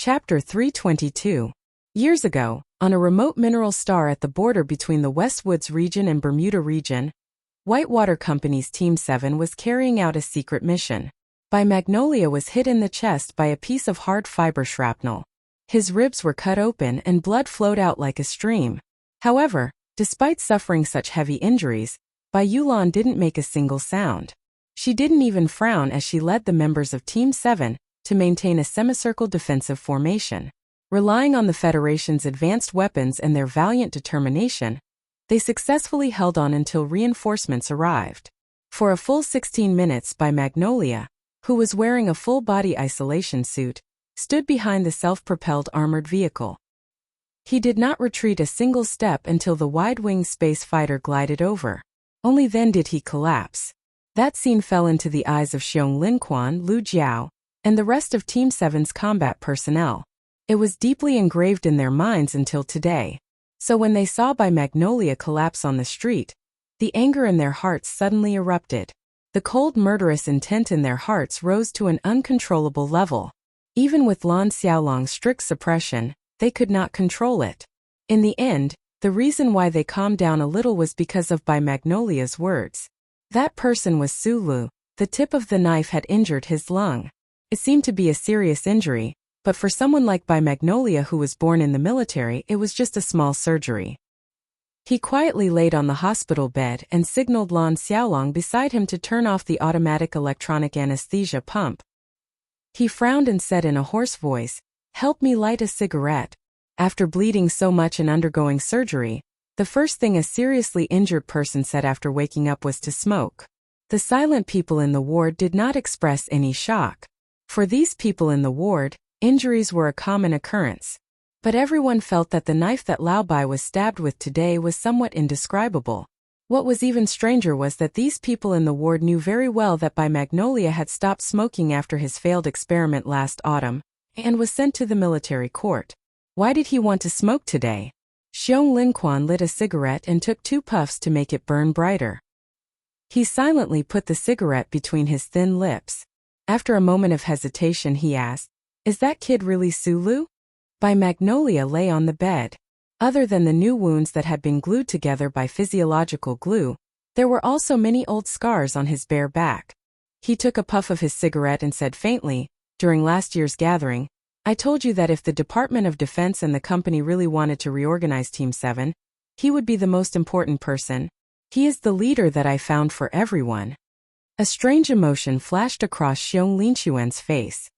Chapter 322. Years ago, on a remote mineral star at the border between the Westwoods region and Bermuda region, Whitewater Company's Team 7 was carrying out a secret mission. By Magnolia was hit in the chest by a piece of hard fiber shrapnel. His ribs were cut open and blood flowed out like a stream. However, despite suffering such heavy injuries, Bai Yulan didn't make a single sound. She didn't even frown as she led the members of Team 7 to maintain a semicircle defensive formation. Relying on the Federation's advanced weapons and their valiant determination, they successfully held on until reinforcements arrived. For a full 16 minutes, Bai Magnolia, who was wearing a full-body isolation suit, stood behind the self-propelled armored vehicle. He did not retreat a single step until the wide-winged space fighter glided over. Only then did he collapse. That scene fell into the eyes of Xiong Linquan, Lu Jiao, and the rest of Team 7's combat personnel. It was deeply engraved in their minds until today. So when they saw Bai Magnolia collapse on the street, the anger in their hearts suddenly erupted. The cold murderous intent in their hearts rose to an uncontrollable level. Even with Lan Xiaolong's strict suppression, they could not control it. In the end, the reason why they calmed down a little was because of Bai Magnolia's words. That person was Su Lu. The tip of the knife had injured his lung. It seemed to be a serious injury, but for someone like Bai Magnolia who was born in the military, it was just a small surgery. He quietly laid on the hospital bed and signaled Lan Xiaolong beside him to turn off the automatic electronic anesthesia pump. He frowned and said in a hoarse voice, "Help me light a cigarette." After bleeding so much and undergoing surgery, the first thing a seriously injured person said after waking up was to smoke. The silent people in the ward did not express any shock. For these people in the ward, injuries were a common occurrence. But everyone felt that the knife that Lao Bai was stabbed with today was somewhat indescribable. What was even stranger was that these people in the ward knew very well that Bai Magnolia had stopped smoking after his failed experiment last autumn, and was sent to the military court. Why did he want to smoke today? Xiong Linquan lit a cigarette and took 2 puffs to make it burn brighter. He silently put the cigarette between his thin lips. After a moment of hesitation he asked, "Is that kid really Su Lu?" Bai Magnolia lay on the bed. Other than the new wounds that had been glued together by physiological glue, there were also many old scars on his bare back. He took a puff of his cigarette and said faintly, "During last year's gathering, I told you that if the Department of Defense and the company really wanted to reorganize Team 7, he would be the most important person. He is the leader that I found for everyone." A strange emotion flashed across Xiong Linquan's face.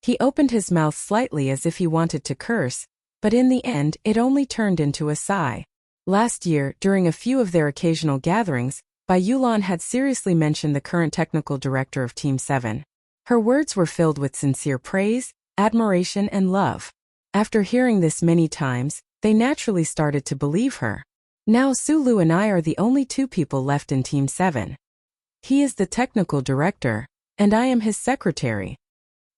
He opened his mouth slightly as if he wanted to curse, but in the end it only turned into a sigh. Last year, during a few of their occasional gatherings, Bai Yulan had seriously mentioned the current technical director of Team 7. Her words were filled with sincere praise, admiration and love. After hearing this many times, they naturally started to believe her. Now Su Lu and I are the only 2 people left in Team 7. He is the technical director, and I am his secretary.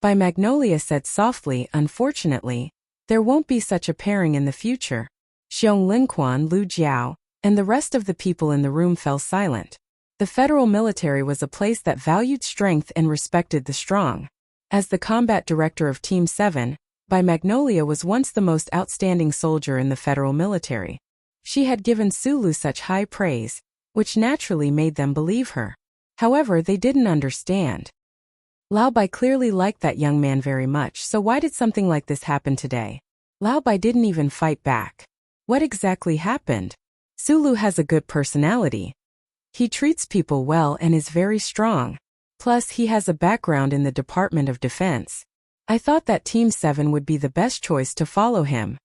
Bai Magnolia said softly, "Unfortunately, there won't be such a pairing in the future." Xiong Linquan, Lu Jiao, and the rest of the people in the room fell silent. The federal military was a place that valued strength and respected the strong. As the combat director of Team 7, Bai Magnolia was once the most outstanding soldier in the federal military. She had given Su Lu such high praise, which naturally made them believe her. However, they didn't understand. Lao Bai clearly liked that young man very much, so why did something like this happen today? Lao Bai didn't even fight back. What exactly happened? Su Lu has a good personality. He treats people well and is very strong. Plus, he has a background in the Department of Defense. I thought that Team 7 would be the best choice to follow him.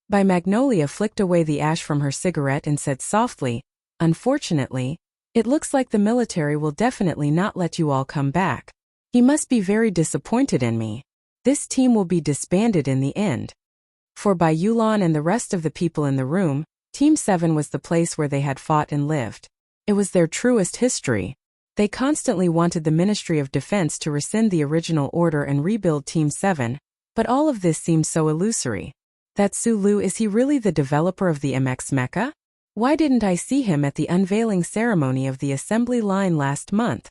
Bai Magnolia flicked away the ash from her cigarette and said softly, "Unfortunately, it looks like the military will definitely not let you all come back. He must be very disappointed in me. This team will be disbanded in the end." For Bai Yulan and the rest of the people in the room, Team 7 was the place where they had fought and lived. It was their truest history. They constantly wanted the Ministry of Defense to rescind the original order and rebuild Team 7, but all of this seemed so illusory. That Su Lu, is he really the developer of the MX Mecha? Why didn't I see him at the unveiling ceremony of the assembly line last month?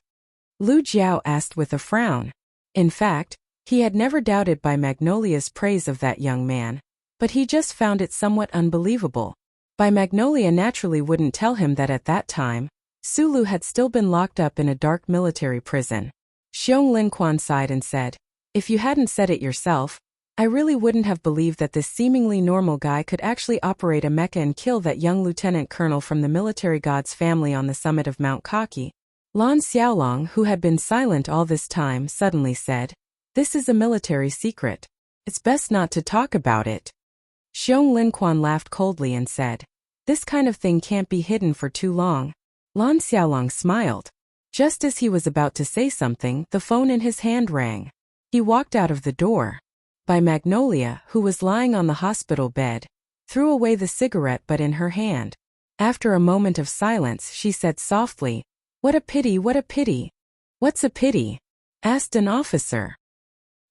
Lu Jiao asked with a frown. In fact, He had never doubted Bai Magnolia's praise of that young man, but he just found it somewhat unbelievable. Bai Magnolia naturally wouldn't tell him that at that time, Sulu had still been locked up in a dark military prison. Xiong Linquan sighed and said, "If you hadn't said it yourself, I really wouldn't have believed that this seemingly normal guy could actually operate a mecha and kill that young lieutenant colonel from the military god's family on the summit of Mount Kaki." Lan Xiaolong, who had been silent all this time, suddenly said, "This is a military secret. It's best not to talk about it." Xiong Linquan laughed coldly and said, "This kind of thing can't be hidden for too long." Lan Xiaolong smiled. Just as he was about to say something, the phone in his hand rang. He walked out of the door. Bai Magnolia, who was lying on the hospital bed, threw away the cigarette butt in her hand. After a moment of silence, she said softly, "What a pity, what a pity." "What's a pity?" asked an officer.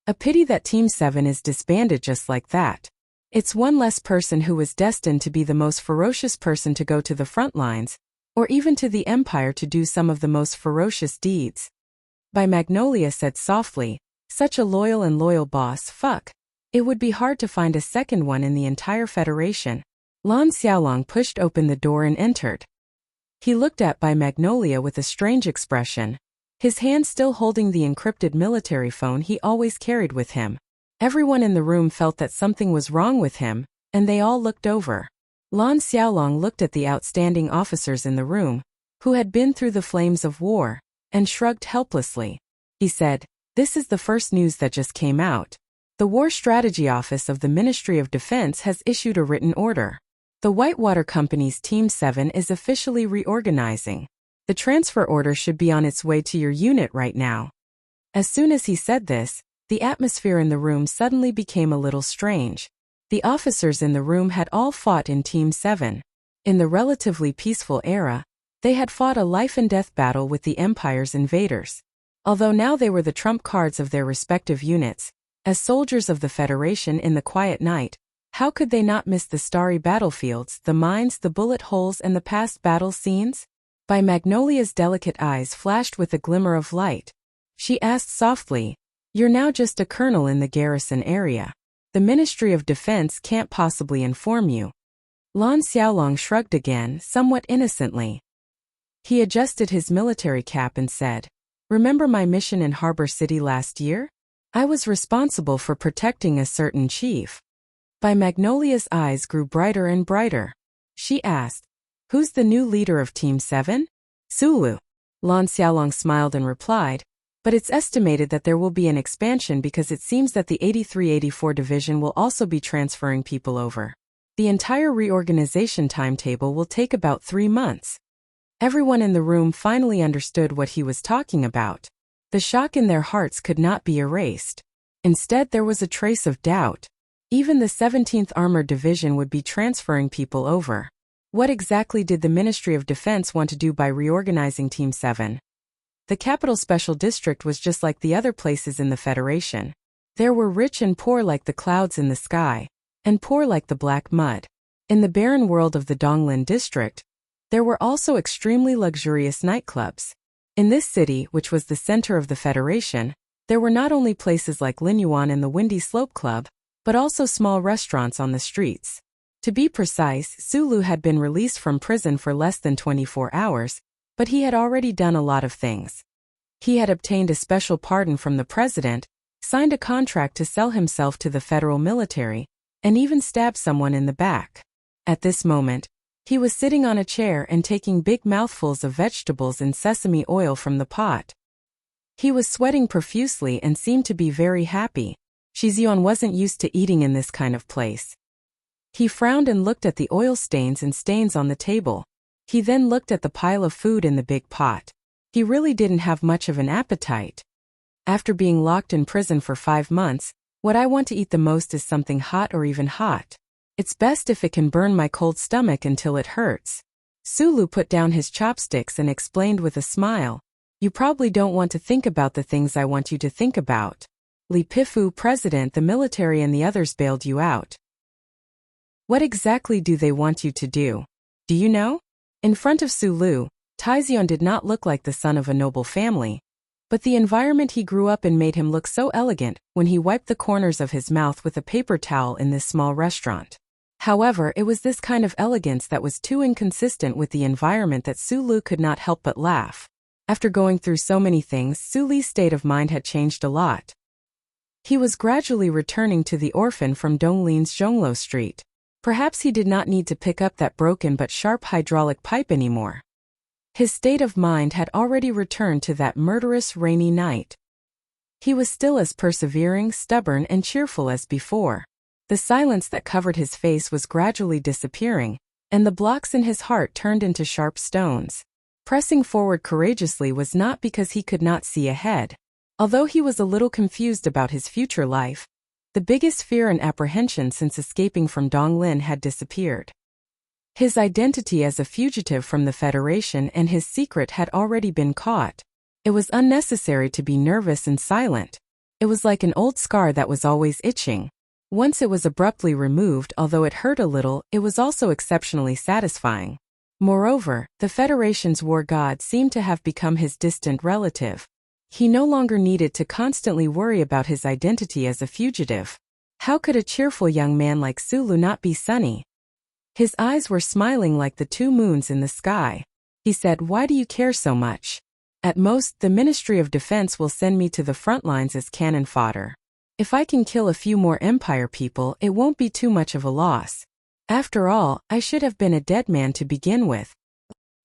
"A pity that Team 7 is disbanded just like that. It's one less person who was destined to be the most ferocious person to go to the front lines, or even to the Empire to do some of the most ferocious deeds." Bai Magnolia said softly, "Such a loyal boss, fuck. It would be hard to find a second one in the entire Federation." Lan Xiaolong pushed open the door and entered. He looked at Bai Magnolia with a strange expression, his hand still holding the encrypted military phone he always carried with him. Everyone in the room felt that something was wrong with him, and they all looked over. Lan Xiaolong looked at the outstanding officers in the room, who had been through the flames of war, and shrugged helplessly. He said, "This is the first news that just came out. The War Strategy Office of the Ministry of Defense has issued a written order. The Whitewater Company's Team 7 is officially reorganizing. The transfer order should be on its way to your unit right now." As soon as he said this, the atmosphere in the room suddenly became a little strange. The officers in the room had all fought in Team 7. In the relatively peaceful era, they had fought a life-and-death battle with the Empire's invaders. Although now they were the trump cards of their respective units, as soldiers of the Federation in the quiet night, how could they not miss the starry battlefields, the mines, the bullet holes, and the past battle scenes? Bai Magnolia's delicate eyes flashed with a glimmer of light. She asked softly, "You're now just a colonel in the garrison area. The Ministry of Defense can't possibly inform you." Lan Xiaolong shrugged again, somewhat innocently. He adjusted his military cap and said, "Remember my mission in Harbor City last year? I was responsible for protecting a certain chief." Bai Magnolia's eyes grew brighter and brighter. She asked, "Who's the new leader of Team 7? "Sulu." Lan Xiaolong smiled and replied, "But it's estimated that there will be an expansion because it seems that the 83-84 division will also be transferring people over. The entire reorganization timetable will take about 3 months." Everyone in the room finally understood what he was talking about. The shock in their hearts could not be erased. Instead, there was a trace of doubt. Even the 17th Armored Division would be transferring people over. What exactly did the Ministry of Defense want to do by reorganizing Team 7? The Capital Special District was just like the other places in the Federation. There were rich and poor like the clouds in the sky, and poor like the black mud. In the barren world of the Donglin District, there were also extremely luxurious nightclubs. In this city, which was the center of the Federation, there were not only places like Linyuan and the Windy Slope Club, but also small restaurants on the streets. To be precise, Sulu had been released from prison for less than 24 hours, but he had already done a lot of things. He had obtained a special pardon from the president, signed a contract to sell himself to the federal military, and even stabbed someone in the back. At this moment, he was sitting on a chair and taking big mouthfuls of vegetables and sesame oil from the pot. He was sweating profusely and seemed to be very happy. Shizuan wasn't used to eating in this kind of place. He frowned and looked at the oil stains and stains on the table. He then looked at the pile of food in the big pot. He really didn't have much of an appetite. After being locked in prison for 5 months, what I want to eat the most is something hot or even hot. It's best if it can burn my cold stomach until it hurts. Sulu put down his chopsticks and explained with a smile, "You probably don't want to think about the things I want you to think about. Li Pifu, president, the military and the others bailed you out. What exactly do they want you to do? Do you know?" In front of Sulu, Taizion did not look like the son of a noble family. But the environment he grew up in made him look so elegant when he wiped the corners of his mouth with a paper towel in this small restaurant. However, it was this kind of elegance that was too inconsistent with the environment that Sulu could not help but laugh. After going through so many things, Sulu's state of mind had changed a lot. He was gradually returning to the orphan from Donglin's Zhonglo Street. Perhaps he did not need to pick up that broken but sharp hydraulic pipe anymore. His state of mind had already returned to that murderous rainy night. He was still as persevering, stubborn, and cheerful as before. The silence that covered his face was gradually disappearing, and the blocks in his heart turned into sharp stones. Pressing forward courageously was not because he could not see ahead. Although he was a little confused about his future life, the biggest fear and apprehension since escaping from Donglin had disappeared. His identity as a fugitive from the Federation and his secret had already been caught. It was unnecessary to be nervous and silent. It was like an old scar that was always itching. Once it was abruptly removed, although it hurt a little, it was also exceptionally satisfying. Moreover, the Federation's war god seemed to have become his distant relative. He no longer needed to constantly worry about his identity as a fugitive. How could a cheerful young man like Sulu not be sunny? His eyes were smiling like the two moons in the sky. He said, "Why do you care so much? At most, the Ministry of Defense will send me to the front lines as cannon fodder. If I can kill a few more Empire people, it won't be too much of a loss. After all, I should have been a dead man to begin with.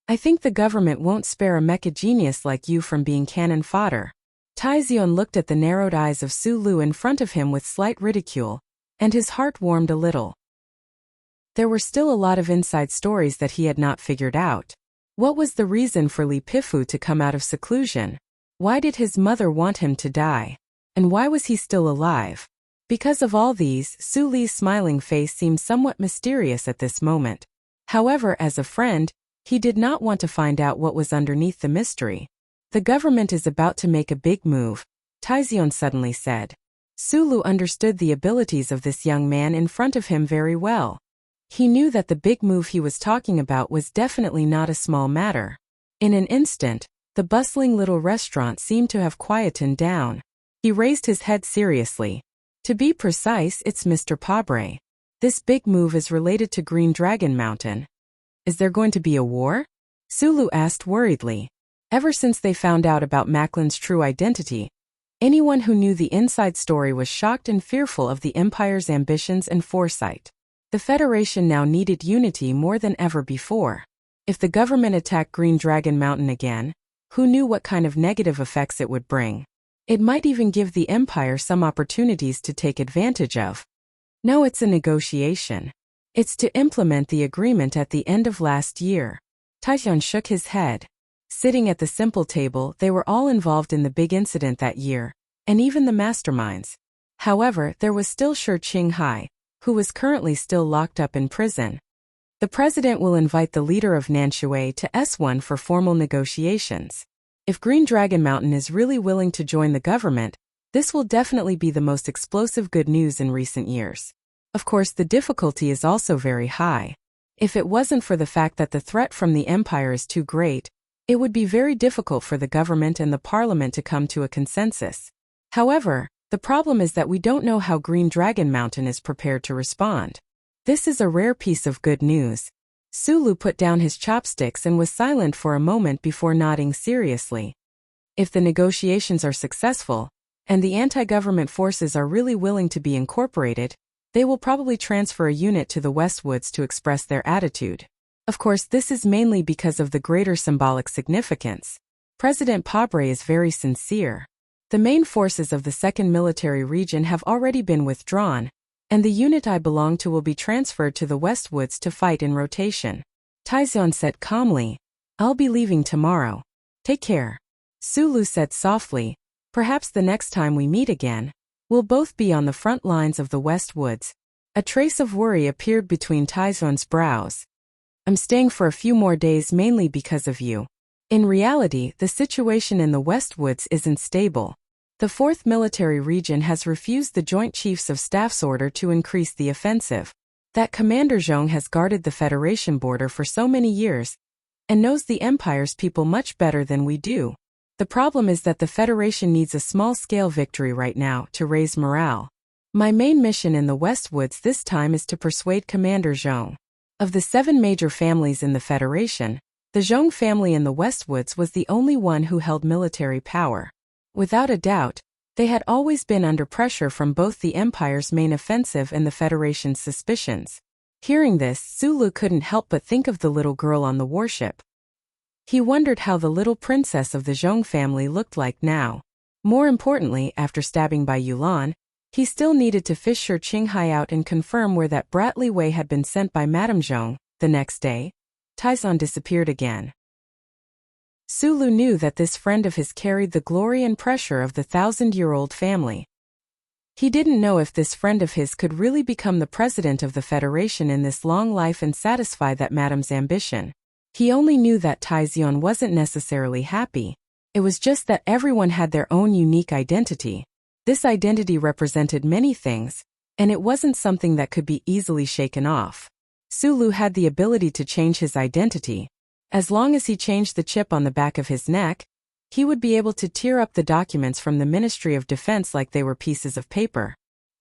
I think the government won't spare a mecha genius like you from being cannon fodder." Taizion looked at the narrowed eyes of Sulu in front of him with slight ridicule, and his heart warmed a little. There were still a lot of inside stories that he had not figured out. What was the reason for Li Pifu to come out of seclusion? Why did his mother want him to die? And why was he still alive? Because of all these, Sulu's smiling face seemed somewhat mysterious at this moment. However, as a friend, he did not want to find out what was underneath the mystery. "The government is about to make a big move," Taizion suddenly said. Sulu understood the abilities of this young man in front of him very well. He knew that the big move he was talking about was definitely not a small matter. In an instant, the bustling little restaurant seemed to have quietened down. He raised his head seriously. "To be precise, it's Mr. Pabre. This big move is related to Green Dragon Mountain." "Is there going to be a war?" Sulu asked worriedly. Ever since they found out about Macklin's true identity, anyone who knew the inside story was shocked and fearful of the Empire's ambitions and foresight. The Federation now needed unity more than ever before. If the government attacked Green Dragon Mountain again, who knew what kind of negative effects it would bring? It might even give the Empire some opportunities to take advantage of. No, it's a negotiation. It's to implement the agreement at the end of last year. Taijian shook his head. Sitting at the simple table, they were all involved in the big incident that year, and even the masterminds. However, there was still Shi Qinghai, who was currently still locked up in prison. The president will invite the leader of Nanshui to S1 for formal negotiations. If Green Dragon Mountain is really willing to join the government, this will definitely be the most explosive good news in recent years. Of course, the difficulty is also very high. If it wasn't for the fact that the threat from the Empire is too great, it would be very difficult for the government and the parliament to come to a consensus. However, the problem is that we don't know how Green Dragon Mountain is prepared to respond. This is a rare piece of good news. Sulu put down his chopsticks and was silent for a moment before nodding seriously. If the negotiations are successful, and the anti-government forces are really willing to be incorporated, they will probably transfer a unit to the Westwoods to express their attitude. Of course, this is mainly because of the greater symbolic significance. President Pabre is very sincere. The main forces of the Second Military Region have already been withdrawn, and the unit I belong to will be transferred to the Westwoods to fight in rotation. Taizion said calmly, "I'll be leaving tomorrow. Take care." Sulu said softly, "Perhaps the next time we meet again, we'll both be on the front lines of the Westwoods." A trace of worry appeared between Taizion's brows. "I'm staying for a few more days mainly because of you." In reality, the situation in the Westwoods isn't stable. The 4th Military Region has refused the Joint Chiefs of Staff's order to increase the offensive. That Commander Zhong has guarded the Federation border for so many years, and knows the Empire's people much better than we do. The problem is that the Federation needs a small-scale victory right now to raise morale. My main mission in the Westwoods this time is to persuade Commander Zhong. Of the 7 major families in the Federation, the Zhong family in the Westwoods was the only one who held military power. Without a doubt, they had always been under pressure from both the Empire's main offensive and the Federation's suspicions. Hearing this, Zulu couldn't help but think of the little girl on the warship. He wondered how the little princess of the Zhong family looked like now. More importantly, after stabbing by Yulan, he still needed to fish Shi Qinghai out and confirm where that brat Li Wei had been sent by Madame Zhong. The next day, Taizong disappeared again. Sulu knew that this friend of his carried the glory and pressure of the 1,000-year-old family. He didn't know if this friend of his could really become the president of the Federation in this long life and satisfy that madame's ambition. He only knew that Taizong wasn't necessarily happy. It was just that everyone had their own unique identity. This identity represented many things, and it wasn't something that could be easily shaken off. Sulu had the ability to change his identity. As long as he changed the chip on the back of his neck, he would be able to tear up the documents from the Ministry of Defense like they were pieces of paper.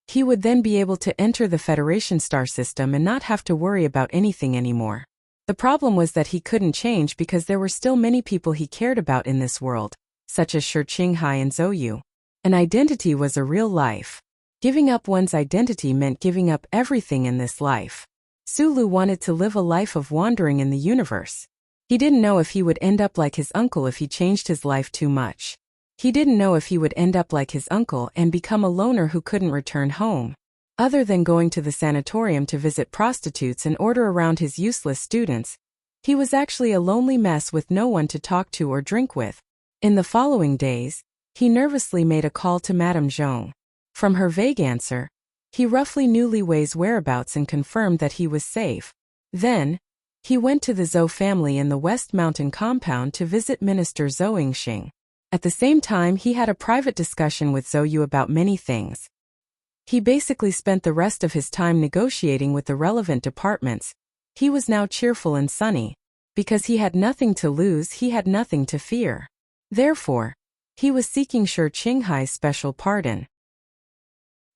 He would then be able to enter the Federation star system and not have to worry about anything anymore. The problem was that he couldn't change because there were still many people he cared about in this world, such as Shi Qinghai and Zhou. An identity was a real life. Giving up one's identity meant giving up everything in this life. Sulu wanted to live a life of wandering in the universe. He didn't know if he would end up like his uncle if he changed his life too much. He didn't know if he would end up like his uncle and become a loner who couldn't return home. Other than going to the sanatorium to visit prostitutes and order around his useless students, he was actually a lonely mess with no one to talk to or drink with. In the following days, he nervously made a call to Madame Zhong. From her vague answer, he roughly knew Li Wei's whereabouts and confirmed that he was safe. Then, he went to the Zhou family in the West Mountain compound to visit Minister Zhou Yingxing. At the same time, he had a private discussion with Zhou Yu about many things. He basically spent the rest of his time negotiating with the relevant departments. He was now cheerful and sunny. Because he had nothing to lose, he had nothing to fear. Therefore, he was seeking Shi Qinghai's special pardon.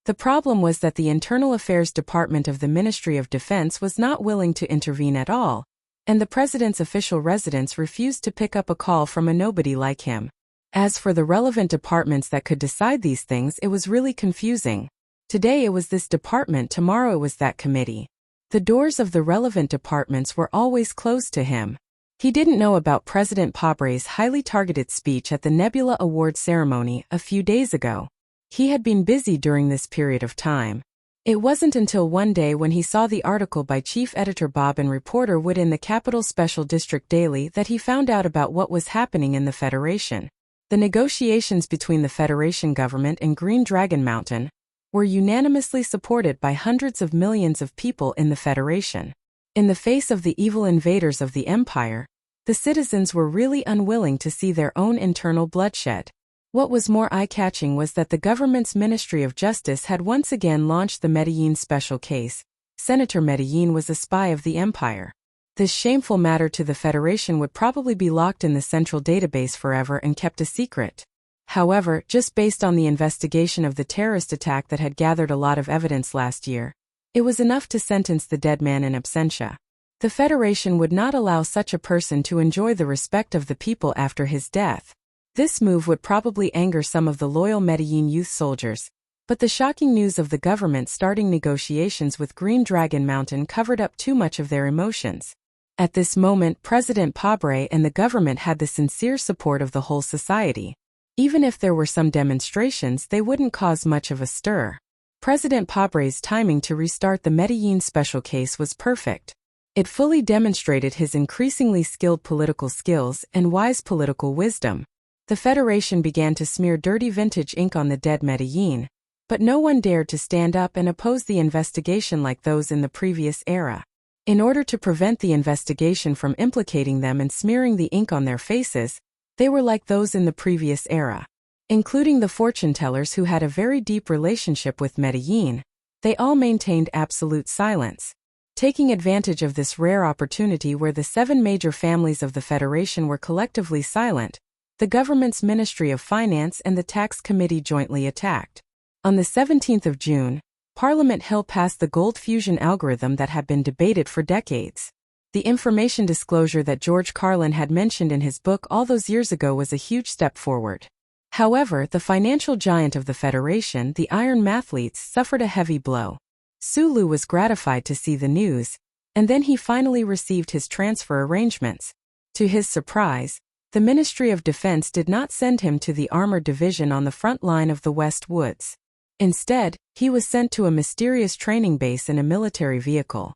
The problem was that the Internal Affairs Department of the Ministry of Defense was not willing to intervene at all, and the president's official residence refused to pick up a call from a nobody like him. As for the relevant departments that could decide these things, it was really confusing. Today it was this department, tomorrow it was that committee. The doors of the relevant departments were always closed to him. He didn't know about President Pabre's highly targeted speech at the Nebula Award ceremony a few days ago. He had been busy during this period of time. It wasn't until one day when he saw the article by Chief Editor Bob and reporter Wood in the Capital Special District Daily that he found out about what was happening in the Federation. The negotiations between the Federation government and Green Dragon Mountain were unanimously supported by hundreds of millions of people in the Federation. In the face of the evil invaders of the Empire, the citizens were really unwilling to see their own internal bloodshed. What was more eye-catching was that the government's Ministry of Justice had once again launched the Medellin special case. Senator Medellin was a spy of the Empire. This shameful matter to the Federation would probably be locked in the central database forever and kept a secret. However, just based on the investigation of the terrorist attack that had gathered a lot of evidence last year, it was enough to sentence the dead man in absentia. The Federation would not allow such a person to enjoy the respect of the people after his death. This move would probably anger some of the loyal Medellin youth soldiers, but the shocking news of the government starting negotiations with Green Dragon Mountain covered up too much of their emotions. At this moment, President Pabre and the government had the sincere support of the whole society. Even if there were some demonstrations, they wouldn't cause much of a stir. President Pabre's timing to restart the Medellin special case was perfect. It fully demonstrated his increasingly skilled political skills and wise political wisdom. The Federation began to smear dirty vintage ink on the dead Medellin, but no one dared to stand up and oppose the investigation like those in the previous era. In order to prevent the investigation from implicating them and smearing the ink on their faces, they were like those in the previous era. Including the fortune-tellers who had a very deep relationship with Medellin, they all maintained absolute silence. Taking advantage of this rare opportunity where the 7 major families of the Federation were collectively silent, the government's Ministry of Finance and the Tax Committee jointly attacked. On the 17th of June, Parliament Hill passed the gold fusion algorithm that had been debated for decades. The information disclosure that George Carlin had mentioned in his book all those years ago was a huge step forward. However, the financial giant of the Federation, the Iron Mathletes, suffered a heavy blow. Sulu was gratified to see the news, and then he finally received his transfer arrangements. To his surprise, the Ministry of Defense did not send him to the armored division on the front line of the West Woods. Instead, he was sent to a mysterious training base in a military vehicle.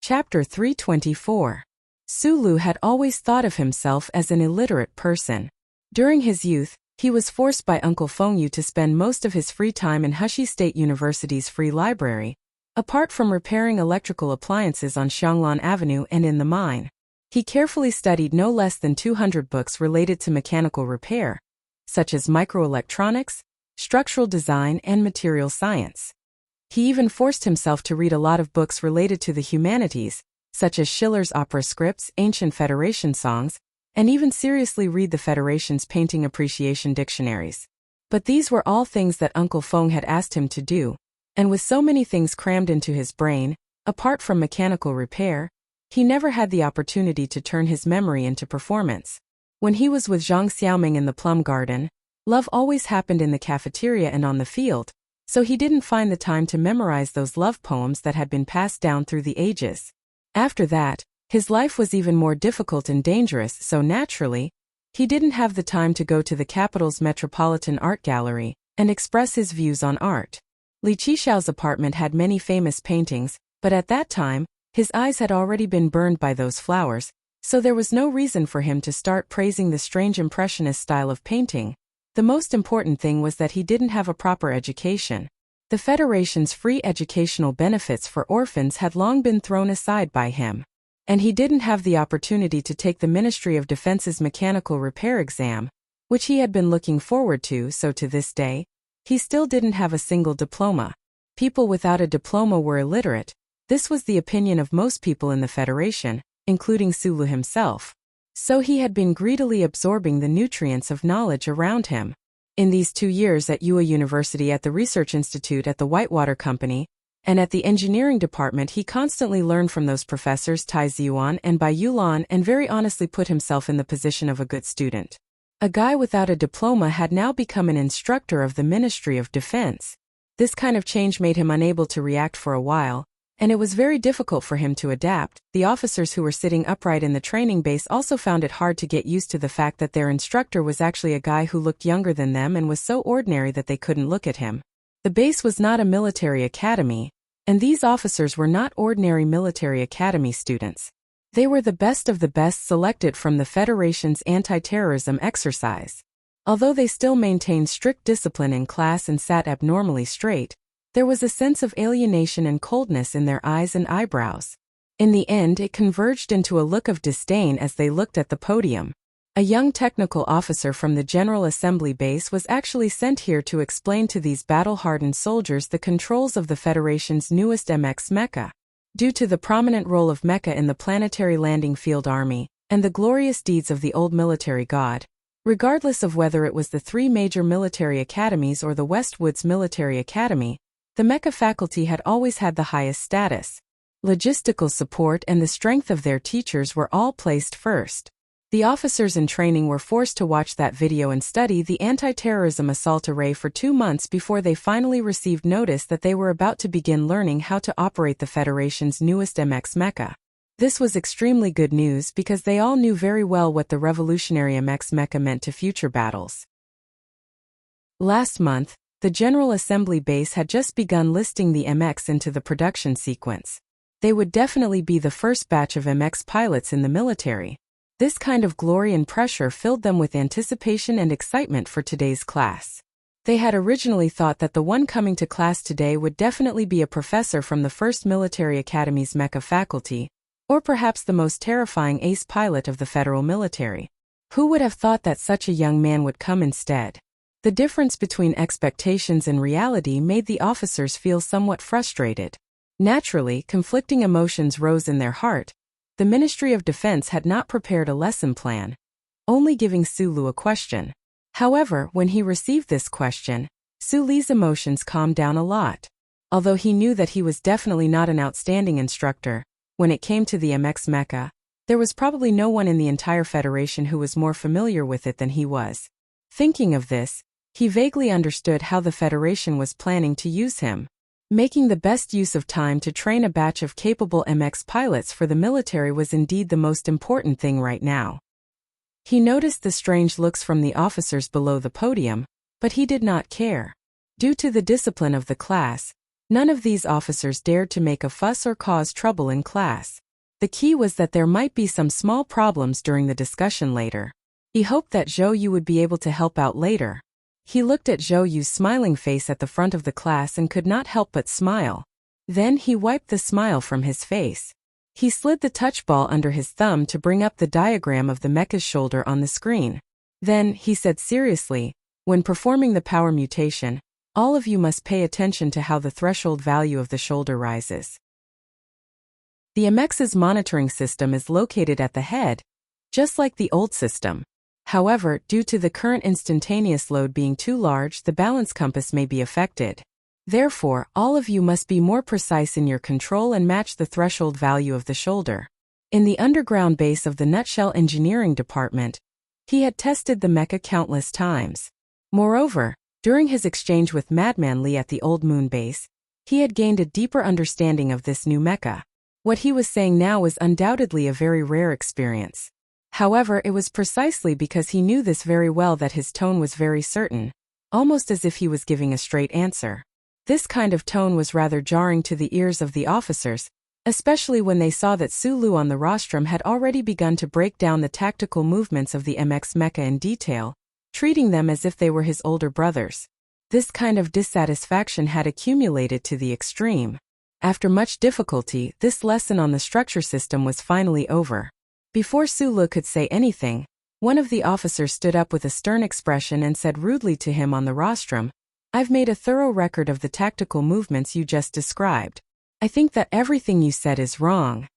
Chapter 324. Sulu had always thought of himself as an illiterate person. During his youth, he was forced by Uncle Fengyu to spend most of his free time in Hushi State University's free library, apart from repairing electrical appliances on Xianglan Avenue and in the mine. He carefully studied no less than 200 books related to mechanical repair, such as microelectronics, structural design, and material science. He even forced himself to read a lot of books related to the humanities, such as Schiller's opera scripts, ancient Federation songs, and even seriously read the Federation's painting appreciation dictionaries. But these were all things that Uncle Feng had asked him to do, and with so many things crammed into his brain, apart from mechanical repair, he never had the opportunity to turn his memory into performance. When he was with Zhang Xiaoming in the plum garden, love always happened in the cafeteria and on the field, so he didn't find the time to memorize those love poems that had been passed down through the ages. After that, his life was even more difficult and dangerous, so naturally, he didn't have the time to go to the capital's Metropolitan Art Gallery and express his views on art. Li Qixiao's apartment had many famous paintings, but at that time, his eyes had already been burned by those flowers, so there was no reason for him to start praising the strange impressionist style of painting. The most important thing was that he didn't have a proper education. The Federation's free educational benefits for orphans had long been thrown aside by him. And he didn't have the opportunity to take the Ministry of Defense's mechanical repair exam, which he had been looking forward to, so to this day, he still didn't have a single diploma. People without a diploma were illiterate. This was the opinion of most people in the Federation, including Sulu himself. So he had been greedily absorbing the nutrients of knowledge around him. In these 2 years at Yue University, at the Research Institute, at the Whitewater Company, and at the engineering department, he constantly learned from those professors Tai Ziyuan and Bai Yulan and very honestly put himself in the position of a good student. A guy without a diploma had now become an instructor of the Ministry of Defense. This kind of change made him unable to react for a while, and it was very difficult for him to adapt. The officers who were sitting upright in the training base also found it hard to get used to the fact that their instructor was actually a guy who looked younger than them and was so ordinary that they couldn't look at him. The base was not a military academy, and these officers were not ordinary military academy students. They were the best of the best selected from the Federation's anti-terrorism exercise. Although they still maintained strict discipline in class and sat abnormally straight, there was a sense of alienation and coldness in their eyes and eyebrows. In the end, it converged into a look of disdain as they looked at the podium. A young technical officer from the General Assembly base was actually sent here to explain to these battle-hardened soldiers the controls of the Federation's newest MX mecha. Due to the prominent role of mecha in the Planetary Landing Field Army, and the glorious deeds of the old military god, regardless of whether it was the 3 major military academies or the Westwoods Military Academy, the mecha faculty had always had the highest status. Logistical support and the strength of their teachers were all placed first. The officers in training were forced to watch that video and study the anti-terrorism assault array for 2 months before they finally received notice that they were about to begin learning how to operate the Federation's newest MX mecha. This was extremely good news because they all knew very well what the revolutionary MX mecha meant to future battles. Last month, the General Assembly base had just begun listing the MX into the production sequence. They would definitely be the first batch of MX pilots in the military. This kind of glory and pressure filled them with anticipation and excitement for today's class. They had originally thought that the one coming to class today would definitely be a professor from the First Military Academy's mecha faculty, or perhaps the most terrifying ace pilot of the federal military. Who would have thought that such a young man would come instead? The difference between expectations and reality made the officers feel somewhat frustrated. Naturally, conflicting emotions rose in their heart. The Ministry of Defense had not prepared a lesson plan, only giving Sulu a question. However, when he received this question, Suli's emotions calmed down a lot. Although he knew that he was definitely not an outstanding instructor, when it came to the MX mecha, there was probably no one in the entire Federation who was more familiar with it than he was. Thinking of this, he vaguely understood how the Federation was planning to use him. Making the best use of time to train a batch of capable MX pilots for the military was indeed the most important thing right now. He noticed the strange looks from the officers below the podium, but he did not care. Due to the discipline of the class, none of these officers dared to make a fuss or cause trouble in class. The key was that there might be some small problems during the discussion later. He hoped that Zhou Yu would be able to help out later. He looked at Zhou Yu's smiling face at the front of the class and could not help but smile. Then he wiped the smile from his face. He slid the touch ball under his thumb to bring up the diagram of the mecha's shoulder on the screen. Then, he said seriously, when performing the power mutation, all of you must pay attention to how the threshold value of the shoulder rises. The MX's monitoring system is located at the head, just like the old system. However, due to the current instantaneous load being too large, the balance compass may be affected. Therefore, all of you must be more precise in your control and match the threshold value of the shoulder. In the underground base of the Nutshell Engineering Department, he had tested the mecha countless times. Moreover, during his exchange with Madman Li at the Old Moon base, he had gained a deeper understanding of this new mecha. What he was saying now was undoubtedly a very rare experience. However, it was precisely because he knew this very well that his tone was very certain, almost as if he was giving a straight answer. This kind of tone was rather jarring to the ears of the officers, especially when they saw that Sulu on the rostrum had already begun to break down the tactical movements of the MX mecha in detail, treating them as if they were his older brothers. This kind of dissatisfaction had accumulated to the extreme. After much difficulty, this lesson on the structure system was finally over. Before Sulu could say anything, one of the officers stood up with a stern expression and said rudely to him on the rostrum, "I've made a thorough record of the tactical movements you just described. I think that everything you said is wrong.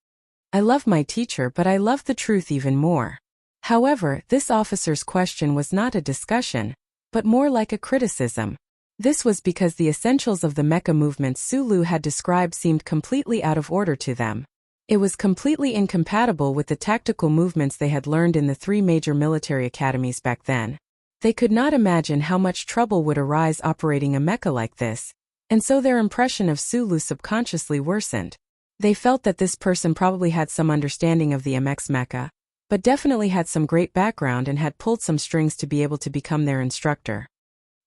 I love my teacher, but I love the truth even more." However, this officer's question was not a discussion, but more like a criticism. This was because the essentials of the mecha movements Sulu had described seemed completely out of order to them. It was completely incompatible with the tactical movements they had learned in the 3 major military academies back then. They could not imagine how much trouble would arise operating a mecha like this, and so their impression of Sulu subconsciously worsened. They felt that this person probably had some understanding of the MX mecha, but definitely had some great background and had pulled some strings to be able to become their instructor.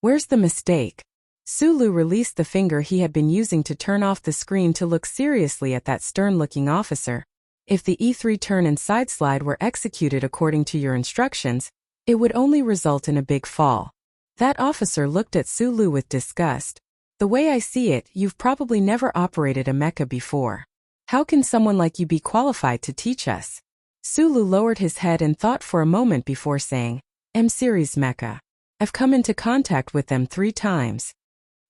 Where's the mistake? Sulu released the finger he had been using to turn off the screen to look seriously at that stern-looking officer. If the E3 turn and side slide were executed according to your instructions, it would only result in a big fall. That officer looked at Sulu with disgust. The way I see it, you've probably never operated a mecha before. How can someone like you be qualified to teach us? Sulu lowered his head and thought for a moment before saying, M-Series mecha. I've come into contact with them 3 times.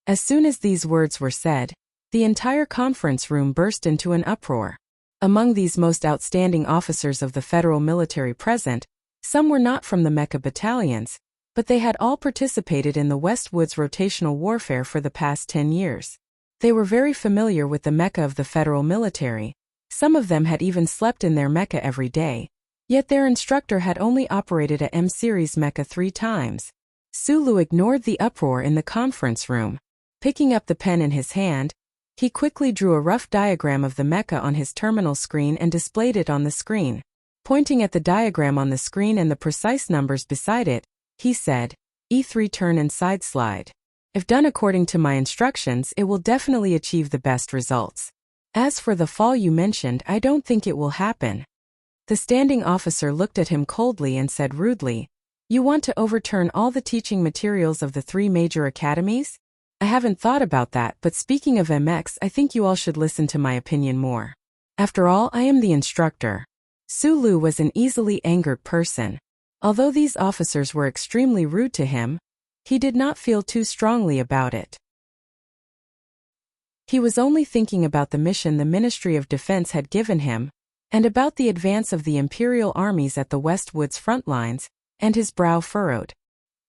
As soon as these words were said, the entire conference room burst into an uproar. Among these most outstanding officers of the federal military present, some were not from the mecha battalions, but they had all participated in the Westwoods rotational warfare for the past 10 years. They were very familiar with the mecha of the federal military. Some of them had even slept in their mecha every day. Yet their instructor had only operated a M-Series mecha 3 times. Sulu ignored the uproar in the conference room. Picking up the pen in his hand, he quickly drew a rough diagram of the mecha on his terminal screen and displayed it on the screen. Pointing at the diagram on the screen and the precise numbers beside it, he said, E3 turn and side slide. If done according to my instructions, it will definitely achieve the best results. As for the fall you mentioned, I don't think it will happen. The standing officer looked at him coldly and said rudely, You want to overturn all the teaching materials of the 3 major academies? I haven't thought about that, but speaking of MX, I think you all should listen to my opinion more. After all, I am the instructor. Sulu was an easily angered person. Although these officers were extremely rude to him, he did not feel too strongly about it. He was only thinking about the mission the Ministry of Defense had given him, and about the advance of the Imperial armies at the West Woods front lines, and his brow furrowed.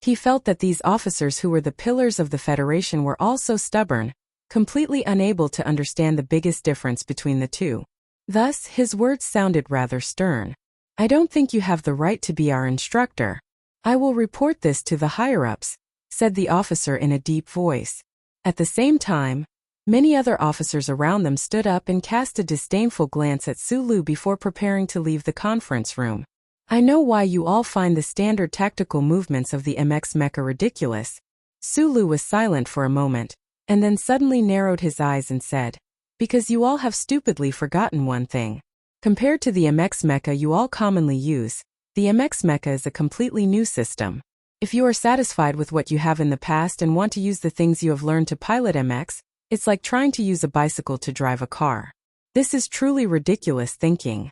He felt that these officers who were the pillars of the Federation were all so stubborn, completely unable to understand the biggest difference between the two. Thus, his words sounded rather stern. "I don't think you have the right to be our instructor. I will report this to the higher-ups," said the officer in a deep voice. At the same time, many other officers around them stood up and cast a disdainful glance at Sulu before preparing to leave the conference room. "I know why you all find the standard tactical movements of the MX mecha ridiculous." Sulu was silent for a moment, and then suddenly narrowed his eyes and said, "Because you all have stupidly forgotten one thing. Compared to the MX mecha you all commonly use, the MX mecha is a completely new system. If you are satisfied with what you have in the past and want to use the things you have learned to pilot MX, it's like trying to use a bicycle to drive a car. This is truly ridiculous thinking."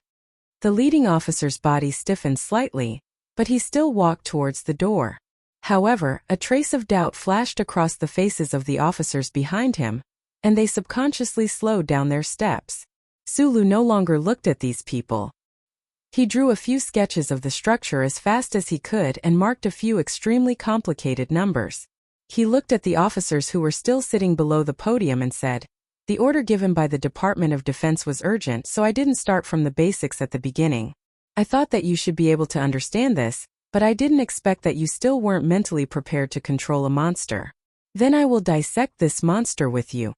The leading officer's body stiffened slightly, but he still walked towards the door. However, a trace of doubt flashed across the faces of the officers behind him, and they subconsciously slowed down their steps. Sulu no longer looked at these people. He drew a few sketches of the structure as fast as he could and marked a few extremely complicated numbers. He looked at the officers who were still sitting below the podium and said, "The order given by the Department of Defense was urgent, so I didn't start from the basics at the beginning. I thought that you should be able to understand this, but I didn't expect that you still weren't mentally prepared to control a monster. Then I will dissect this monster with you.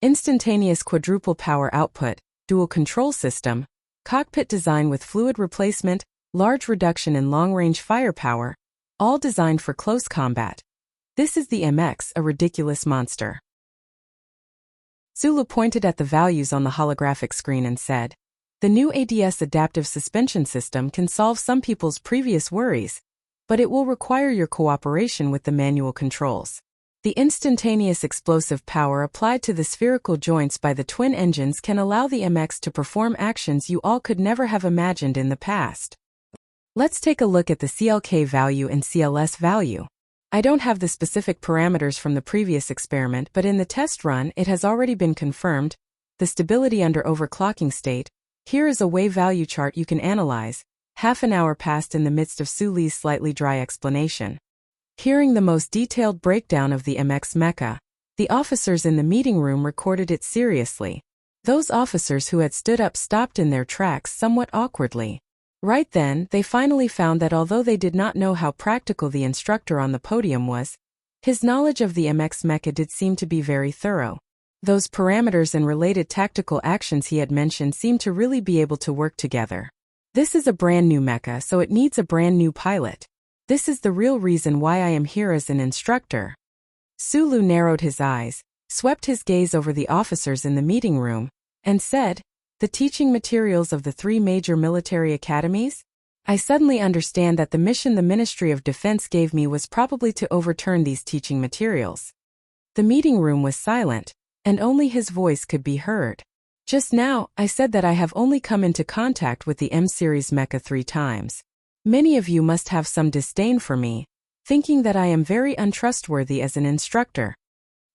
Instantaneous quadruple power output, dual control system, cockpit design with fluid replacement, large reduction in long-range firepower, all designed for close combat. This is the MX, a ridiculous monster." Sulu pointed at the values on the holographic screen and said, "The new ADS adaptive suspension system can solve some people's previous worries, but it will require your cooperation with the manual controls. The instantaneous explosive power applied to the spherical joints by the twin engines can allow the MX to perform actions you all could never have imagined in the past. Let's take a look at the CLK value and CLS value. I don't have the specific parameters from the previous experiment, but in the test run it has already been confirmed. The stability under overclocking state. Here is a wave value chart you can analyze." Half an hour passed in the midst of Sulu's slightly dry explanation. Hearing the most detailed breakdown of the MX mecha, the officers in the meeting room recorded it seriously. Those officers who had stood up stopped in their tracks somewhat awkwardly. Right then, they finally found that although they did not know how practical the instructor on the podium was, his knowledge of the MX mecha did seem to be very thorough. Those parameters and related tactical actions he had mentioned seemed to really be able to work together. This is a brand new mecha, so it needs a brand new pilot. This is the real reason why I am here as an instructor." Sulu narrowed his eyes, swept his gaze over the officers in the meeting room, and said, "The teaching materials of the 3 major military academies? I suddenly understand that the mission the Ministry of Defense gave me was probably to overturn these teaching materials." The meeting room was silent, and only his voice could be heard. "Just now, I said that I have only come into contact with the M-Series mecha 3 times. Many of you must have some disdain for me, thinking that I am very untrustworthy as an instructor."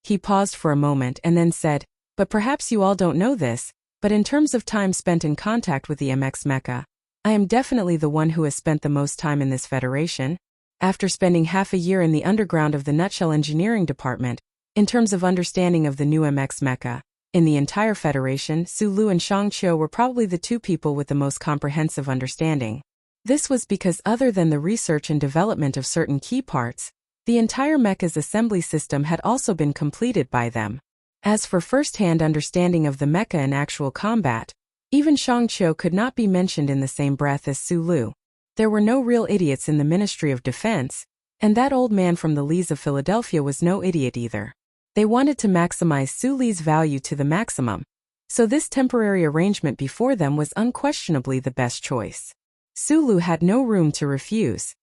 He paused for a moment and then said, "But perhaps you all don't know this, but in terms of time spent in contact with the MX mecha, I am definitely the one who has spent the most time in this federation. After spending half a year in the underground of the Nutshell Engineering Department, in terms of understanding of the new MX mecha, in the entire federation, Sulu and Shangqiu were probably the 2 people with the most comprehensive understanding. This was because other than the research and development of certain key parts, the entire mecha's assembly system had also been completed by them. As for first-hand understanding of the mecha in actual combat, even Shangqiu could not be mentioned in the same breath as Sulu. There were no real idiots in the Ministry of Defense, and that old man from the Lees of Philadelphia was no idiot either. They wanted to maximize Sulu's value to the maximum, so this temporary arrangement before them was unquestionably the best choice. Sulu had no room to refuse.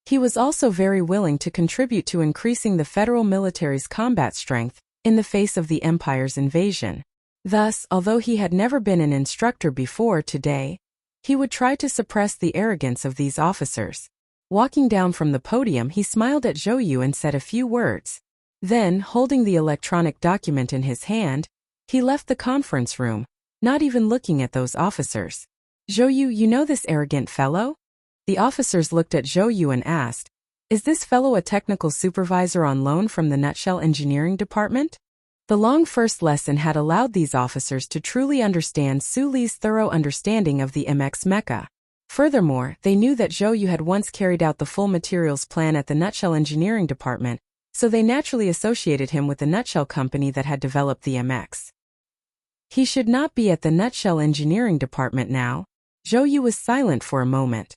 He was also very willing to contribute to increasing the federal military's combat strength in the face of the Empire's invasion. Thus, although he had never been an instructor before today, he would try to suppress the arrogance of these officers. Walking down from the podium, he smiled at Zhou Yu and said a few words. Then, holding the electronic document in his hand, he left the conference room, not even looking at those officers. "Zhou, you know this arrogant fellow?" The officers looked at Zhou and asked, "Is this fellow a technical supervisor on loan from the Nutshell Engineering Department?" The long first lesson had allowed these officers to truly understand Su Li's thorough understanding of the MX mecha. Furthermore, they knew that Zhou had once carried out the full materials plan at the Nutshell Engineering Department, so they naturally associated him with the Nutshell company that had developed the MX. He should not be at the Nutshell Engineering Department now. Zhou was silent for a moment.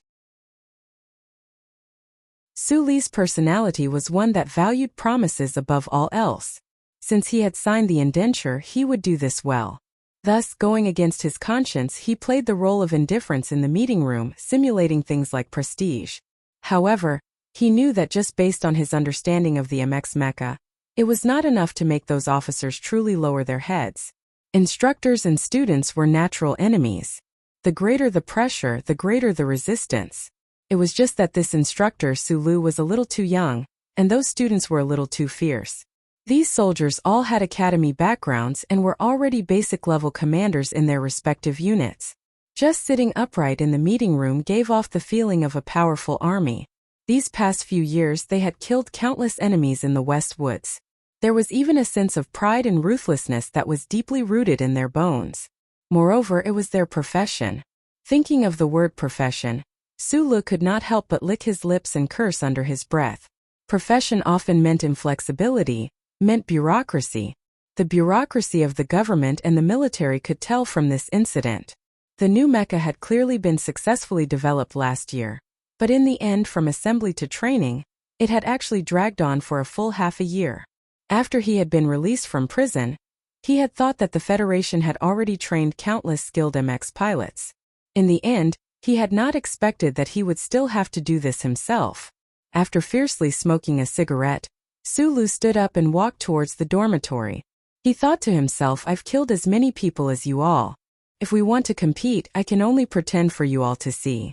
Su Li's personality was one that valued promises above all else. Since he had signed the indenture, he would do this well. Thus, going against his conscience, he played the role of indifference in the meeting room, simulating things like prestige. However, he knew that just based on his understanding of the MX mecha, it was not enough to make those officers truly lower their heads. Instructors and students were natural enemies. The greater the pressure, the greater the resistance. It was just that this instructor Su Lu was a little too young, and those students were a little too fierce. These soldiers all had academy backgrounds and were already basic-level commanders in their respective units. Just sitting upright in the meeting room gave off the feeling of a powerful army. These past few years they had killed countless enemies in the West Woods. There was even a sense of pride and ruthlessness that was deeply rooted in their bones. Moreover, it was their profession. Thinking of the word profession, Su Lu could not help but lick his lips and curse under his breath. Profession often meant inflexibility, meant bureaucracy. The bureaucracy of the government and the military could tell from this incident. The new mecha had clearly been successfully developed last year, but in the end, from assembly to training, it had actually dragged on for a full half a year. After he had been released from prison, he had thought that the Federation had already trained countless skilled MX pilots. In the end, he had not expected that he would still have to do this himself. After fiercely smoking a cigarette, Su Lu stood up and walked towards the dormitory. He thought to himself, "I've killed as many people as you all. If we want to compete, I can only pretend for you all to see."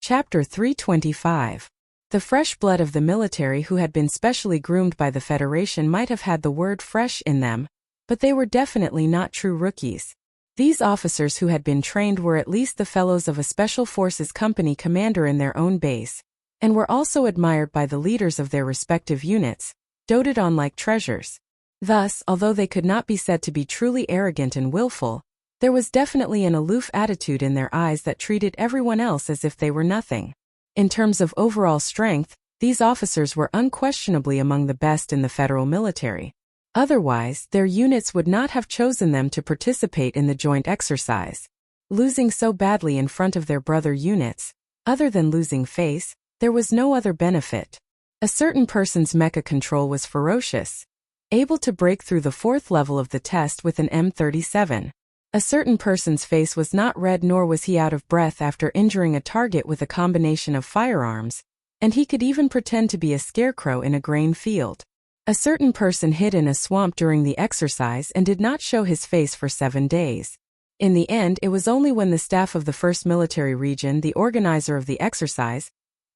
Chapter 325. The fresh blood of the military who had been specially groomed by the Federation might have had the word fresh in them, but they were definitely not true rookies. These officers who had been trained were at least the fellows of a Special Forces company commander in their own base, and were also admired by the leaders of their respective units, doted on like treasures. Thus, although they could not be said to be truly arrogant and willful, there was definitely an aloof attitude in their eyes that treated everyone else as if they were nothing. In terms of overall strength, these officers were unquestionably among the best in the federal military. Otherwise, their units would not have chosen them to participate in the joint exercise. Losing so badly in front of their brother units, other than losing face, there was no other benefit. A certain person's mecha control was ferocious, able to break through the 4th level of the test with an M37. A certain person's face was not red nor was he out of breath after injuring a target with a combination of firearms, and he could even pretend to be a scarecrow in a grain field. A certain person hid in a swamp during the exercise and did not show his face for 7 days. In the end, it was only when the staff of the 1st Military Region, the organizer of the exercise,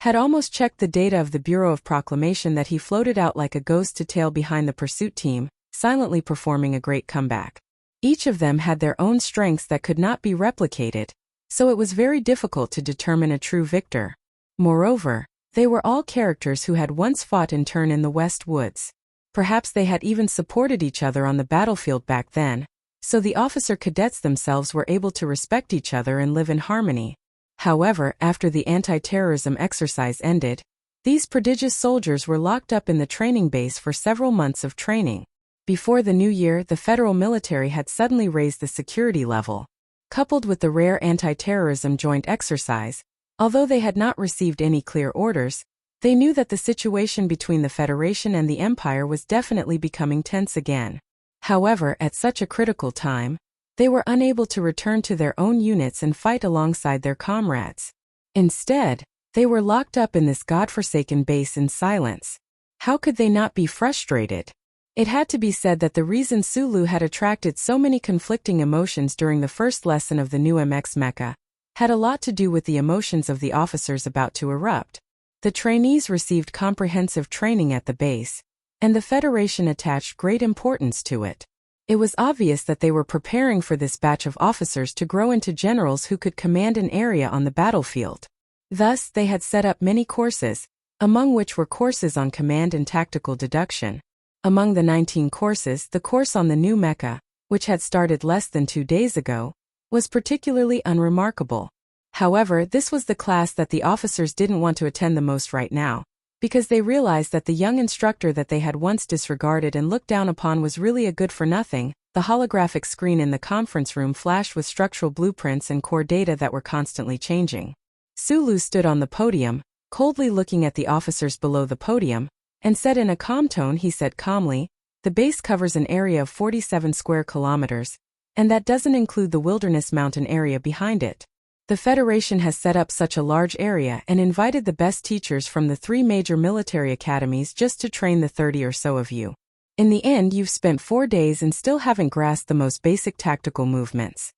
had almost checked the data of the Bureau of Proclamation that he floated out like a ghost to tail behind the pursuit team, silently performing a great comeback. Each of them had their own strengths that could not be replicated, so it was very difficult to determine a true victor. Moreover, they were all characters who had once fought in turn in the West Woods. Perhaps they had even supported each other on the battlefield back then, so the officer cadets themselves were able to respect each other and live in harmony. However, after the anti-terrorism exercise ended, these prodigious soldiers were locked up in the training base for several months of training. Before the new year, the federal military had suddenly raised the security level. Coupled with the rare anti-terrorism joint exercise, although they had not received any clear orders, they knew that the situation between the Federation and the Empire was definitely becoming tense again. However, at such a critical time, they were unable to return to their own units and fight alongside their comrades. Instead, they were locked up in this godforsaken base in silence. How could they not be frustrated? It had to be said that the reason Su Lu had attracted so many conflicting emotions during the first lesson of the new MX mecha had a lot to do with the emotions of the officers about to erupt. The trainees received comprehensive training at the base, and the Federation attached great importance to it. It was obvious that they were preparing for this batch of officers to grow into generals who could command an area on the battlefield. Thus, they had set up many courses, among which were courses on command and tactical deduction. Among the 19 courses, the course on the new mecha, which had started less than 2 days ago, was particularly unremarkable. However, this was the class that the officers didn't want to attend the most right now, because they realized that the young instructor that they had once disregarded and looked down upon was really a good-for-nothing. The holographic screen in the conference room flashed with structural blueprints and core data that were constantly changing. Sulu stood on the podium, coldly looking at the officers below the podium, and said in a calm tone, he said calmly, "The base covers an area of 47 square kilometers, and that doesn't include the wilderness mountain area behind it. The Federation has set up such a large area and invited the best teachers from the 3 major military academies just to train the 30 or so of you. In the end, you've spent 4 days and still haven't grasped the most basic tactical movements."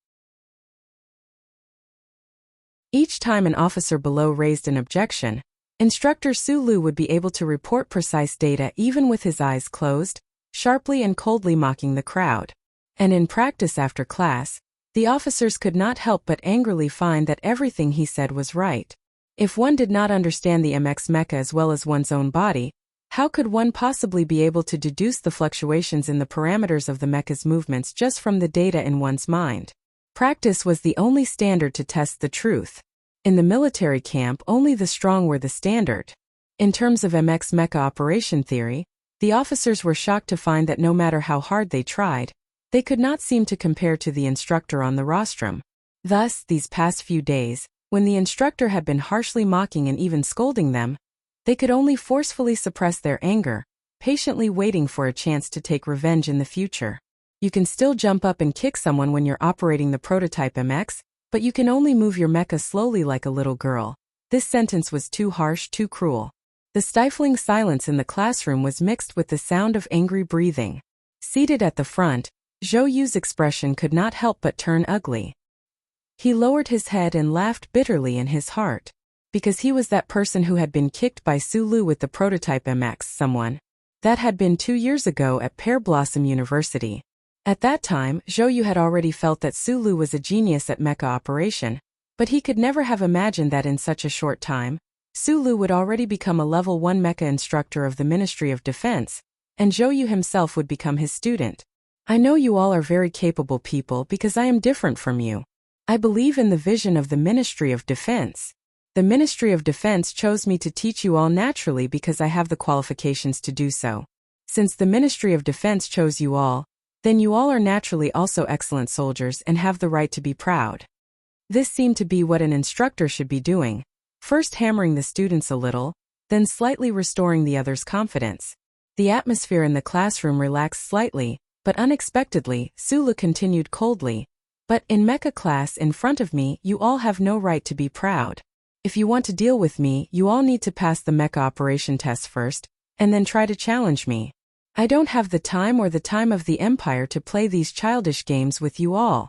Each time an officer below raised an objection, Instructor Sulu would be able to report precise data even with his eyes closed, sharply and coldly mocking the crowd. And in practice after class, the officers could not help but angrily find that everything he said was right. If one did not understand the MX mecha as well as one's own body, how could one possibly be able to deduce the fluctuations in the parameters of the mecha's movements just from the data in one's mind? Practice was the only standard to test the truth. In the military camp, only the strong were the standard. In terms of MX mecha operation theory, the officers were shocked to find that no matter how hard they tried, they could not seem to compare to the instructor on the rostrum. Thus, these past few days, when the instructor had been harshly mocking and even scolding them, they could only forcefully suppress their anger, patiently waiting for a chance to take revenge in the future. You can still jump up and kick someone when you're operating the prototype MX, but you can only move your mecha slowly like a little girl. This sentence was too harsh, too cruel. The stifling silence in the classroom was mixed with the sound of angry breathing. Seated at the front, Zhou Yu's expression could not help but turn ugly. He lowered his head and laughed bitterly in his heart. Because he was that person who had been kicked by Sulu with the prototype MX, someone. That had been 2 years ago at Pear Blossom University. At that time, Zhou Yu had already felt that Sulu was a genius at mecha operation, but he could never have imagined that in such a short time, Sulu would already become a level 1 mecha instructor of the Ministry of Defense, and Zhou Yu himself would become his student. "I know you all are very capable people because I am different from you. I believe in the vision of the Ministry of Defense. The Ministry of Defense chose me to teach you all naturally because I have the qualifications to do so. Since the Ministry of Defense chose you all, then you all are naturally also excellent soldiers and have the right to be proud." This seemed to be what an instructor should be doing, first hammering the students a little, then slightly restoring the others' confidence. The atmosphere in the classroom relaxed slightly, but unexpectedly, Sulu continued coldly, "But in mecha class in front of me, you all have no right to be proud. If you want to deal with me, you all need to pass the mecha operation test first, and then try to challenge me. I don't have the time or the time of the Empire to play these childish games with you all."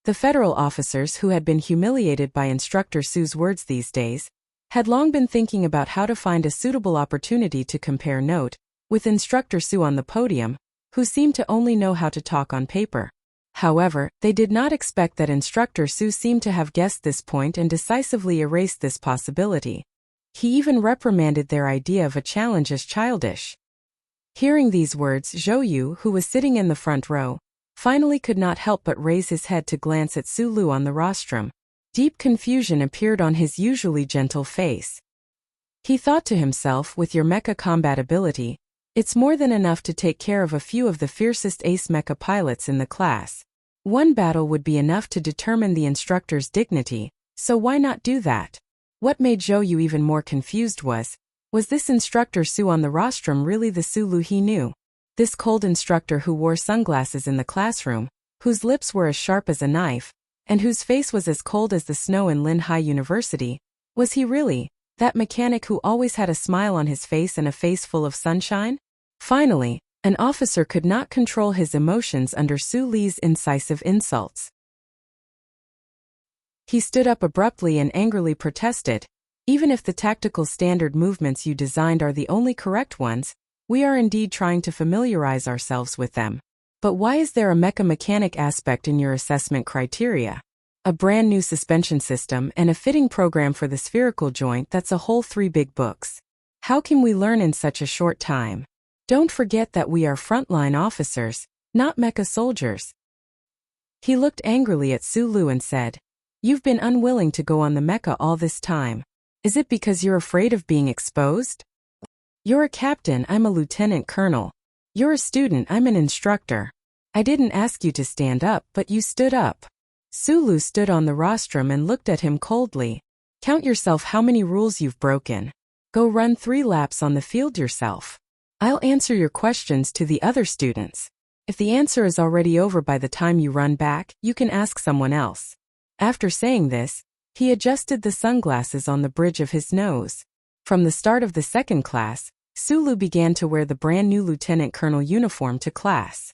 The federal officers who had been humiliated by Instructor Su's words these days, had long been thinking about how to find a suitable opportunity to compare note with Instructor Su on the podium, who seemed to only know how to talk on paper. However, they did not expect that Instructor Su seemed to have guessed this point and decisively erased this possibility. He even reprimanded their idea of a challenge as childish. Hearing these words, Zhou Yu, who was sitting in the front row, finally could not help but raise his head to glance at Sulu on the rostrum. Deep confusion appeared on his usually gentle face. He thought to himself, with your mecha combat ability, it's more than enough to take care of a few of the fiercest ace mecha pilots in the class. One battle would be enough to determine the instructor's dignity, so why not do that? What made Zhou Yu even more confused was this Instructor Su on the rostrum really the Sulu he knew? This cold instructor who wore sunglasses in the classroom, whose lips were as sharp as a knife, and whose face was as cold as the snow in Lin Hai University, was he really that mechanic who always had a smile on his face and a face full of sunshine? Finally, an officer could not control his emotions under Su Li's incisive insults. He stood up abruptly and angrily protested, "Even if the tactical standard movements you designed are the only correct ones, we are indeed trying to familiarize ourselves with them. But why is there a mecha mechanic aspect in your assessment criteria? A brand new suspension system and a fitting program for the spherical joint, that's a whole 3 big books. How can we learn in such a short time? Don't forget that we are frontline officers, not mecha soldiers. He looked angrily at Sulu and said, "You've been unwilling to go on the mecha all this time. Is it because you're afraid of being exposed? You're a captain, I'm a lieutenant colonel. You're a student, I'm an instructor. I didn't ask you to stand up, but you stood up." Sulu stood on the rostrum and looked at him coldly. "Count yourself how many rules you've broken. Go run 3 laps on the field yourself. I'll answer your questions to the other students. If the answer is already over by the time you run back, you can ask someone else." After saying this, he adjusted the sunglasses on the bridge of his nose. From the start of the second class, Sulu began to wear the brand new lieutenant colonel uniform to class.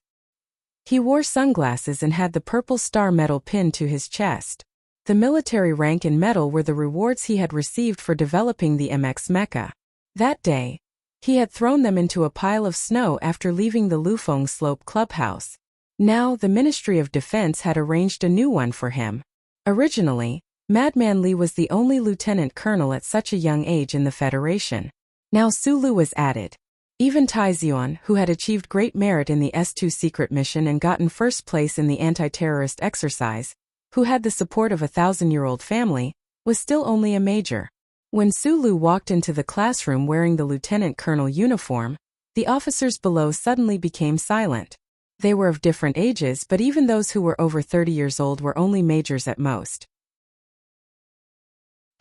He wore sunglasses and had the purple star medal pinned to his chest. The military rank and medal were the rewards he had received for developing the MX mecha. That day, he had thrown them into a pile of snow after leaving the Lufeng Slope clubhouse. Now, the Ministry of Defense had arranged a new one for him. Originally, Madman Li was the only lieutenant colonel at such a young age in the Federation. Now Sulu was added. Even Taizuan, who had achieved great merit in the S2 secret mission and gotten first place in the anti-terrorist exercise, who had the support of a 1,000-year-old family, was still only a major. When Sulu walked into the classroom wearing the lieutenant colonel uniform, the officers below suddenly became silent. They were of different ages, but even those who were over 30 years old were only majors at most.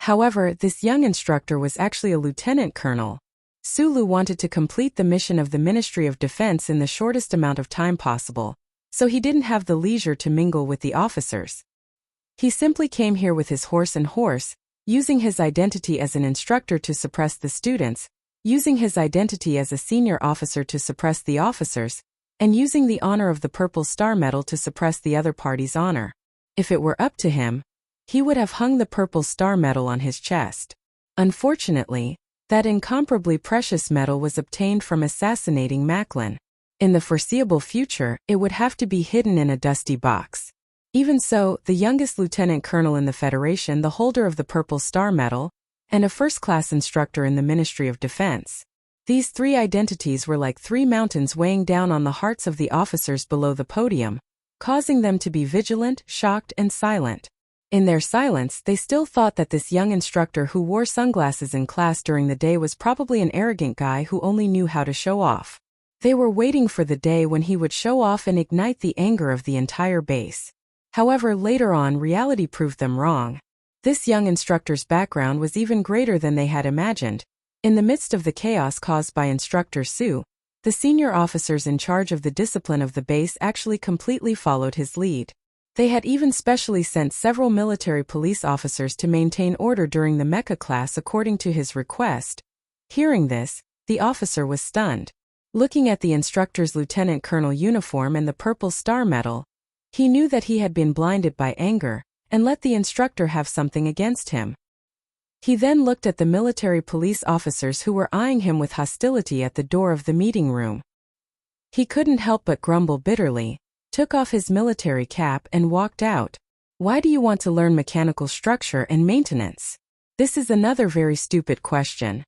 However, this young instructor was actually a lieutenant colonel. Sulu wanted to complete the mission of the Ministry of Defense in the shortest amount of time possible, so he didn't have the leisure to mingle with the officers. He simply came here with his horse and horse, using his identity as an instructor to suppress the students, using his identity as a senior officer to suppress the officers, and using the honor of the Purple Star Medal to suppress the other party's honor. If it were up to him, he would have hung the Purple Star Medal on his chest. Unfortunately, that incomparably precious medal was obtained from assassinating Macklin. In the foreseeable future, it would have to be hidden in a dusty box. Even so, the youngest lieutenant colonel in the Federation, the holder of the Purple Star Medal, and a first-class instructor in the Ministry of Defense. These 3 identities were like 3 mountains weighing down on the hearts of the officers below the podium, causing them to be vigilant, shocked, and silent. In their silence, they still thought that this young instructor who wore sunglasses in class during the day was probably an arrogant guy who only knew how to show off. They were waiting for the day when he would show off and ignite the anger of the entire base. However, later on, reality proved them wrong. This young instructor's background was even greater than they had imagined. In the midst of the chaos caused by Instructor Su, the senior officers in charge of the discipline of the base actually completely followed his lead. They had even specially sent several military police officers to maintain order during the mecha class according to his request. Hearing this, the officer was stunned. Looking at the instructor's lieutenant colonel uniform and the Purple Star Medal, he knew that he had been blinded by anger, and let the instructor have something against him. He then looked at the military police officers who were eyeing him with hostility at the door of the meeting room. He couldn't help but grumble bitterly, took off his military cap and walked out. Why do you want to learn mechanical structure and maintenance? This is another very stupid question.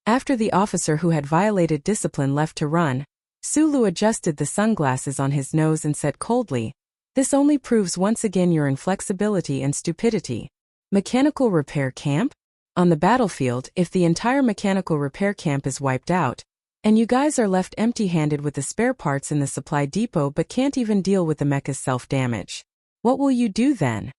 After the officer who had violated discipline left to run, Sulu adjusted the sunglasses on his nose and said coldly, "This only proves once again your inflexibility and stupidity. Mechanical repair camp? On the battlefield, if the entire mechanical repair camp is wiped out, and you guys are left empty-handed with the spare parts in the supply depot but can't even deal with the mecha's self-damage, what will you do then?"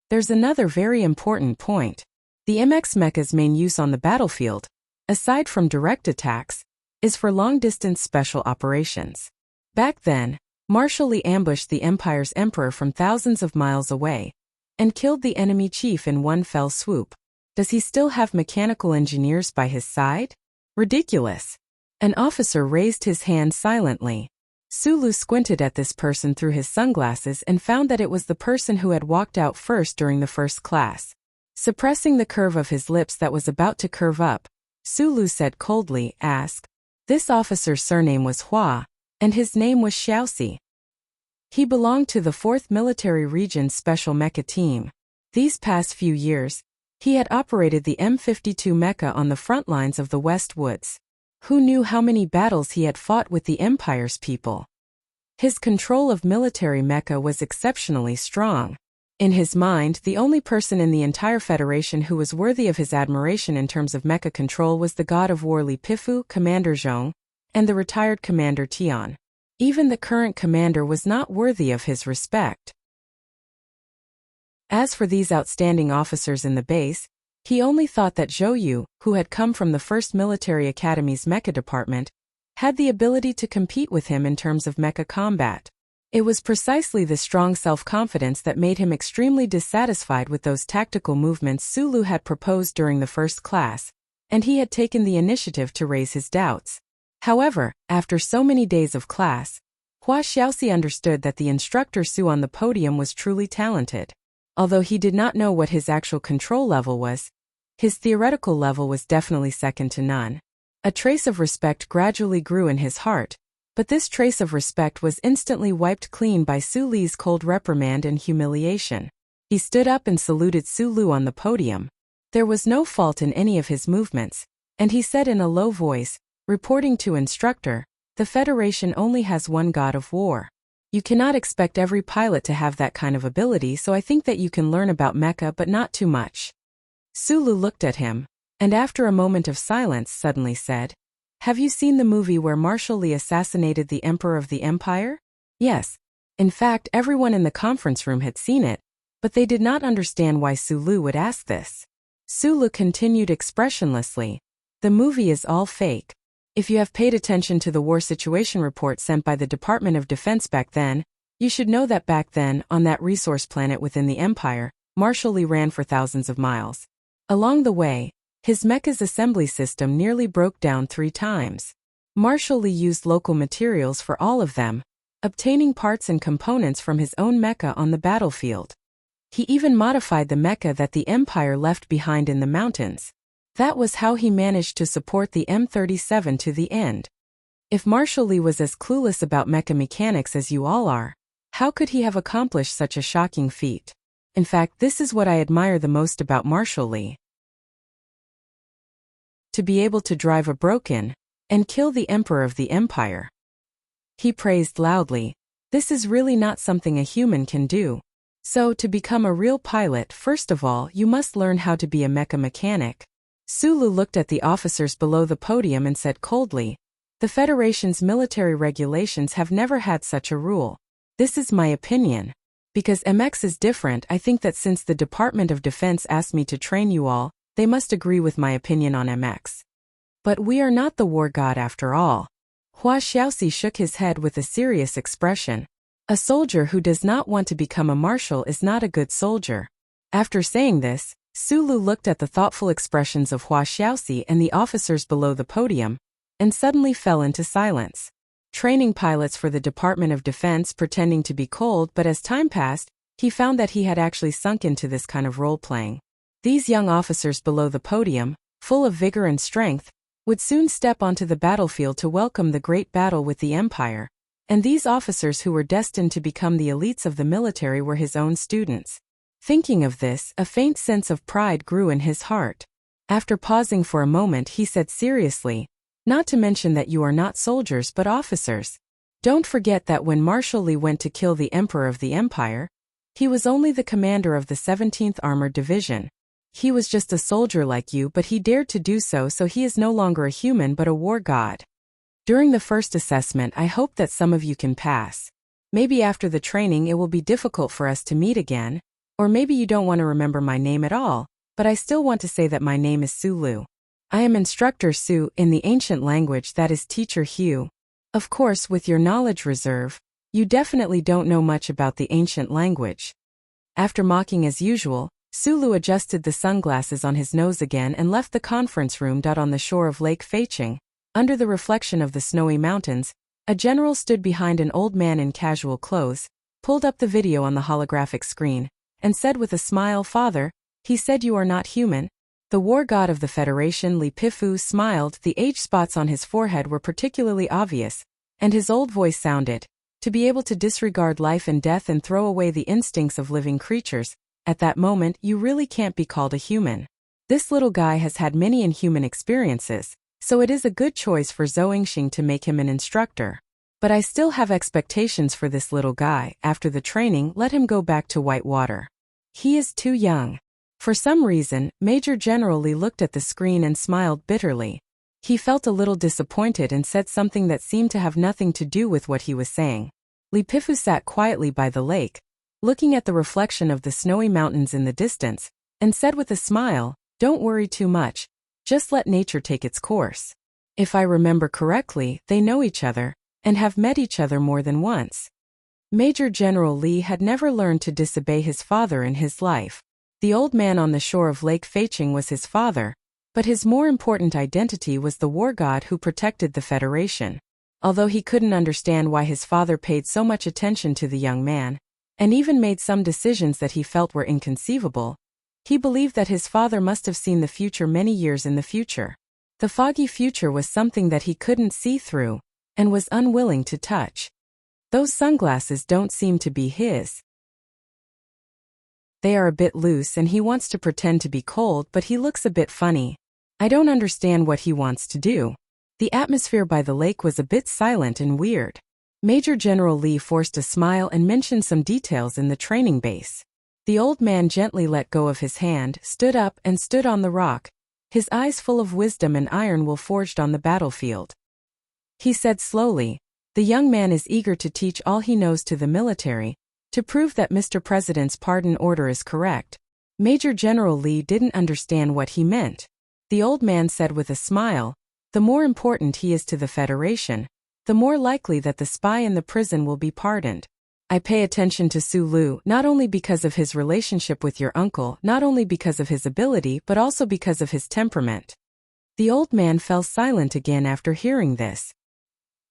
There's another very important point. The MX mecha's main use on the battlefield, aside from direct attacks, is for long-distance special operations. Back then, Marshal Li ambushed the Empire's emperor from thousands of miles away, and killed the enemy chief in one fell swoop. Does he still have mechanical engineers by his side? Ridiculous. An officer raised his hand silently. Sulu squinted at this person through his sunglasses and found that it was the person who had walked out first during the first class. Suppressing the curve of his lips that was about to curve up, Sulu said coldly, "Ask." This officer's surname was Hua, and his name was Xiaoxi. He belonged to the 4th Military Region's Special Mecha Team. These past few years, he had operated the M52 mecha on the front lines of the West Woods. Who knew how many battles he had fought with the Empire's people? His control of military mecha was exceptionally strong. In his mind, the only person in the entire Federation who was worthy of his admiration in terms of mecha control was the god of war Li Pifu, Commander Zhong, and the retired Commander Tian. Even the current commander was not worthy of his respect. As for these outstanding officers in the base, he only thought that Zhou Yu, who had come from the 1st Military Academy's mecha department, had the ability to compete with him in terms of mecha combat. It was precisely this strong self-confidence that made him extremely dissatisfied with those tactical movements Sulu had proposed during the first class, and he had taken the initiative to raise his doubts. However, after so many days of class, Hua Xiaoxi understood that the instructor Su on the podium was truly talented. Although he did not know what his actual control level was, his theoretical level was definitely second to none. A trace of respect gradually grew in his heart, but this trace of respect was instantly wiped clean by Su Li's cold reprimand and humiliation. He stood up and saluted Su Lu on the podium. There was no fault in any of his movements, and he said in a low voice, reporting to instructor, "The Federation only has one god of war. You cannot expect every pilot to have that kind of ability, so I think that you can learn about mecha but not too much." Sulu looked at him, and after a moment of silence suddenly said, "Have you seen the movie where Marshal Li assassinated the Emperor of the Empire?" Yes. In fact, everyone in the conference room had seen it, but they did not understand why Sulu would ask this. Sulu continued expressionlessly, "The movie is all fake. If you have paid attention to the war situation report sent by the Department of Defense back then, you should know that back then, on that resource planet within the Empire, Marshal Li ran for thousands of miles. Along the way, his mecha's assembly system nearly broke down 3 times. Marshal Li used local materials for all of them, obtaining parts and components from his own mecha on the battlefield. He even modified the mecha that the Empire left behind in the mountains. That was how he managed to support the M37 to the end. If Marshal Li was as clueless about mecha mechanics as you all are, how could he have accomplished such a shocking feat? In fact, this is what I admire the most about Marshal Li. To be able to drive a broken and kill the Emperor of the Empire. He praised loudly. This is really not something a human can do. So, to become a real pilot, first of all, you must learn how to be a mecha mechanic. Sulu looked at the officers below the podium and said coldly, "The Federation's military regulations have never had such a rule. This is my opinion. Because MX is different, I think that since the Department of Defense asked me to train you all, they must agree with my opinion on MX. But we are not the war god after all." Hua Xiaoxi shook his head with a serious expression. A soldier who does not want to become a marshal is not a good soldier. After saying this, Sulu looked at the thoughtful expressions of Hua Xiaoxi and the officers below the podium, and suddenly fell into silence. Training pilots for the Department of Defense pretending to be cold, but as time passed, he found that he had actually sunk into this kind of role-playing. These young officers below the podium, full of vigor and strength, would soon step onto the battlefield to welcome the great battle with the Empire, and these officers who were destined to become the elites of the military were his own students. Thinking of this, a faint sense of pride grew in his heart. After pausing for a moment, he said seriously, "Not to mention that you are not soldiers but officers. Don't forget that when Marshal Li went to kill the Emperor of the Empire, he was only the commander of the 17th Armored Division. He was just a soldier like you, but he dared to do so, so he is no longer a human but a war god. During the first assessment, I hope that some of you can pass. Maybe after the training it will be difficult for us to meet again. Or maybe you don't want to remember my name at all, but I still want to say that my name is Sulu. I am Instructor Su in the ancient language, that is Teacher Hugh. Of course, with your knowledge reserve, you definitely don't know much about the ancient language." After mocking as usual, Sulu adjusted the sunglasses on his nose again and left the conference room. On the shore of Lake Feiqing, under the reflection of the snowy mountains, a general stood behind an old man in casual clothes, pulled up the video on the holographic screen, and said with a smile, "Father, he said you are not human." The war god of the Federation, Li Pifu, smiled. The age spots on his forehead were particularly obvious, and his old voice sounded, To be able to disregard life and death and throw away the instincts of living creatures, at that moment you really can't be called a human. This little guy has had many inhuman experiences, so it is a good choice for Zhou to make him an instructor. But I still have expectations for this little guy. After the training, let him go back to Whitewater. He is too young. For some reason, Major General Li looked at the screen and smiled bitterly. He felt a little disappointed and said something that seemed to have nothing to do with what he was saying. Li Pifu sat quietly by the lake, looking at the reflection of the snowy mountains in the distance, and said with a smile, "Don't worry too much, just let nature take its course." If I remember correctly, they know each other, and have met each other more than once. Major General Li had never learned to disobey his father in his life. The old man on the shore of Lake Feiqing was his father, but his more important identity was the war god who protected the Federation. Although he couldn't understand why his father paid so much attention to the young man, and even made some decisions that he felt were inconceivable, he believed that his father must have seen the future many years in the future. The foggy future was something that he couldn't see through, and was unwilling to touch. Those sunglasses don't seem to be his. They are a bit loose and he wants to pretend to be cold, but he looks a bit funny. I don't understand what he wants to do. The atmosphere by the lake was a bit silent and weird. Major General Li forced a smile and mentioned some details in the training base. The old man gently let go of his hand, stood up and stood on the rock, his eyes full of wisdom and iron will forged on the battlefield. He said slowly, "The young man is eager to teach all he knows to the military, to prove that Mr. President's pardon order is correct." Major General Li didn't understand what he meant. The old man said with a smile, "The more important he is to the Federation, the more likely that the spy in the prison will be pardoned. I pay attention to Su Lu not only because of his relationship with your uncle, not only because of his ability, but also because of his temperament." The old man fell silent again after hearing this.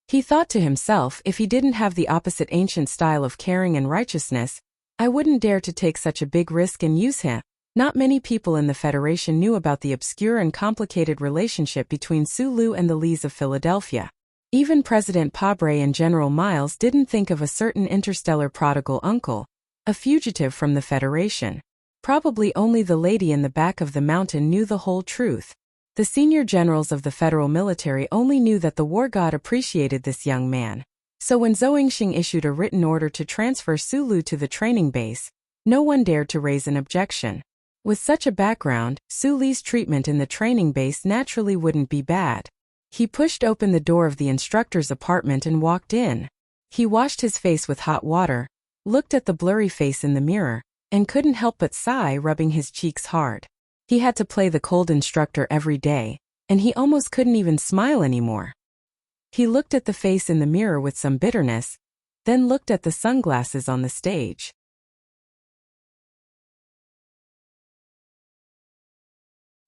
He thought to himself, if he didn't have the opposite ancient style of caring and righteousness, I wouldn't dare to take such a big risk and use him. Not many people in the Federation knew about the obscure and complicated relationship between Su Lu and the Lees of Philadelphia. Even President Pabre and General Miles didn't think of a certain interstellar prodigal uncle, a fugitive from the Federation. Probably only the lady in the back of the mountain knew the whole truth. The senior generals of the federal military only knew that the war god appreciated this young man. So when Zhou Yingxing issued a written order to transfer Su Lu to the training base, no one dared to raise an objection. With such a background, Su Li's treatment in the training base naturally wouldn't be bad. He pushed open the door of the instructor's apartment and walked in. He washed his face with hot water, looked at the blurry face in the mirror, and couldn't help but sigh, rubbing his cheeks hard. He had to play the cold instructor every day, and he almost couldn't even smile anymore. He looked at the face in the mirror with some bitterness, then looked at the sunglasses on the stage.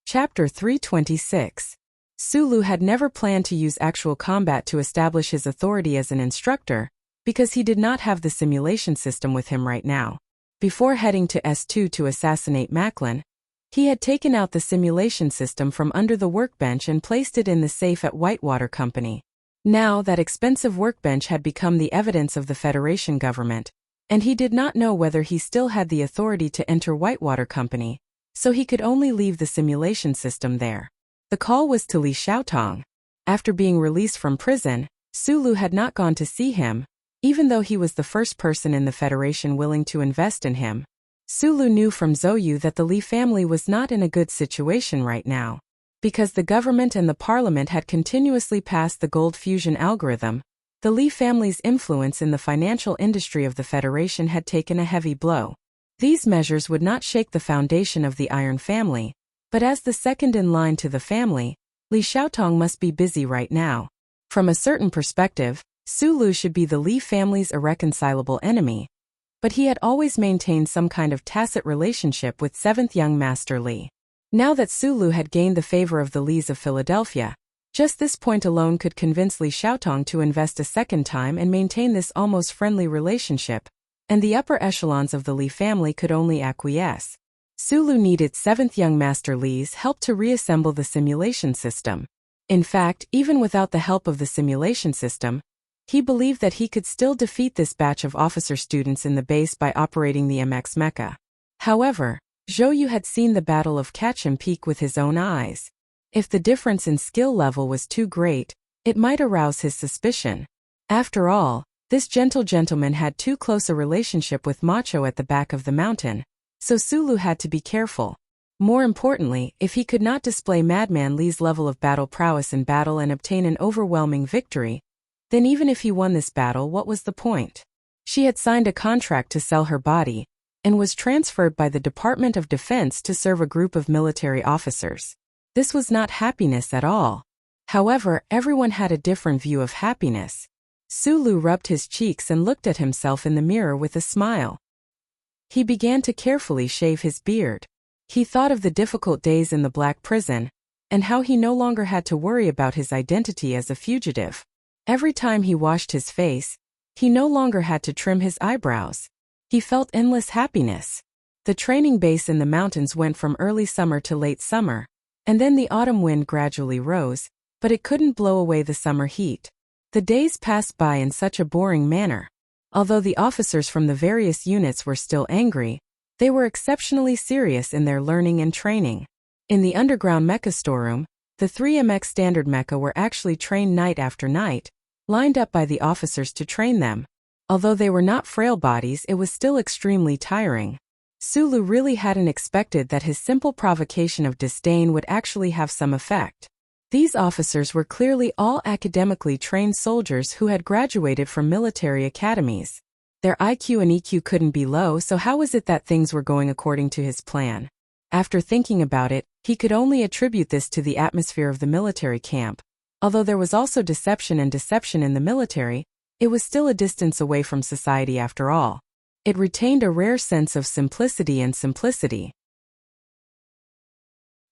Chapter 326. Su Lu had never planned to use actual combat to establish his authority as an instructor, because he did not have the simulation system with him right now. Before heading to S2 to assassinate Macklin, he had taken out the simulation system from under the workbench and placed it in the safe at Whitewater Company. Now that expensive workbench had become the evidence of the Federation government, and he did not know whether he still had the authority to enter Whitewater Company, so he could only leave the simulation system there. The call was to Li Xiaotong. After being released from prison, Su Lu had not gone to see him, even though he was the first person in the Federation willing to invest in him. Su Lu knew from Zhou Yu that the Li family was not in a good situation right now. Because the government and the parliament had continuously passed the gold fusion algorithm, the Li family's influence in the financial industry of the Federation had taken a heavy blow. These measures would not shake the foundation of the Iron family, but as the second in line to the family, Li Xiaotong must be busy right now. From a certain perspective, Su Lu should be the Li family's irreconcilable enemy, but he had always maintained some kind of tacit relationship with 7th young Master Li. Now that Su Lu had gained the favor of the Lees of Philadelphia, just this point alone could convince Li Xiaotong to invest a second time and maintain this almost friendly relationship, and the upper echelons of the Li family could only acquiesce. Su Lu needed 7th young Master Li's help to reassemble the simulation system. In fact, even without the help of the simulation system, He believed that he could still defeat this batch of officer students in the base by operating the MX mecha. However, Zhou Yu had seen the Battle of Kachim Peak with his own eyes. If the difference in skill level was too great, it might arouse his suspicion. After all, this gentle gentleman had too close a relationship with Macho at the back of the mountain, so Sulu had to be careful. More importantly, if he could not display Madman Li's level of battle prowess in battle and obtain an overwhelming victory, then even if he won this battle, what was the point? She had signed a contract to sell her body, and was transferred by the Department of Defense to serve a group of military officers. This was not happiness at all. However, everyone had a different view of happiness. Sulu rubbed his cheeks and looked at himself in the mirror with a smile. He began to carefully shave his beard. He thought of the difficult days in the black prison, and how he no longer had to worry about his identity as a fugitive. Every time he washed his face, he no longer had to trim his eyebrows. He felt endless happiness. The training base in the mountains went from early summer to late summer, and then the autumn wind gradually rose, but it couldn't blow away the summer heat. The days passed by in such a boring manner. Although the officers from the various units were still angry, they were exceptionally serious in their learning and training. In the underground mecha storeroom, the 3MX standard mecha were actually trained night after night, lined up by the officers to train them. Although they were not frail bodies, it was still extremely tiring. Sulu really hadn't expected that his simple provocation of disdain would actually have some effect. These officers were clearly all academically trained soldiers who had graduated from military academies. Their IQ and EQ couldn't be low, so how was it that things were going according to his plan? After thinking about it, he could only attribute this to the atmosphere of the military camp. Although there was also deception in the military, it was still a distance away from society after all. It retained a rare sense of simplicity.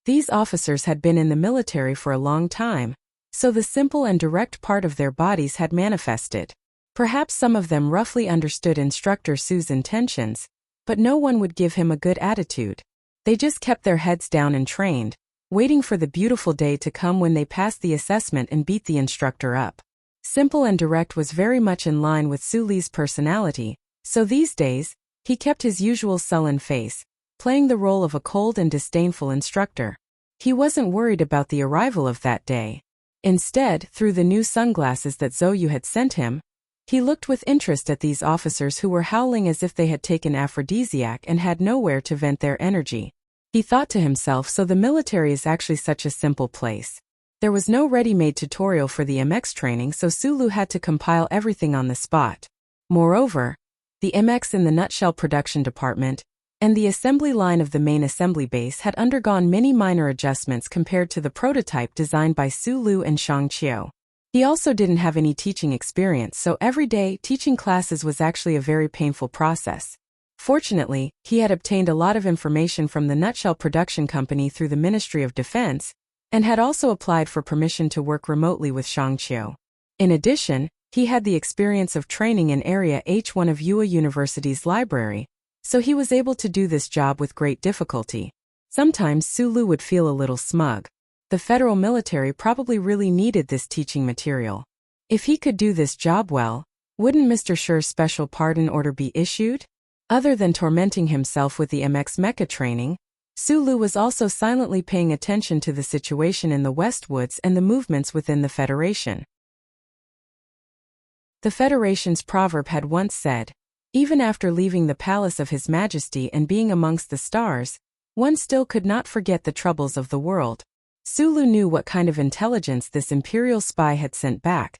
These officers had been in the military for a long time, so the simple and direct part of their bodies had manifested. Perhaps some of them roughly understood Instructor Su's intentions, but no one would give him a good attitude. They just kept their heads down and trained, waiting for the beautiful day to come when they passed the assessment and beat the instructor up. Simple and direct was very much in line with Su Li's personality, so these days, he kept his usual sullen face, playing the role of a cold and disdainful instructor. He wasn't worried about the arrival of that day. Instead, through the new sunglasses that Zhou Yu had sent him, he looked with interest at these officers who were howling as if they had taken aphrodisiac and had nowhere to vent their energy. He thought to himself, so the military is actually such a simple place. There was no ready-made tutorial for the MX training, so Sulu had to compile everything on the spot. Moreover, the MX in the nutshell production department and the assembly line of the main assembly base had undergone many minor adjustments compared to the prototype designed by Sulu and Shang Qiu. He also didn't have any teaching experience, so every day teaching classes was actually a very painful process. Fortunately, he had obtained a lot of information from the Nutshell Production Company through the Ministry of Defense, and had also applied for permission to work remotely with Shang Qiu. In addition, he had the experience of training in Area H1 of Yue University's library, so he was able to do this job with great difficulty. Sometimes Sulu would feel a little smug. The federal military probably really needed this teaching material. If he could do this job well, wouldn't Mr. Sher's special pardon order be issued? Other than tormenting himself with the MX mecha training, Sulu was also silently paying attention to the situation in the Westwoods and the movements within the Federation. The Federation's proverb had once said, "Even after leaving the palace of His Majesty and being amongst the stars, one still could not forget the troubles of the world." Sulu knew what kind of intelligence this imperial spy had sent back,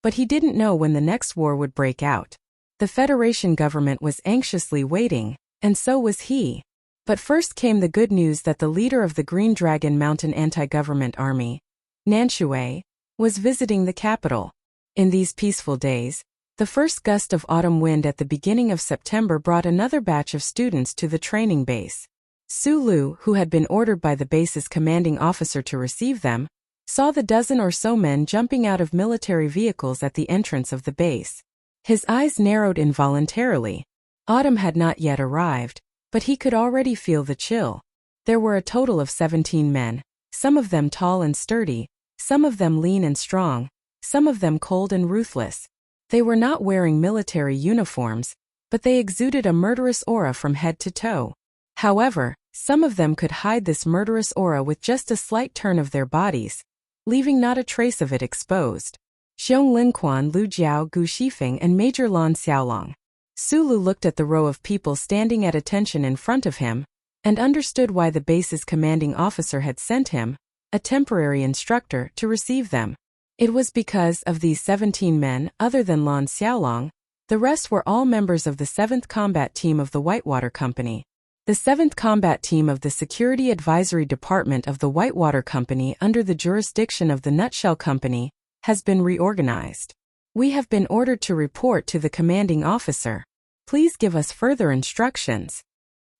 but he didn't know when the next war would break out. The Federation government was anxiously waiting, and so was he. But first came the good news that the leader of the Green Dragon Mountain anti-government army, Nanshui, was visiting the capital. In these peaceful days, the first gust of autumn wind at the beginning of September brought another batch of students to the training base. Sulu, who had been ordered by the base's commanding officer to receive them, saw the dozen or so men jumping out of military vehicles at the entrance of the base. His eyes narrowed involuntarily. Autumn had not yet arrived, but he could already feel the chill. There were a total of 17 men, some of them tall and sturdy, some of them lean and strong, some of them cold and ruthless. They were not wearing military uniforms, but they exuded a murderous aura from head to toe. However, some of them could hide this murderous aura with just a slight turn of their bodies, leaving not a trace of it exposed. Xiong Linquan, Lu Jiao, Gu Shifeng, and Major Lan Xiaolong. Sulu looked at the row of people standing at attention in front of him, and understood why the base's commanding officer had sent him, a temporary instructor, to receive them. It was because of these 17 men, other than Lan Xiaolong, the rest were all members of the 7th Combat Team of the Whitewater Company. The 7th Combat Team of the Security Advisory Department of the Whitewater Company under the jurisdiction of the Nutshell Company has been reorganized. We have been ordered to report to the commanding officer. Please give us further instructions.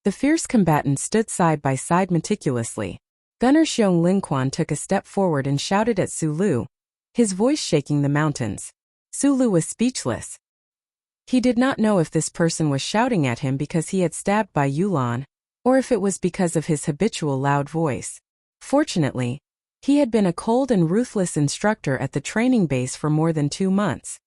The fierce combatants stood side by side meticulously. Gunner Xiong Linquan took a step forward and shouted at Sulu, his voice shaking the mountains. Sulu was speechless. He did not know if this person was shouting at him because he had stabbed Bai Yulan, or if it was because of his habitual loud voice. Fortunately, he had been a cold and ruthless instructor at the training base for more than 2 months.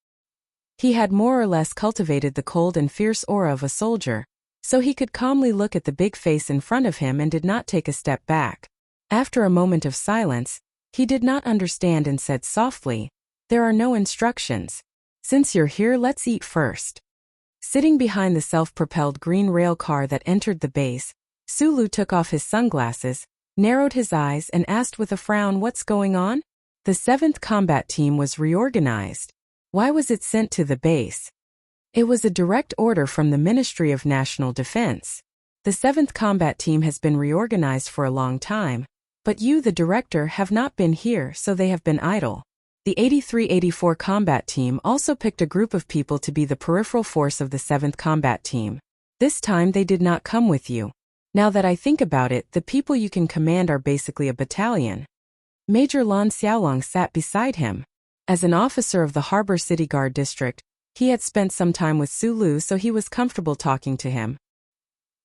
He had more or less cultivated the cold and fierce aura of a soldier, so he could calmly look at the big face in front of him and did not take a step back. After a moment of silence, he did not understand and said softly, "There are no instructions. Since you're here, let's eat first." Sitting behind the self-propelled green rail car that entered the base, Sulu took off his sunglasses, narrowed his eyes and asked with a frown, "What's going on?" The 7th Combat Team was reorganized. Why was it sent to the base? It was a direct order from the Ministry of National Defense. The 7th Combat Team has been reorganized for a long time, but you, the director, have not been here, so they have been idle. The 83-84 Combat Team also picked a group of people to be the peripheral force of the 7th Combat Team. This time they did not come with you. Now that I think about it, the people you can command are basically a battalion. Major Lan Xiaolong sat beside him. As an officer of the Harbor City Guard District, he had spent some time with Sulu, so he was comfortable talking to him.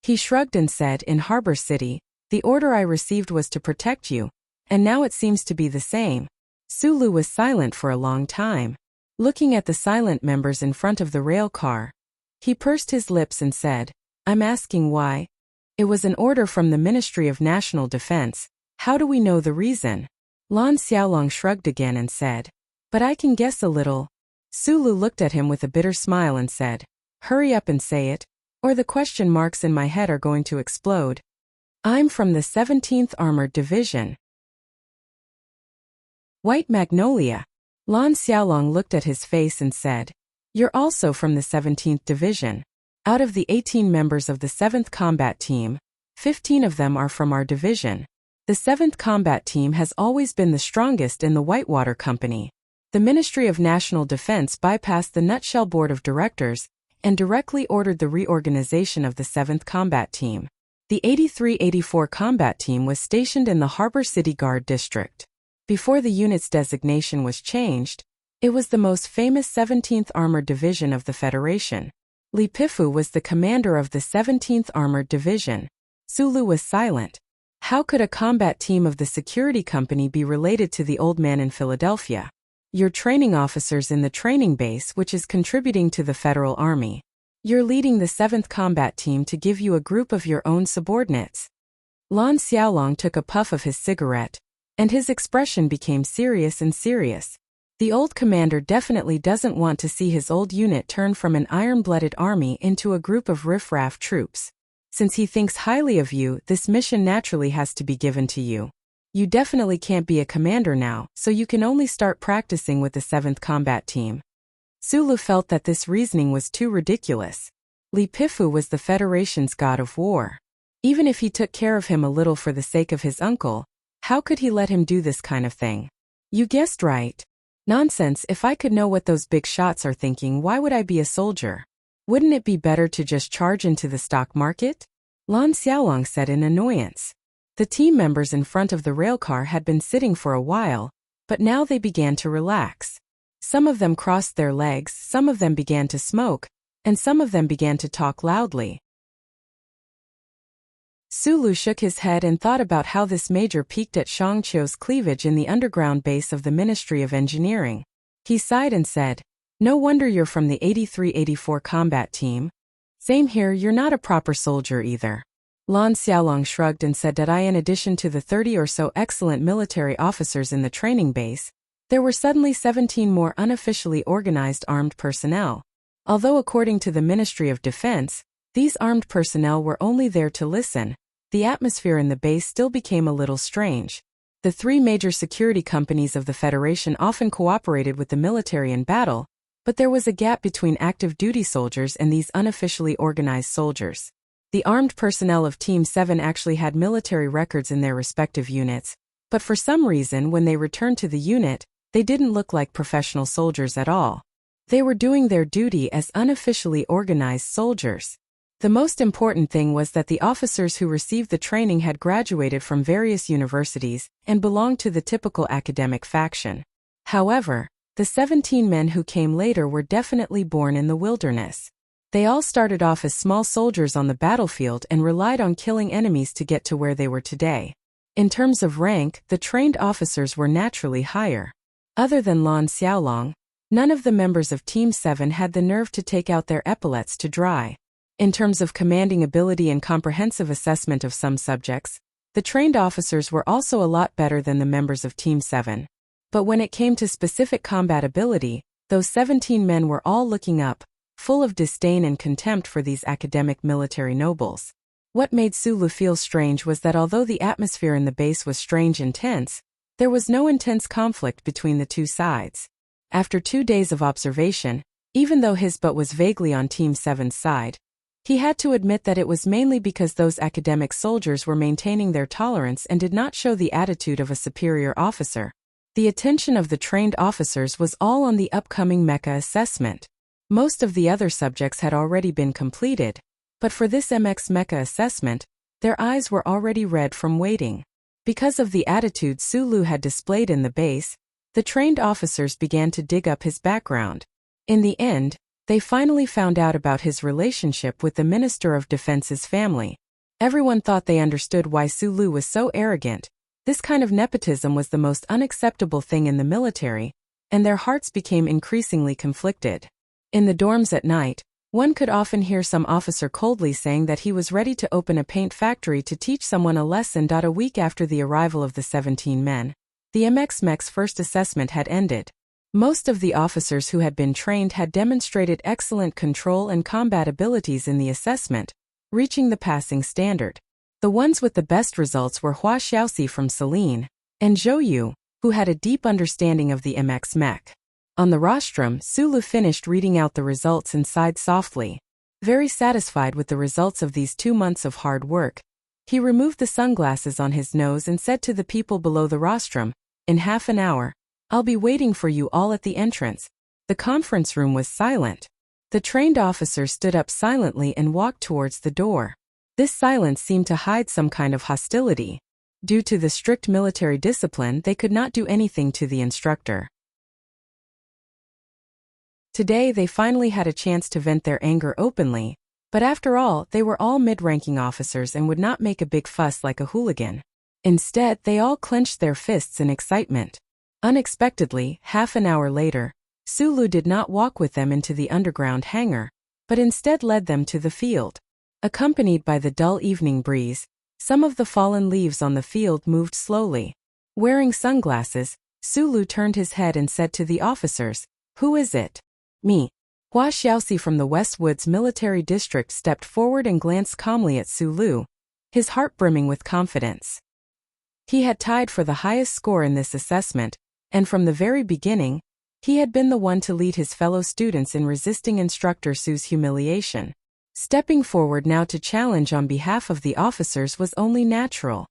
He shrugged and said, "In Harbor City, the order I received was to protect you, and now it seems to be the same." Sulu was silent for a long time, looking at the silent members in front of the rail car. He pursed his lips and said, "I'm asking why. It was an order from the Ministry of National Defense. How do we know the reason?" Lan Xiaolong shrugged again and said, "But I can guess a little." Sulu looked at him with a bitter smile and said, "Hurry up and say it, or the question marks in my head are going to explode. I'm from the 17th Armored Division." White Magnolia. Lan Xiaolong looked at his face and said, "You're also from the 17th Division. Out of the 18 members of the 7th Combat Team, 15 of them are from our division. The 7th Combat Team has always been the strongest in the Whitewater Company. The Ministry of National Defense bypassed the Nutshell Board of Directors and directly ordered the reorganization of the 7th Combat Team. The 83-84 Combat Team was stationed in the Harbor City Guard District. Before the unit's designation was changed, it was the most famous 17th Armored Division of the Federation. Li Pifu was the commander of the 17th Armored Division. Sulu was silent. How could a combat team of the security company be related to the old man in Philadelphia? You're training officers in the training base, which is contributing to the Federal Army. You're leading the 7th Combat Team to give you a group of your own subordinates. Lan Xiaolong took a puff of his cigarette, and his expression became serious and serious. The old commander definitely doesn't want to see his old unit turn from an iron-blooded army into a group of riff-raff troops. Since he thinks highly of you, this mission naturally has to be given to you. You definitely can't be a commander now, so you can only start practicing with the 7th Combat Team. Sulu felt that this reasoning was too ridiculous. Li Pifu was the Federation's god of war. Even if he took care of him a little for the sake of his uncle, how could he let him do this kind of thing? You guessed right. Nonsense. If I could know what those big shots are thinking, why would I be a soldier? Wouldn't it be better to just charge into the stock market? Lan Xiaolong said in annoyance. The team members in front of the railcar had been sitting for a while, but now they began to relax. Some of them crossed their legs, some of them began to smoke, and some of them began to talk loudly. Sulu shook his head and thought about how this major peeked at Shang Qiu's cleavage in the underground base of the Ministry of Engineering. He sighed and said, No wonder you're from the 83-84 combat team. Same here, you're not a proper soldier either. Lan Xiaolong shrugged and said that in addition to the 30 or so excellent military officers in the training base, there were suddenly 17 more unofficially organized armed personnel. Although according to the Ministry of Defense, these armed personnel were only there to listen, the atmosphere in the base still became a little strange. The three major security companies of the Federation often cooperated with the military in battle, but there was a gap between active duty soldiers and these unofficially organized soldiers. The armed personnel of Team 7 actually had military records in their respective units, but for some reason when they returned to the unit, they didn't look like professional soldiers at all. They were doing their duty as unofficially organized soldiers. The most important thing was that the officers who received the training had graduated from various universities and belonged to the typical academic faction. However, the 17 men who came later were definitely born in the wilderness. They all started off as small soldiers on the battlefield and relied on killing enemies to get to where they were today. In terms of rank, the trained officers were naturally higher. Other than Lan Xiaolong, none of the members of Team 7 had the nerve to take out their epaulets to dry. In terms of commanding ability and comprehensive assessment of some subjects, the trained officers were also a lot better than the members of Team 7. But when it came to specific combat ability, those 17 men were all looking up, full of disdain and contempt for these academic military nobles. What made Sulu feel strange was that although the atmosphere in the base was strange and tense, there was no intense conflict between the two sides. After 2 days of observation, even though his butt was vaguely on Team 7's side, he had to admit that it was mainly because those academic soldiers were maintaining their tolerance and did not show the attitude of a superior officer. The attention of the trained officers was all on the upcoming mecha assessment. Most of the other subjects had already been completed, but for this MX mecha assessment, their eyes were already red from waiting. Because of the attitude Sulu had displayed in the base, the trained officers began to dig up his background. In the end, they finally found out about his relationship with the Minister of Defense's family. Everyone thought they understood why Sulu was so arrogant. This kind of nepotism was the most unacceptable thing in the military, and their hearts became increasingly conflicted. In the dorms at night, one could often hear some officer coldly saying that he was ready to open a paint factory to teach someone a lesson. A week after the arrival of the 17 men, the MX-MEC's first assessment had ended. Most of the officers who had been trained had demonstrated excellent control and combat abilities in the assessment, reaching the passing standard. The ones with the best results were Hua Xiaoxi from Celine, and Zhou Yu, who had a deep understanding of the MX-MEC. On the rostrum, Sulu finished reading out the results and sighed softly. Very satisfied with the results of these 2 months of hard work, he removed the sunglasses on his nose and said to the people below the rostrum, "In half an hour, I'll be waiting for you all at the entrance." The conference room was silent. The trained officer stood up silently and walked towards the door. This silence seemed to hide some kind of hostility. Due to the strict military discipline, they could not do anything to the instructor. Today they finally had a chance to vent their anger openly, but after all, they were all mid-ranking officers and would not make a big fuss like a hooligan. Instead, they all clenched their fists in excitement. Unexpectedly, half an hour later, Sulu did not walk with them into the underground hangar, but instead led them to the field. Accompanied by the dull evening breeze, some of the fallen leaves on the field moved slowly. Wearing sunglasses, Sulu turned his head and said to the officers, "Who is it?" "Me." Hua Xiaoxi from the West Woods Military District stepped forward and glanced calmly at Sulu, his heart brimming with confidence. He had tied for the highest score in this assessment, and from the very beginning, he had been the one to lead his fellow students in resisting Instructor Su's humiliation. Stepping forward now to challenge on behalf of the officers was only natural.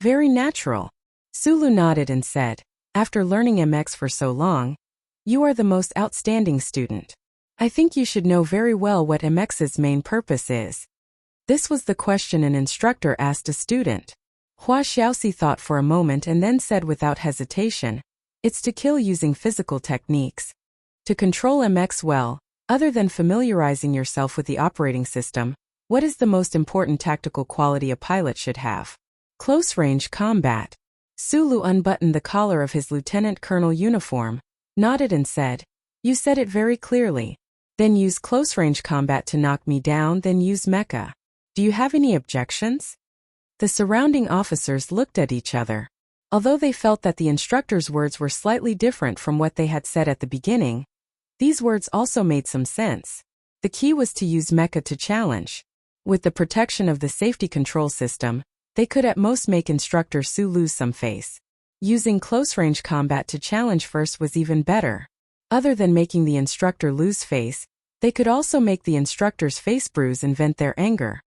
Very natural. Sulu nodded and said, "After learning MX for so long, you are the most outstanding student. I think you should know very well what MX's main purpose is." This was the question an instructor asked a student. Hua Xiaoxi thought for a moment and then said without hesitation, "It's to kill using physical techniques. To control MX well, other than familiarizing yourself with the operating system, what is the most important tactical quality a pilot should have? Close-range combat." Sulu unbuttoned the collar of his lieutenant colonel uniform, nodded and said, You said it very clearly. Then use close-range combat to knock me down, then use mecha. Do you have any objections? The surrounding officers looked at each other. Although they felt that the instructor's words were slightly different from what they had said at the beginning, these words also made some sense. The key was to use mecha to challenge. With the protection of the safety control system, they could at most make Instructor Su lose some face. Using close-range combat to challenge first was even better. Other than making the instructor lose face, they could also make the instructor's face bruise and vent their anger.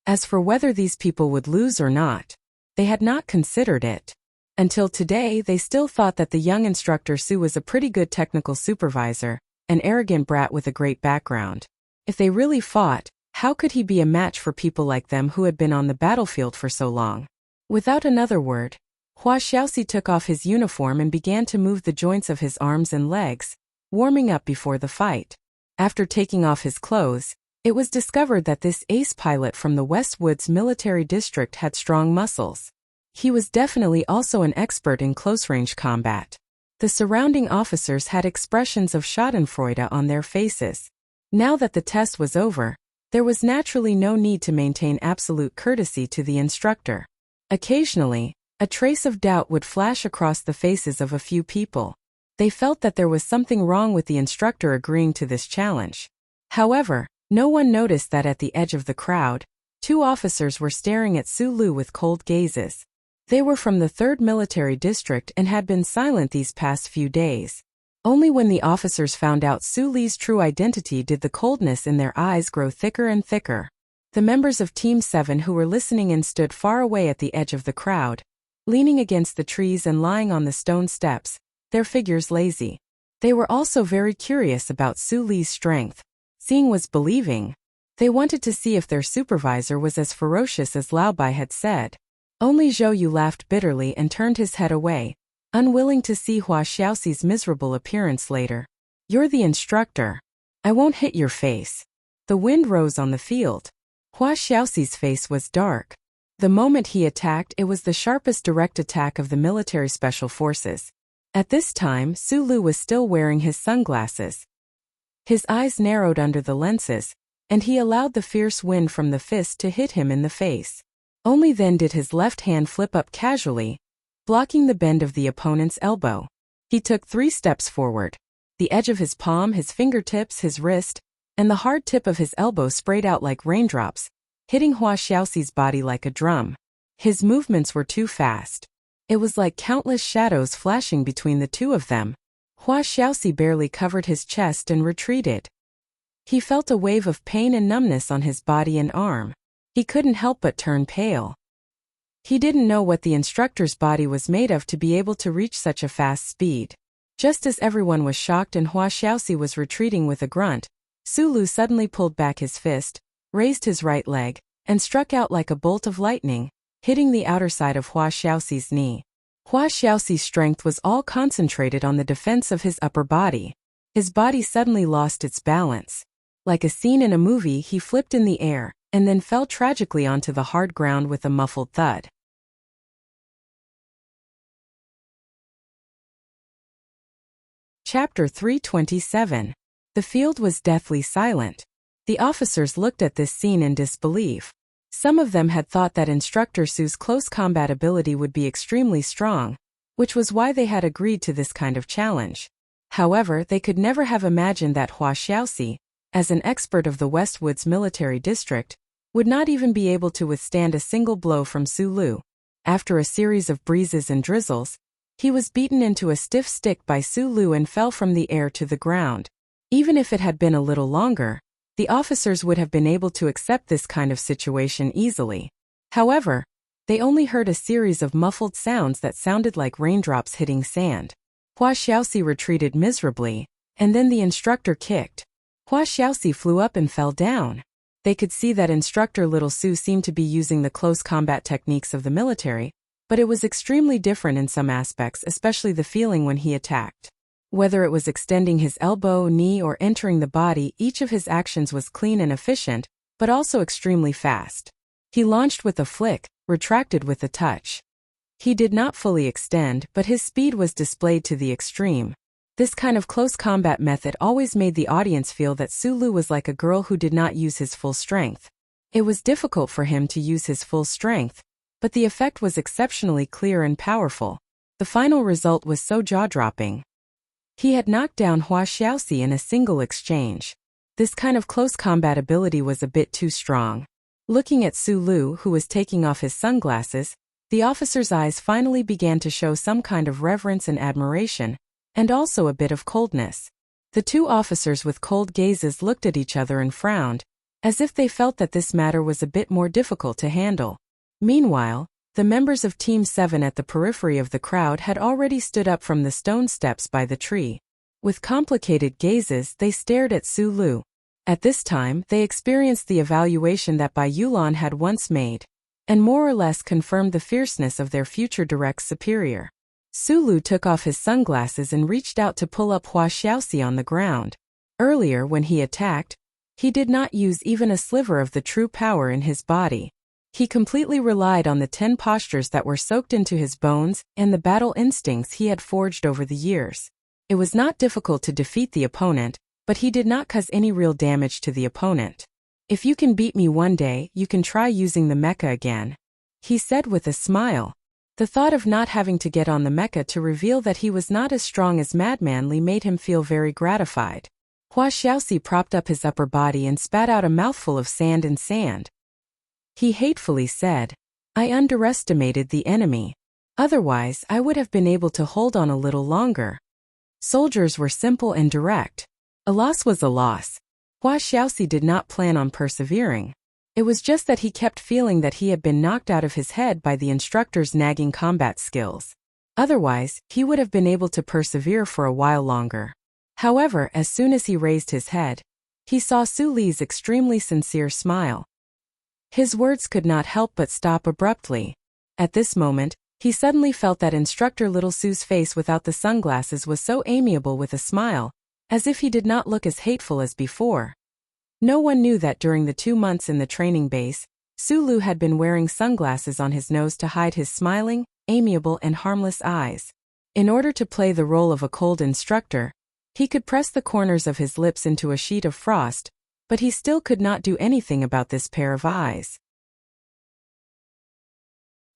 As for whether these people would lose or not, they had not considered it. Until today, they still thought that the young Instructor Su was a pretty good technical supervisor, an arrogant brat with a great background. If they really fought, how could he be a match for people like them who had been on the battlefield for so long? Without another word, Hua Xiaoxi took off his uniform and began to move the joints of his arms and legs, warming up before the fight. After taking off his clothes, it was discovered that this ace pilot from the West Woods military district had strong muscles. He was definitely also an expert in close-range combat. The surrounding officers had expressions of schadenfreude on their faces. Now that the test was over, there was naturally no need to maintain absolute courtesy to the instructor. Occasionally, a trace of doubt would flash across the faces of a few people. They felt that there was something wrong with the instructor agreeing to this challenge. However, no one noticed that at the edge of the crowd, two officers were staring at Su Lu with cold gazes. They were from the 3rd Military District and had been silent these past few days. Only when the officers found out Su Li's true identity did the coldness in their eyes grow thicker and thicker. The members of Team 7 who were listening in stood far away at the edge of the crowd, leaning against the trees and lying on the stone steps, their figures lazy. They were also very curious about Su Li's strength. Seeing was believing. They wanted to see if their supervisor was as ferocious as Lao Bai had said. Only Zhou Yu laughed bitterly and turned his head away, unwilling to see Hua Xiaoxi's miserable appearance later. You're the instructor. I won't hit your face. The wind rose on the field. Hua Xiaoxi's face was dark. The moment he attacked, it was the sharpest direct attack of the military special forces. At this time, Su Lu was still wearing his sunglasses. His eyes narrowed under the lenses, and he allowed the fierce wind from the fist to hit him in the face. Only then did his left hand flip up casually, blocking the bend of the opponent's elbow. He took 3 steps forward. The edge of his palm, his fingertips, his wrist, and the hard tip of his elbow sprayed out like raindrops, hitting Hua Xiaoxi's body like a drum. His movements were too fast. It was like countless shadows flashing between the two of them. Hua Xiaoxi barely covered his chest and retreated. He felt a wave of pain and numbness on his body and arm. He couldn't help but turn pale. He didn't know what the instructor's body was made of to be able to reach such a fast speed. Just as everyone was shocked and Hua Xiaoxi was retreating with a grunt, Su Lu suddenly pulled back his fist, raised his right leg, and struck out like a bolt of lightning, hitting the outer side of Hua Xiaoxi's knee. Hua Xiaoxi's strength was all concentrated on the defense of his upper body. His body suddenly lost its balance. Like a scene in a movie, he flipped in the air, and then fell tragically onto the hard ground with a muffled thud. Chapter 327. The field was deathly silent. The officers looked at this scene in disbelief. Some of them had thought that Instructor Su's close combat ability would be extremely strong, which was why they had agreed to this kind of challenge. However, they could never have imagined that Hua Xiaoxi, as an expert of the Westwoods military district, would not even be able to withstand a single blow from Su Lu. After a series of breezes and drizzles, he was beaten into a stiff stick by Su Lu and fell from the air to the ground. Even if it had been a little longer, the officers would have been able to accept this kind of situation easily. However, they only heard a series of muffled sounds that sounded like raindrops hitting sand. Hua Xiaoxi retreated miserably, and then the instructor kicked. Hua Xiaoxi flew up and fell down. They could see that Instructor Little Su seemed to be using the close combat techniques of the military, but it was extremely different in some aspects, especially the feeling when he attacked. Whether it was extending his elbow, knee, or entering the body, each of his actions was clean and efficient, but also extremely fast. He launched with a flick, retracted with a touch. He did not fully extend, but his speed was displayed to the extreme. This kind of close combat method always made the audience feel that Sulu was like a girl who did not use his full strength. It was difficult for him to use his full strength, but the effect was exceptionally clear and powerful. The final result was so jaw-dropping. He had knocked down Hua Xiaoxi in a single exchange. This kind of close combat ability was a bit too strong. Looking at Sulu, who was taking off his sunglasses, the officer's eyes finally began to show some kind of reverence and admiration, and also a bit of coldness. The two officers with cold gazes looked at each other and frowned, as if they felt that this matter was a bit more difficult to handle. Meanwhile, the members of Team 7 at the periphery of the crowd had already stood up from the stone steps by the tree. With complicated gazes, they stared at Sulu. At this time, they experienced the evaluation that Bai Yulan had once made, and more or less confirmed the fierceness of their future direct superior. Sulu took off his sunglasses and reached out to pull up Hua Xiaoxi on the ground. Earlier, when he attacked, he did not use even a sliver of the true power in his body. He completely relied on the 10 postures that were soaked into his bones and the battle instincts he had forged over the years. It was not difficult to defeat the opponent, but he did not cause any real damage to the opponent. "If you can beat me one day, you can try using the mecha again," he said with a smile. The thought of not having to get on the mecha to reveal that he was not as strong as Madman Li made him feel very gratified. Hua Xiaoxi propped up his upper body and spat out a mouthful of sand and sand. He hatefully said, "I underestimated the enemy. Otherwise, I would have been able to hold on a little longer." Soldiers were simple and direct. A loss was a loss. Hua Xiaoxi did not plan on persevering. It was just that he kept feeling that he had been knocked out of his head by the instructor's nagging combat skills. Otherwise, he would have been able to persevere for a while longer. However, as soon as he raised his head, he saw Su Li's extremely sincere smile. His words could not help but stop abruptly. At this moment, he suddenly felt that Instructor Little Su's face without the sunglasses was so amiable with a smile, as if he did not look as hateful as before. No one knew that during the 2 months in the training base, Sulu had been wearing sunglasses on his nose to hide his smiling, amiable and harmless eyes. In order to play the role of a cold instructor, he could press the corners of his lips into a sheet of frost, but he still could not do anything about this pair of eyes.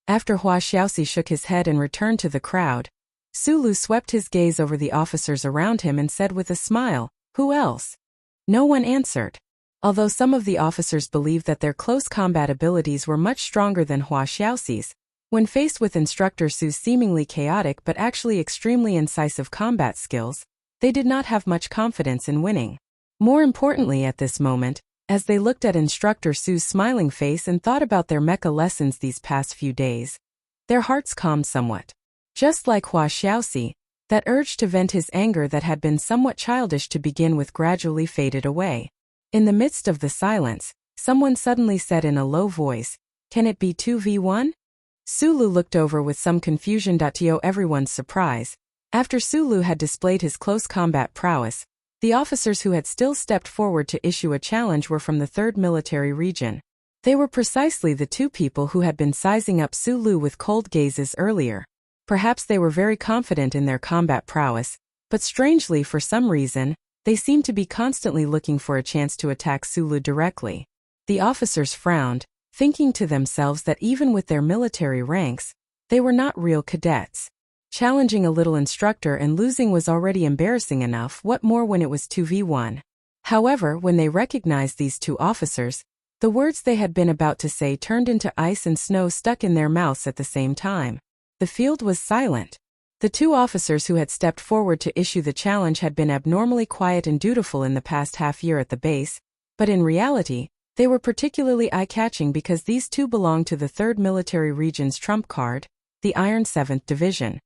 After Hua Xiaoxi shook his head and returned to the crowd, Sulu swept his gaze over the officers around him and said with a smile, "Who else?" No one answered. Although some of the officers believed that their close combat abilities were much stronger than Hua Xiaoxi's, when faced with Instructor Su's seemingly chaotic but actually extremely incisive combat skills, they did not have much confidence in winning. More importantly at this moment, as they looked at Instructor Su's smiling face and thought about their mecha lessons these past few days, their hearts calmed somewhat. Just like Hua Xiaoxi, that urge to vent his anger that had been somewhat childish to begin with gradually faded away. In the midst of the silence, someone suddenly said in a low voice, "Can it be 2v1? Sulu looked over with some confusion. To everyone's surprise, after Sulu had displayed his close combat prowess, the officers who had still stepped forward to issue a challenge were from the 3rd Military Region. They were precisely the 2 people who had been sizing up Sulu with cold gazes earlier. Perhaps they were very confident in their combat prowess, but strangely for some reason, they seemed to be constantly looking for a chance to attack Sulu directly. The officers frowned, thinking to themselves that even with their military ranks, they were not real cadets. Challenging a little instructor and losing was already embarrassing enough, what more when it was 2v1. However, when they recognized these 2 officers, the words they had been about to say turned into ice and snow stuck in their mouths at the same time. The field was silent. The 2 officers who had stepped forward to issue the challenge had been abnormally quiet and dutiful in the past half-year at the base, but in reality, they were particularly eye-catching because these 2 belonged to the 3rd Military Region's trump card, the Iron 7th Division.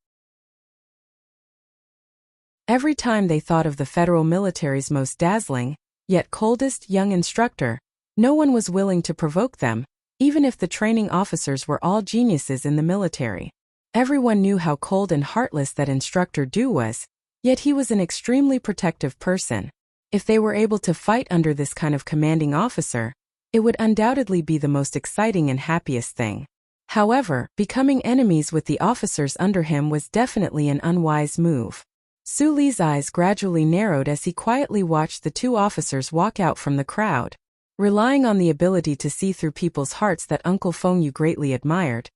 Every time they thought of the federal military's most dazzling, yet coldest young instructor, no one was willing to provoke them, even if the training officers were all geniuses in the military. Everyone knew how cold and heartless that Instructor Du was, yet he was an extremely protective person. If they were able to fight under this kind of commanding officer, it would undoubtedly be the most exciting and happiest thing. However, becoming enemies with the officers under him was definitely an unwise move. Su Li's eyes gradually narrowed as he quietly watched the two officers walk out from the crowd. Relying on the ability to see through people's hearts that Uncle Fengyu greatly admired,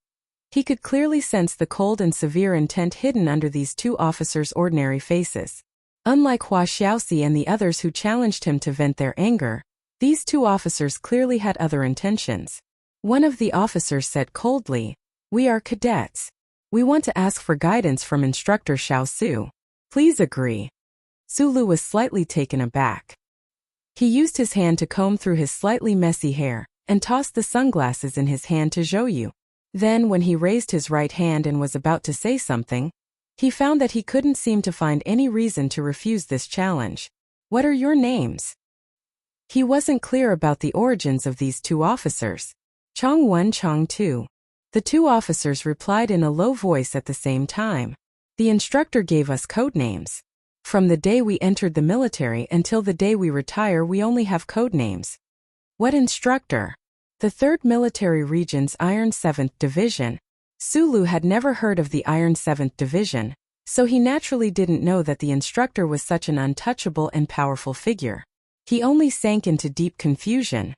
he could clearly sense the cold and severe intent hidden under these two officers' ordinary faces. Unlike Hua Xiaoxi and the others who challenged him to vent their anger, these two officers clearly had other intentions. One of the officers said coldly, "We are cadets. We want to ask for guidance from Instructor Xiao Su. Please agree." Su Lu was slightly taken aback. He used his hand to comb through his slightly messy hair, and tossed the sunglasses in his hand to Zhou Yu. Then when he raised his right hand and was about to say something, he found that he couldn't seem to find any reason to refuse this challenge. "What are your names?" He wasn't clear about the origins of these two officers. "Chong 1, Chong 2. The two officers replied in a low voice at the same time. "The instructor gave us code names. From the day we entered the military until the day we retire, we only have code names." "What instructor?" The 3rd Military Region's Iron 7th Division. Su Lu had never heard of the Iron 7th Division, so he naturally didn't know that the instructor was such an untouchable and powerful figure. He only sank into deep confusion.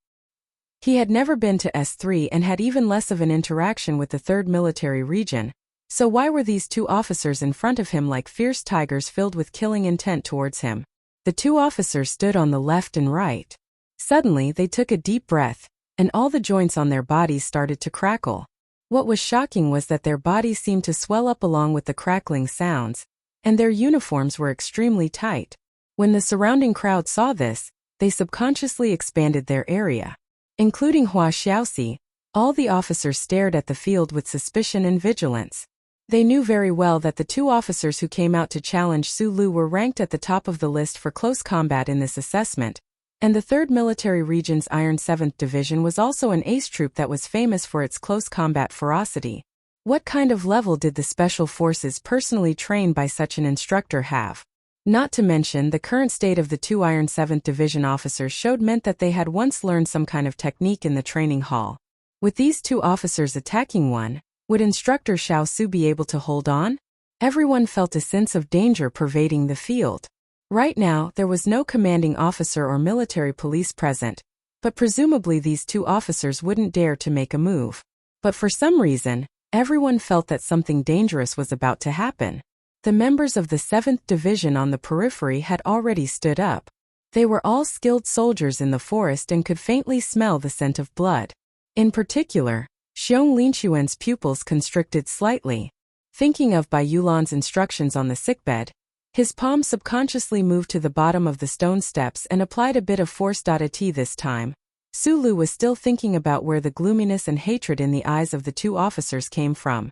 He had never been to S3 and had even less of an interaction with the 3rd Military Region, so why were these two officers in front of him like fierce tigers filled with killing intent towards him? The two officers stood on the left and right. Suddenly they took a deep breath, and all the joints on their bodies started to crackle. What was shocking was that their bodies seemed to swell up along with the crackling sounds, and their uniforms were extremely tight. When the surrounding crowd saw this, they subconsciously expanded their area. Including Hua Xiaoxi, all the officers stared at the field with suspicion and vigilance. They knew very well that the two officers who came out to challenge Su Lu were ranked at the top of the list for close combat in this assessment, and the 3rd Military Region's Iron 7th Division was also an ace troop that was famous for its close combat ferocity. What kind of level did the Special Forces personally trained by such an instructor have? Not to mention, the current state of the two Iron 7th Division officers meant that they had once learned some kind of technique in the training hall. With these two officers attacking one, would Instructor Xiao Su be able to hold on? Everyone felt a sense of danger pervading the field. Right now, there was no commanding officer or military police present, but presumably these two officers wouldn't dare to make a move. But for some reason, everyone felt that something dangerous was about to happen. The members of the 7th Division on the periphery had already stood up. They were all skilled soldiers in the forest and could faintly smell the scent of blood. In particular, Xiong Linxuan's pupils constricted slightly. Thinking of Bai Yulan's instructions on the sickbed, his palm subconsciously moved to the bottom of the stone steps and applied a bit of force. This time, Su Lu was still thinking about where the gloominess and hatred in the eyes of the two officers came from.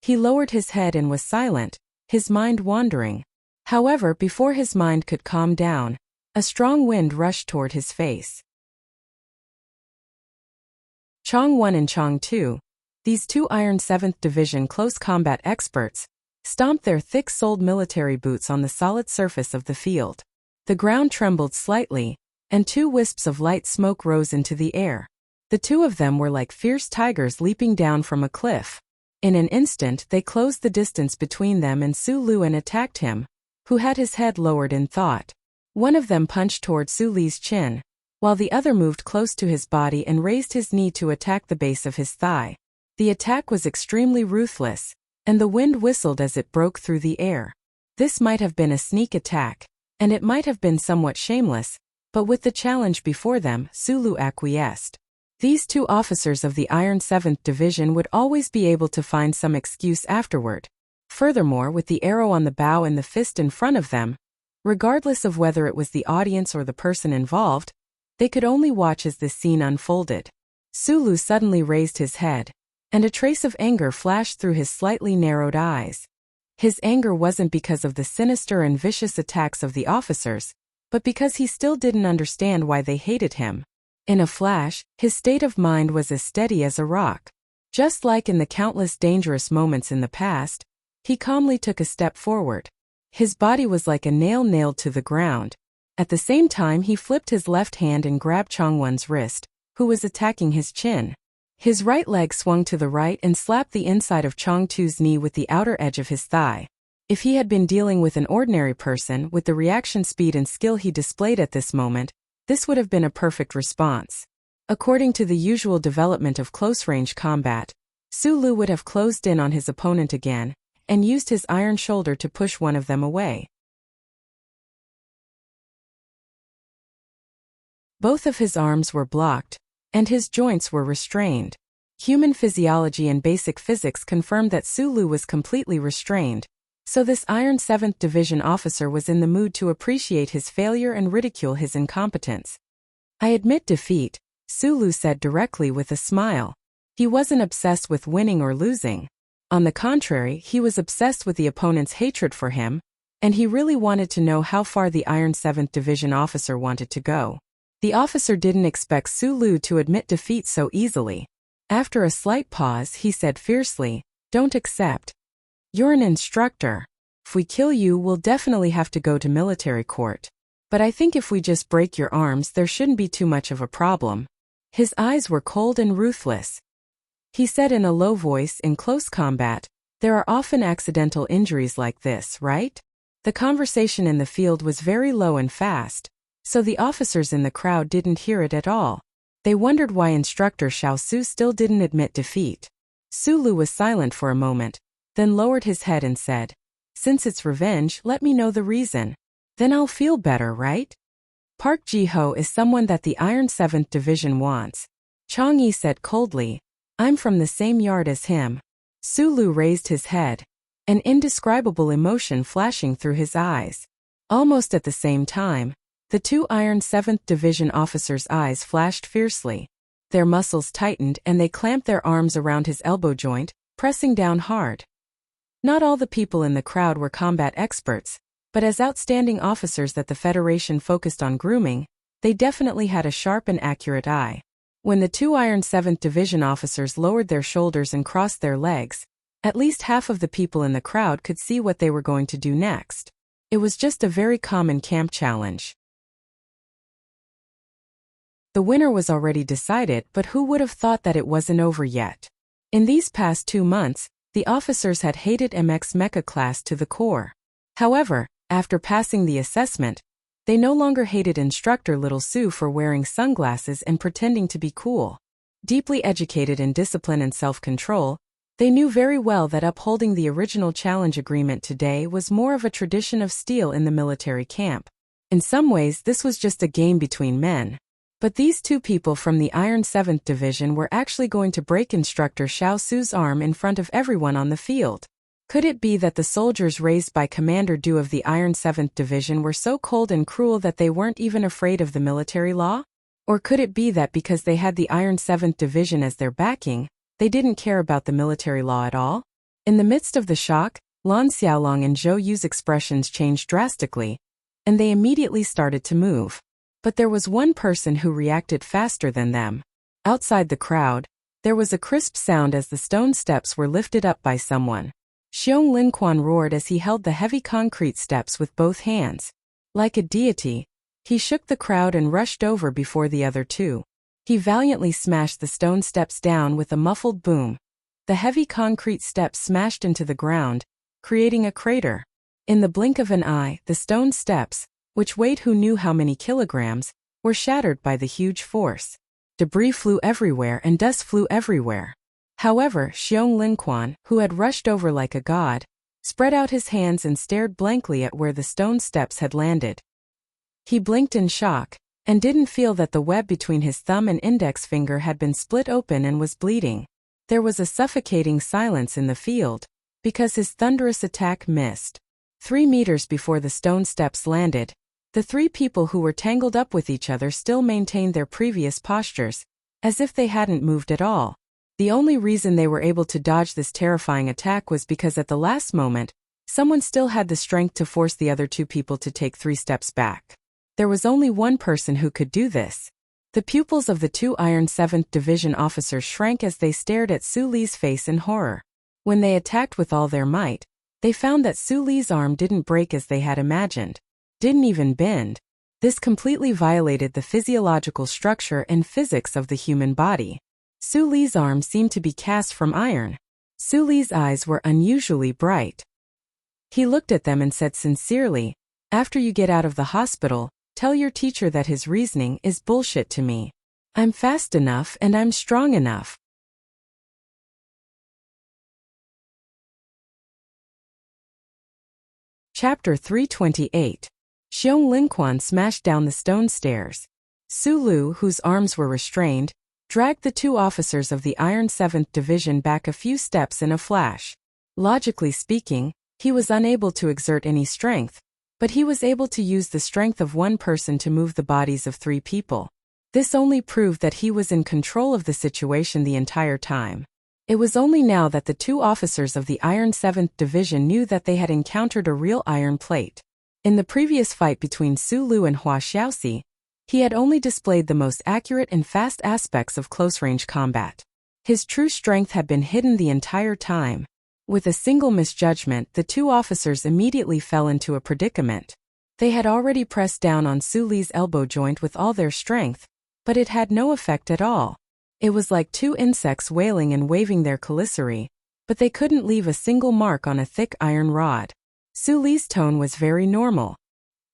He lowered his head and was silent, his mind wandering. However, before his mind could calm down, a strong wind rushed toward his face. Chong 1 and Chong 2, these two Iron 7th Division close combat experts, stomped their thick-soled military boots on the solid surface of the field. The ground trembled slightly, and two wisps of light smoke rose into the air. The two of them were like fierce tigers leaping down from a cliff. In an instant they closed the distance between them and Su Lu and attacked him, who had his head lowered in thought. One of them punched toward Su Li's chin, while the other moved close to his body and raised his knee to attack the base of his thigh. The attack was extremely ruthless, and the wind whistled as it broke through the air. This might have been a sneak attack, and it might have been somewhat shameless, but with the challenge before them, Su Lu acquiesced. These two officers of the Iron 7th Division would always be able to find some excuse afterward. Furthermore, with the arrow on the bow and the fist in front of them, regardless of whether it was the audience or the person involved, they could only watch as this scene unfolded. Su Lu suddenly raised his head, and a trace of anger flashed through his slightly narrowed eyes. His anger wasn't because of the sinister and vicious attacks of the officers, but because he still didn't understand why they hated him. In a flash, his state of mind was as steady as a rock. Just like in the countless dangerous moments in the past, he calmly took a step forward. His body was like a nail nailed to the ground. At the same time, he flipped his left hand and grabbed Chongwon's wrist, who was attacking his chin. His right leg swung to the right and slapped the inside of Chong Tu's knee with the outer edge of his thigh. If he had been dealing with an ordinary person with the reaction speed and skill he displayed at this moment, this would have been a perfect response. According to the usual development of close-range combat, Su Lu would have closed in on his opponent again, and used his iron shoulder to push one of them away. Both of his arms were blocked, and his joints were restrained. Human physiology and basic physics confirmed that Su Lu was completely restrained, so this Iron 7th Division officer was in the mood to appreciate his failure and ridicule his incompetence. "I admit defeat," Su Lu said directly with a smile. He wasn't obsessed with winning or losing. On the contrary, he was obsessed with the opponent's hatred for him, and he really wanted to know how far the Iron 7th Division officer wanted to go. The officer didn't expect Su Lu to admit defeat so easily. After a slight pause, he said fiercely, "Don't accept. You're an instructor. If we kill you, we'll definitely have to go to military court. But I think if we just break your arms, there shouldn't be too much of a problem." His eyes were cold and ruthless. He said in a low voice, "In close combat, there are often accidental injuries like this, right?" The conversation in the field was very low and fast, so the officers in the crowd didn't hear it at all. They wondered why instructor Xiao Su still didn't admit defeat. Su Lu was silent for a moment, then lowered his head and said, "Since it's revenge, let me know the reason. Then I'll feel better, right?" "Park Ji-ho is someone that the Iron 7th Division wants," Chang Yi said coldly. "I'm from the same yard as him." Su Lu raised his head, an indescribable emotion flashing through his eyes. Almost at the same time, the two Iron 7th Division officers' eyes flashed fiercely. Their muscles tightened and they clamped their arms around his elbow joint, pressing down hard. Not all the people in the crowd were combat experts, but as outstanding officers that the Federation focused on grooming, they definitely had a sharp and accurate eye. When the two Iron 7th Division officers lowered their shoulders and crossed their legs, at least half of the people in the crowd could see what they were going to do next. It was just a very common camp challenge. The winner was already decided, but who would have thought that it wasn't over yet? In these past 2 months, the officers had hated MX Mecha class to the core. However, after passing the assessment, they no longer hated instructor Little Su for wearing sunglasses and pretending to be cool. Deeply educated in discipline and self-control, they knew very well that upholding the original challenge agreement today was more of a tradition of steel in the military camp. In some ways, this was just a game between men. But these two people from the Iron 7th Division were actually going to break instructor Xiao Su's arm in front of everyone on the field. Could it be that the soldiers raised by Commander Du of the Iron 7th Division were so cold and cruel that they weren't even afraid of the military law? Or could it be that because they had the Iron 7th Division as their backing, they didn't care about the military law at all? In the midst of the shock, Lan Xiaolong and Zhou Yu's expressions changed drastically, and they immediately started to move. But there was one person who reacted faster than them. Outside the crowd, there was a crisp sound as the stone steps were lifted up by someone. Xiong Linquan roared as he held the heavy concrete steps with both hands. Like a deity, he shook the crowd and rushed over before the other two. He valiantly smashed the stone steps down with a muffled boom. The heavy concrete steps smashed into the ground, creating a crater. In the blink of an eye, the stone steps, which weighed who knew how many kilograms, were shattered by the huge force. Debris flew everywhere and dust flew everywhere. However, Xiong Linquan, who had rushed over like a god, spread out his hands and stared blankly at where the stone steps had landed. He blinked in shock, and didn't feel that the web between his thumb and index finger had been split open and was bleeding. There was a suffocating silence in the field, because his thunderous attack missed. 3 meters before the stone steps landed, the three people who were tangled up with each other still maintained their previous postures, as if they hadn't moved at all. The only reason they were able to dodge this terrifying attack was because at the last moment, someone still had the strength to force the other two people to take 3 steps back. There was only one person who could do this. The pupils of the two Iron 7th Division officers shrank as they stared at Su Li's face in horror. When they attacked with all their might, they found that Su Li's arm didn't break as they had imagined. Didn't even bend. This completely violated the physiological structure and physics of the human body. Su Li's arm seemed to be cast from iron. Su Li's eyes were unusually bright. He looked at them and said sincerely, "After you get out of the hospital, tell your teacher that his reasoning is bullshit to me. I'm fast enough and I'm strong enough." Chapter 328. Xiong Linquan smashed down the stone stairs. Su Lu, whose arms were restrained, dragged the two officers of the Iron 7th Division back a few steps in a flash. Logically speaking, he was unable to exert any strength, but he was able to use the strength of one person to move the bodies of 3 people. This only proved that he was in control of the situation the entire time. It was only now that the 2 officers of the Iron 7th Division knew that they had encountered a real iron plate. In the previous fight between Su Lu and Hua Xiaoxi, he had only displayed the most accurate and fast aspects of close-range combat. His true strength had been hidden the entire time. With a single misjudgment, the 2 officers immediately fell into a predicament. They had already pressed down on Su Li's elbow joint with all their strength, but it had no effect at all. It was like 2 insects wailing and waving their chelicerae, but they couldn't leave a single mark on a thick iron rod. Su Li's tone was very normal.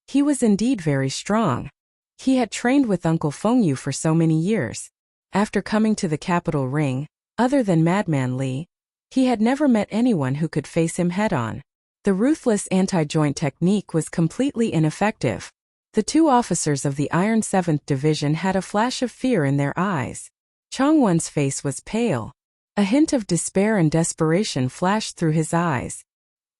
He was indeed very strong. He had trained with Uncle Fengyu for so many years. After coming to the capital ring, other than Madman Li, he had never met anyone who could face him head-on. The ruthless anti-joint technique was completely ineffective. The 2 officers of the Iron 7th Division had a flash of fear in their eyes. Changwon's face was pale. A hint of despair and desperation flashed through his eyes.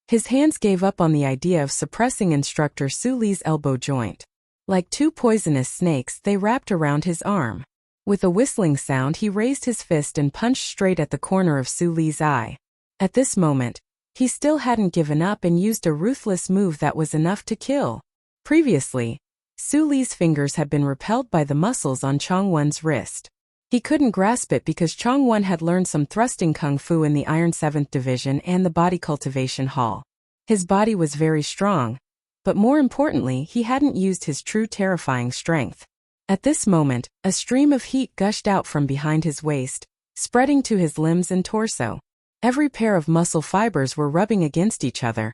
His hands gave up on the idea of suppressing instructor Su Li's elbow joint. Like 2 poisonous snakes, they wrapped around his arm. With a whistling sound, he raised his fist and punched straight at the corner of Su Li's eye. At this moment, he still hadn't given up and used a ruthless move that was enough to kill. Previously, Su Li's fingers had been repelled by the muscles on Changwon's wrist. He couldn't grasp it because Changwon had learned some thrusting kung fu in the Iron 7th Division and the Body Cultivation Hall. His body was very strong, but more importantly, he hadn't used his true terrifying strength. At this moment, a stream of heat gushed out from behind his waist, spreading to his limbs and torso. Every pair of muscle fibers were rubbing against each other,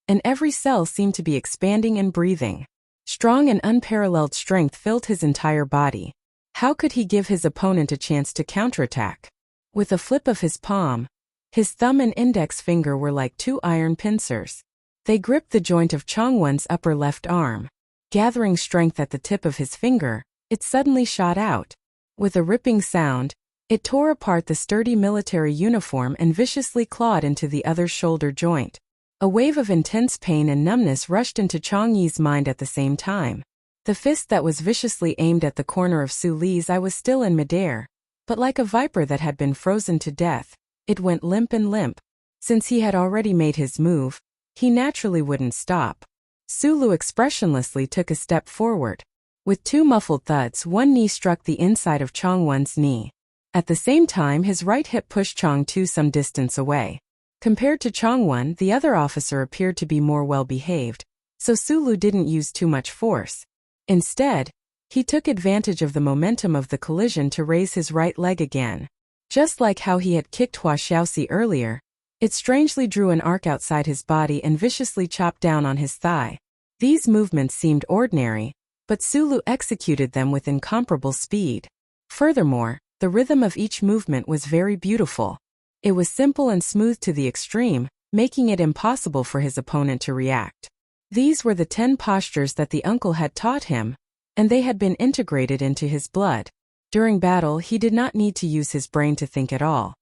and every cell seemed to be expanding and breathing. Strong and unparalleled strength filled his entire body. How could he give his opponent a chance to counterattack? With a flip of his palm, his thumb and index finger were like 2 iron pincers. They gripped the joint of Changwon's upper left arm. Gathering strength at the tip of his finger, it suddenly shot out. With a ripping sound, it tore apart the sturdy military uniform and viciously clawed into the other's shoulder joint. A wave of intense pain and numbness rushed into Chang Yi's mind at the same time. The fist that was viciously aimed at the corner of Su Li's eye was still in midair, but like a viper that had been frozen to death, it went limp and limp. Since he had already made his move, he naturally wouldn't stop. Su Lu expressionlessly took a step forward. With 2 muffled thuds, one knee struck the inside of Changwon's knee. At the same time, his right hip pushed Chang Tu some distance away. Compared to Changwon, the other officer appeared to be more well-behaved, so Su Lu didn't use too much force. Instead, he took advantage of the momentum of the collision to raise his right leg again. Just like how he had kicked Hua Xiaoxi earlier, it strangely drew an arc outside his body and viciously chopped down on his thigh. These movements seemed ordinary, but Su Lu executed them with incomparable speed. Furthermore, the rhythm of each movement was very beautiful. It was simple and smooth to the extreme, making it impossible for his opponent to react. These were the 10 postures that the uncle had taught him, and they had been integrated into his blood. During battle, he did not need to use his brain to think at all.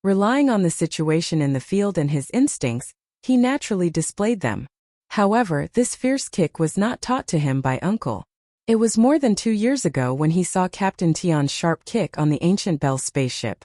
Relying on the situation in the field and his instincts, he naturally displayed them. However, this fierce kick was not taught to him by Uncle. It was more than 2 years ago when he saw Captain Tian's sharp kick on the ancient Bell spaceship.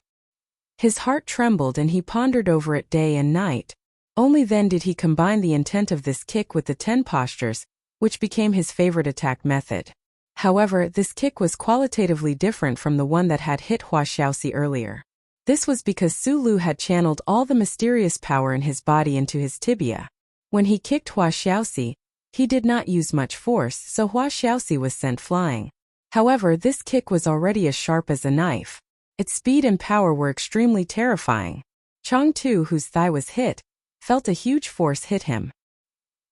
His heart trembled and he pondered over it day and night. Only then did he combine the intent of this kick with the 10 postures, which became his favorite attack method. However, this kick was qualitatively different from the one that had hit Hua Xiaoxi earlier. This was because Su Lu had channeled all the mysterious power in his body into his tibia. When he kicked Hua Xiaoxi, he did not use much force, so Hua Xiaoxi was sent flying. However, this kick was already as sharp as a knife. Its speed and power were extremely terrifying. Chang Tu, whose thigh was hit, felt a huge force hit him.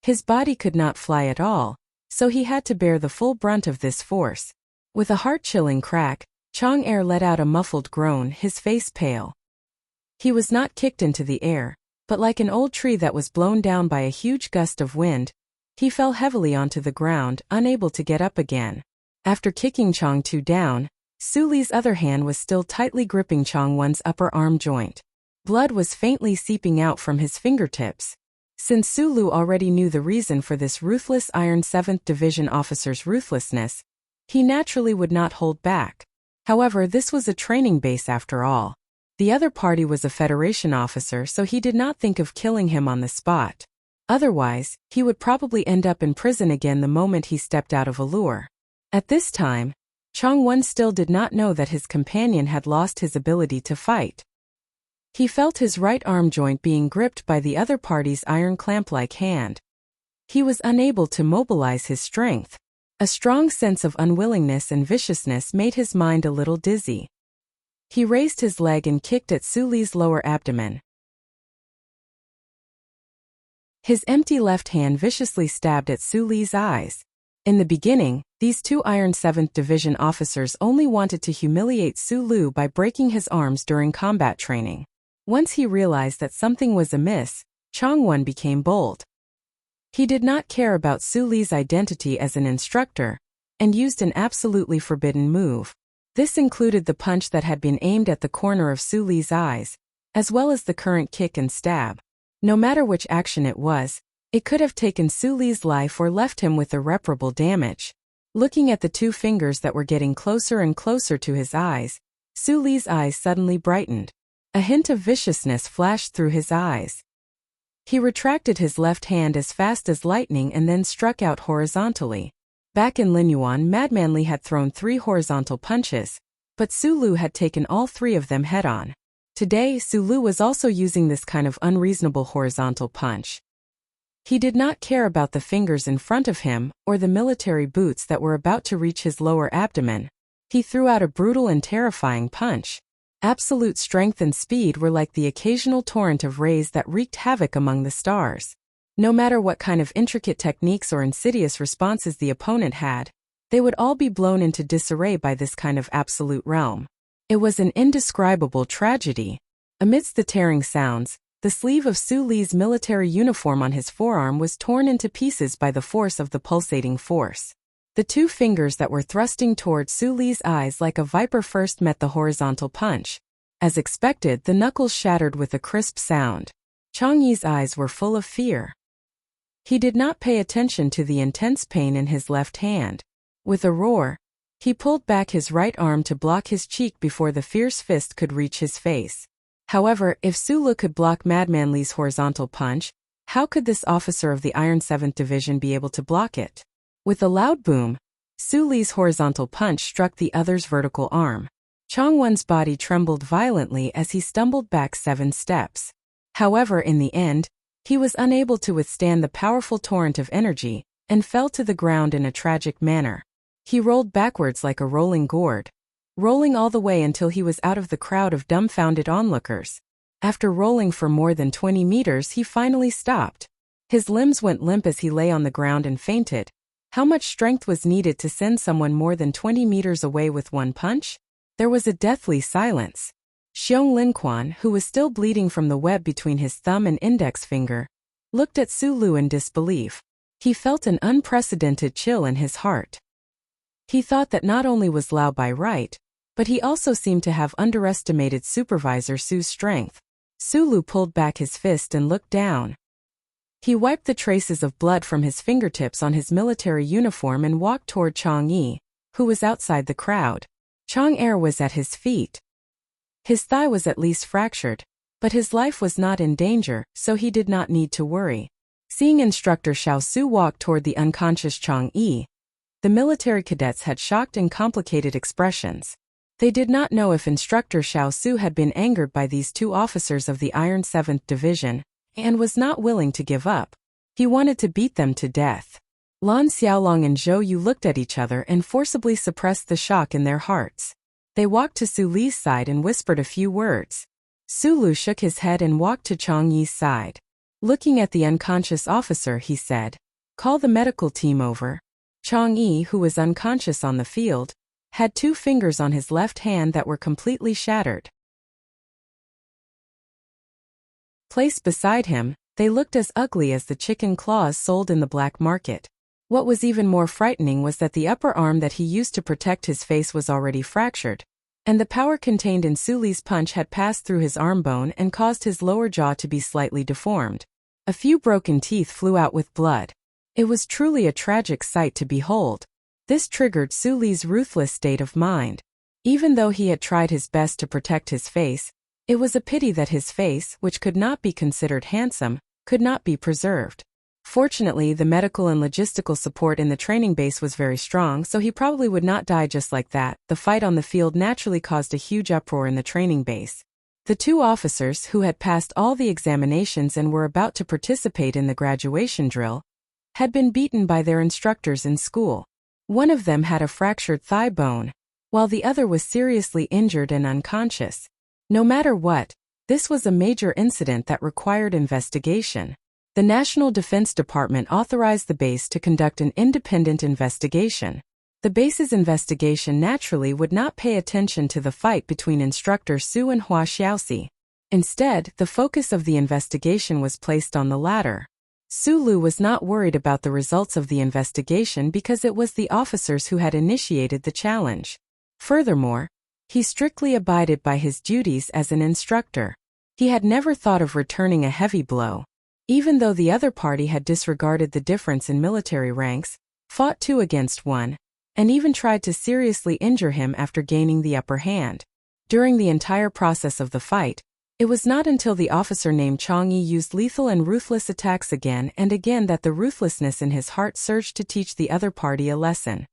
His body could not fly at all, so he had to bear the full brunt of this force. With a heart-chilling crack, Chang Er let out a muffled groan, his face pale. He was not kicked into the air, but like an old tree that was blown down by a huge gust of wind, he fell heavily onto the ground, unable to get up again. After kicking Chang Tu down, Su Li's other hand was still tightly gripping Chang Wen's upper arm joint. Blood was faintly seeping out from his fingertips. Since Su Lu already knew the reason for this ruthless Iron 7th Division officer's ruthlessness, he naturally would not hold back. However, this was a training base after all. The other party was a Federation officer, so he did not think of killing him on the spot. Otherwise, he would probably end up in prison again the moment he stepped out of Allure. At this time, Chang Wen still did not know that his companion had lost his ability to fight. He felt his right arm joint being gripped by the other party's iron clamp-like hand. He was unable to mobilize his strength. A strong sense of unwillingness and viciousness made his mind a little dizzy. He raised his leg and kicked at Su Li's lower abdomen. His empty left hand viciously stabbed at Su Li's eyes. In the beginning, these two Iron 7th Division officers only wanted to humiliate Su Lu by breaking his arms during combat training. Once he realized that something was amiss, Chang Wen became bold. He did not care about Su Li's identity as an instructor, and used an absolutely forbidden move. This included the punch that had been aimed at the corner of Su Li's eyes, as well as the current kick and stab. No matter which action it was, it could have taken Su Li's life or left him with irreparable damage. Looking at the two fingers that were getting closer and closer to his eyes, Su Li's eyes suddenly brightened. A hint of viciousness flashed through his eyes. He retracted his left hand as fast as lightning and then struck out horizontally. Back in Linyuan, Madman Li had thrown 3 horizontal punches, but Su Lu had taken all 3 of them head-on. Today, Su Lu was also using this kind of unreasonable horizontal punch. He did not care about the fingers in front of him or the military boots that were about to reach his lower abdomen. He threw out a brutal and terrifying punch. Absolute strength and speed were like the occasional torrent of rays that wreaked havoc among the stars. No matter what kind of intricate techniques or insidious responses the opponent had, they would all be blown into disarray by this kind of absolute realm. It was an indescribable tragedy. Amidst the tearing sounds, the sleeve of Su Li's military uniform on his forearm was torn into pieces by the force of the pulsating force. The 2 fingers that were thrusting toward Su Li's eyes like a viper first met the horizontal punch. As expected, the knuckles shattered with a crisp sound. Chang Yi's eyes were full of fear. He did not pay attention to the intense pain in his left hand. With a roar, he pulled back his right arm to block his cheek before the fierce fist could reach his face. However, if Su Lu could block Madman Li's horizontal punch, how could this officer of the Iron 7th Division be able to block it? With a loud boom, Su Li's horizontal punch struck the other's vertical arm. Chang Wen's body trembled violently as he stumbled back 7 steps. However, in the end, he was unable to withstand the powerful torrent of energy, and fell to the ground in a tragic manner. He rolled backwards like a rolling gourd, rolling all the way until he was out of the crowd of dumbfounded onlookers. After rolling for more than 20 meters, he finally stopped. His limbs went limp as he lay on the ground and fainted. How much strength was needed to send someone more than 20 meters away with one punch? There was a deathly silence. Xiong Linquan, who was still bleeding from the web between his thumb and index finger, looked at Su Lu in disbelief. He felt an unprecedented chill in his heart. He thought that not only was Lao Bai right, but he also seemed to have underestimated Supervisor Su's strength. Su Lu pulled back his fist and looked down. He wiped the traces of blood from his fingertips on his military uniform and walked toward Chang Yi, who was outside the crowd. Chang Er was at his feet. His thigh was at least fractured, but his life was not in danger, so he did not need to worry. Seeing instructor Xiao Su walk toward the unconscious Chang Yi, the military cadets had shocked and complicated expressions. They did not know if instructor Xiao Su had been angered by these 2 officers of the Iron 7th Division, and was not willing to give up. He wanted to beat them to death. Lan Xiaolong and Zhou Yu looked at each other and forcibly suppressed the shock in their hearts. They walked to Su Li's side and whispered a few words. Sulu shook his head and walked to Chang Yi's side. Looking at the unconscious officer, he said, "Call the medical team over." Chang Yi, who was unconscious on the field, had 2 fingers on his left hand that were completely shattered. Placed beside him, they looked as ugly as the chicken claws sold in the black market. What was even more frightening was that the upper arm that he used to protect his face was already fractured, and the power contained in Suli's punch had passed through his arm bone and caused his lower jaw to be slightly deformed. A few broken teeth flew out with blood. It was truly a tragic sight to behold. This triggered Suli's ruthless state of mind. Even though he had tried his best to protect his face, it was a pity that his face, which could not be considered handsome, could not be preserved. Fortunately, the medical and logistical support in the training base was very strong, so he probably would not die just like that. The fight on the field naturally caused a huge uproar in the training base. The 2 officers who had passed all the examinations and were about to participate in the graduation drill had been beaten by their instructors in school. One of them had a fractured thigh bone, while the other was seriously injured and unconscious. No matter what, this was a major incident that required investigation. The National Defense Department authorized the base to conduct an independent investigation. The base's investigation naturally would not pay attention to the fight between instructor Su and Hua Xiaoxi. Instead, the focus of the investigation was placed on the latter. Sulu was not worried about the results of the investigation because it was the officers who had initiated the challenge. Furthermore, he strictly abided by his duties as an instructor. He had never thought of returning a heavy blow. Even though the other party had disregarded the difference in military ranks, fought 2 against 1, and even tried to seriously injure him after gaining the upper hand. During the entire process of the fight, it was not until the officer named Chang Yi used lethal and ruthless attacks again and again that the ruthlessness in his heart surged to teach the other party a lesson.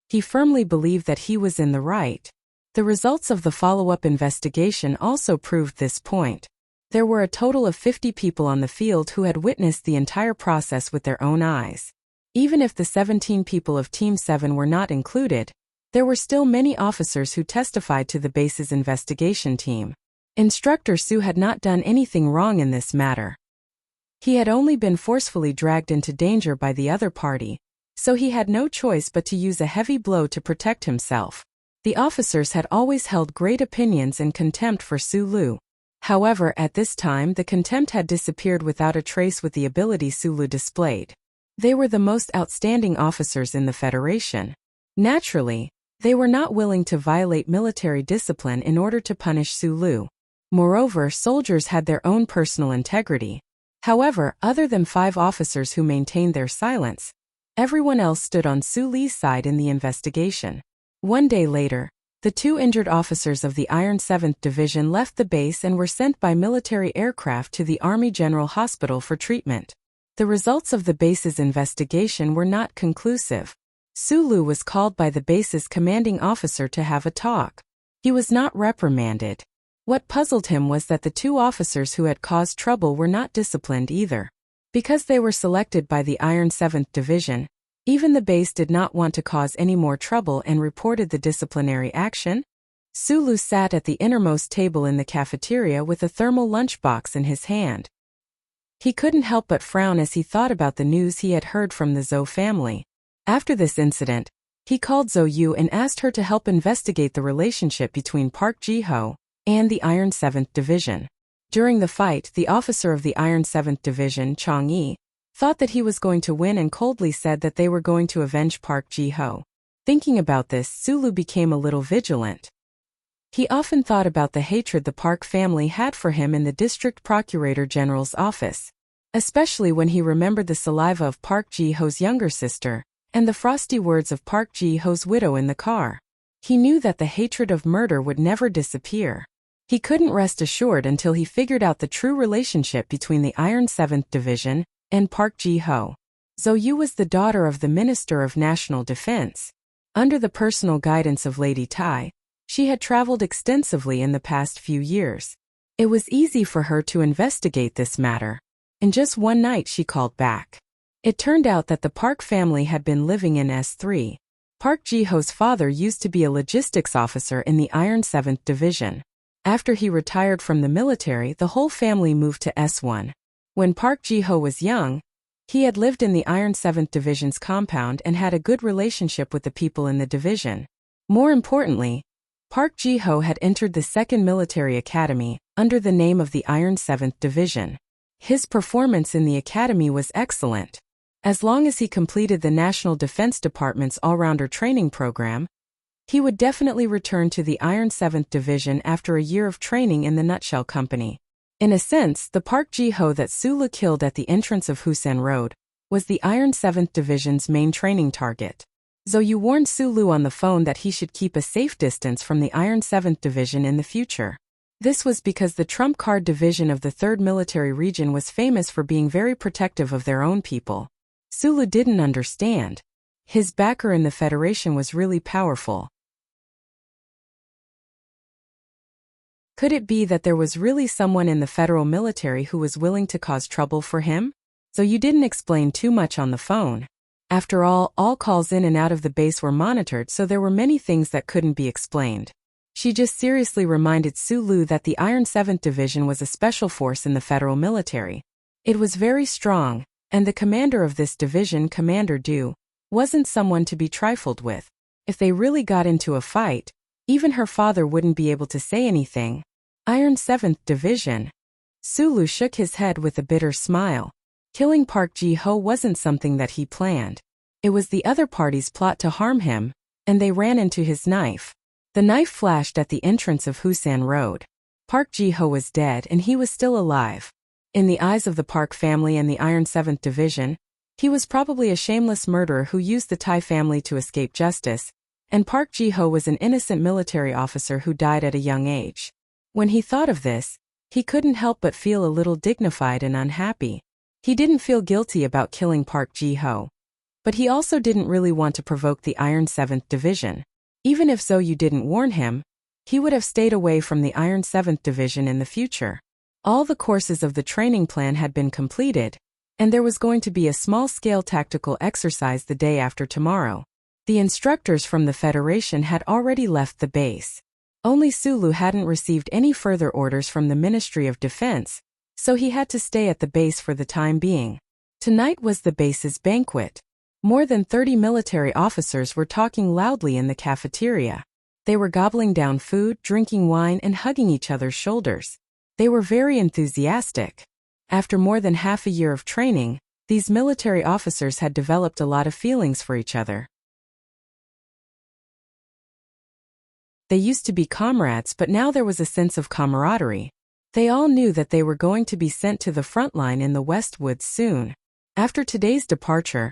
He firmly believed that he was in the right. The results of the follow-up investigation also proved this point. There were a total of 50 people on the field who had witnessed the entire process with their own eyes. Even if the 17 people of Team 7 were not included, there were still many officers who testified to the base's investigation team. Instructor Su had not done anything wrong in this matter. He had only been forcefully dragged into danger by the other party, so he had no choice but to use a heavy blow to protect himself. The officers had always held great opinions and contempt for Su Lu. However, at this time the contempt had disappeared without a trace with the ability Su Lu displayed. They were the most outstanding officers in the Federation. Naturally, they were not willing to violate military discipline in order to punish Su Lu. Moreover, soldiers had their own personal integrity. However, other than 5 officers who maintained their silence, everyone else stood on Su Li's side in the investigation. One day later, the 2 injured officers of the Iron 7th Division left the base and were sent by military aircraft to the Army General Hospital for treatment. The results of the base's investigation were not conclusive. Sulu was called by the base's commanding officer to have a talk. He was not reprimanded. What puzzled him was that the 2 officers who had caused trouble were not disciplined either. Because they were selected by the Iron 7th Division, even the base did not want to cause any more trouble and reported the disciplinary action. Sulu sat at the innermost table in the cafeteria with a thermal lunchbox in his hand. He couldn't help but frown as he thought about the news he had heard from the Zhou family. After this incident, he called Zhou Yu and asked her to help investigate the relationship between Park Ji-ho and the Iron 7th Division. During the fight, the officer of the Iron 7th Division, Chang Yi, thought that he was going to win and coldly said that they were going to avenge Park Ji-ho. Thinking about this, Sulu became a little vigilant. He often thought about the hatred the Park family had for him in the District Procurator General's office, especially when he remembered the saliva of Park Ji-ho's younger sister and the frosty words of Park Ji-ho's widow in the car. He knew that the hatred of murder would never disappear. He couldn't rest assured until he figured out the true relationship between the Iron 7th Division and Park Ji-ho. Zhou Yu was the daughter of the Minister of National Defense. Under the personal guidance of Lady Tai, she had traveled extensively in the past few years. It was easy for her to investigate this matter. In just one night she called back. It turned out that the Park family had been living in S3. Park Ji-ho's father used to be a logistics officer in the Iron 7th Division. After he retired from the military, the whole family moved to S1. When Park Ji-ho was young, he had lived in the Iron 7th Division's compound and had a good relationship with the people in the division. More importantly, Park Ji-ho had entered the 2nd Military Academy, under the name of the Iron 7th Division. His performance in the academy was excellent. As long as he completed the National Defense Department's all-rounder training program, he would definitely return to the Iron 7th Division after a year of training in the Nutshell Company. In a sense, the Park Ji-ho that Sulu killed at the entrance of Wuxia Road was the Iron 7th Division's main training target. Zhou Yu warned Sulu on the phone that he should keep a safe distance from the Iron 7th Division in the future. This was because the Trump Card Division of the 3rd Military Region was famous for being very protective of their own people. Sulu didn't understand. His backer in the Federation was really powerful. Could it be that there was really someone in the federal military who was willing to cause trouble for him? So you didn't explain too much on the phone. After all calls in and out of the base were monitored, so there were many things that couldn't be explained. She just seriously reminded Sulu that the Iron 7th Division was a special force in the federal military. It was very strong, and the commander of this division, Commander Du, wasn't someone to be trifled with. If they really got into a fight, even her father wouldn't be able to say anything. Iron 7th Division. Sulu shook his head with a bitter smile. Killing Park Ji-ho wasn't something that he planned. It was the other party's plot to harm him, and they ran into his knife. The knife flashed at the entrance of Wuxia Road. Park Ji-ho was dead and he was still alive. In the eyes of the Park family and the Iron 7th Division, he was probably a shameless murderer who used the Thai family to escape justice, and Park Ji-ho was an innocent military officer who died at a young age. When he thought of this, he couldn't help but feel a little dignified and unhappy. He didn't feel guilty about killing Park Ji-ho. But he also didn't really want to provoke the Iron 7th Division. Even if Zhou Yu didn't warn him, he would have stayed away from the Iron 7th Division in the future. All the courses of the training plan had been completed, and there was going to be a small-scale tactical exercise the day after tomorrow. The instructors from the Federation had already left the base. Only Sulu hadn't received any further orders from the Ministry of Defense, so he had to stay at the base for the time being. Tonight was the base's banquet. More than 30 military officers were talking loudly in the cafeteria. They were gobbling down food, drinking wine, and hugging each other's shoulders. They were very enthusiastic. After more than half a year of training, these military officers had developed a lot of feelings for each other. They used to be comrades, but now there was a sense of camaraderie. They all knew that they were going to be sent to the front line in the West Woods soon. After today's departure,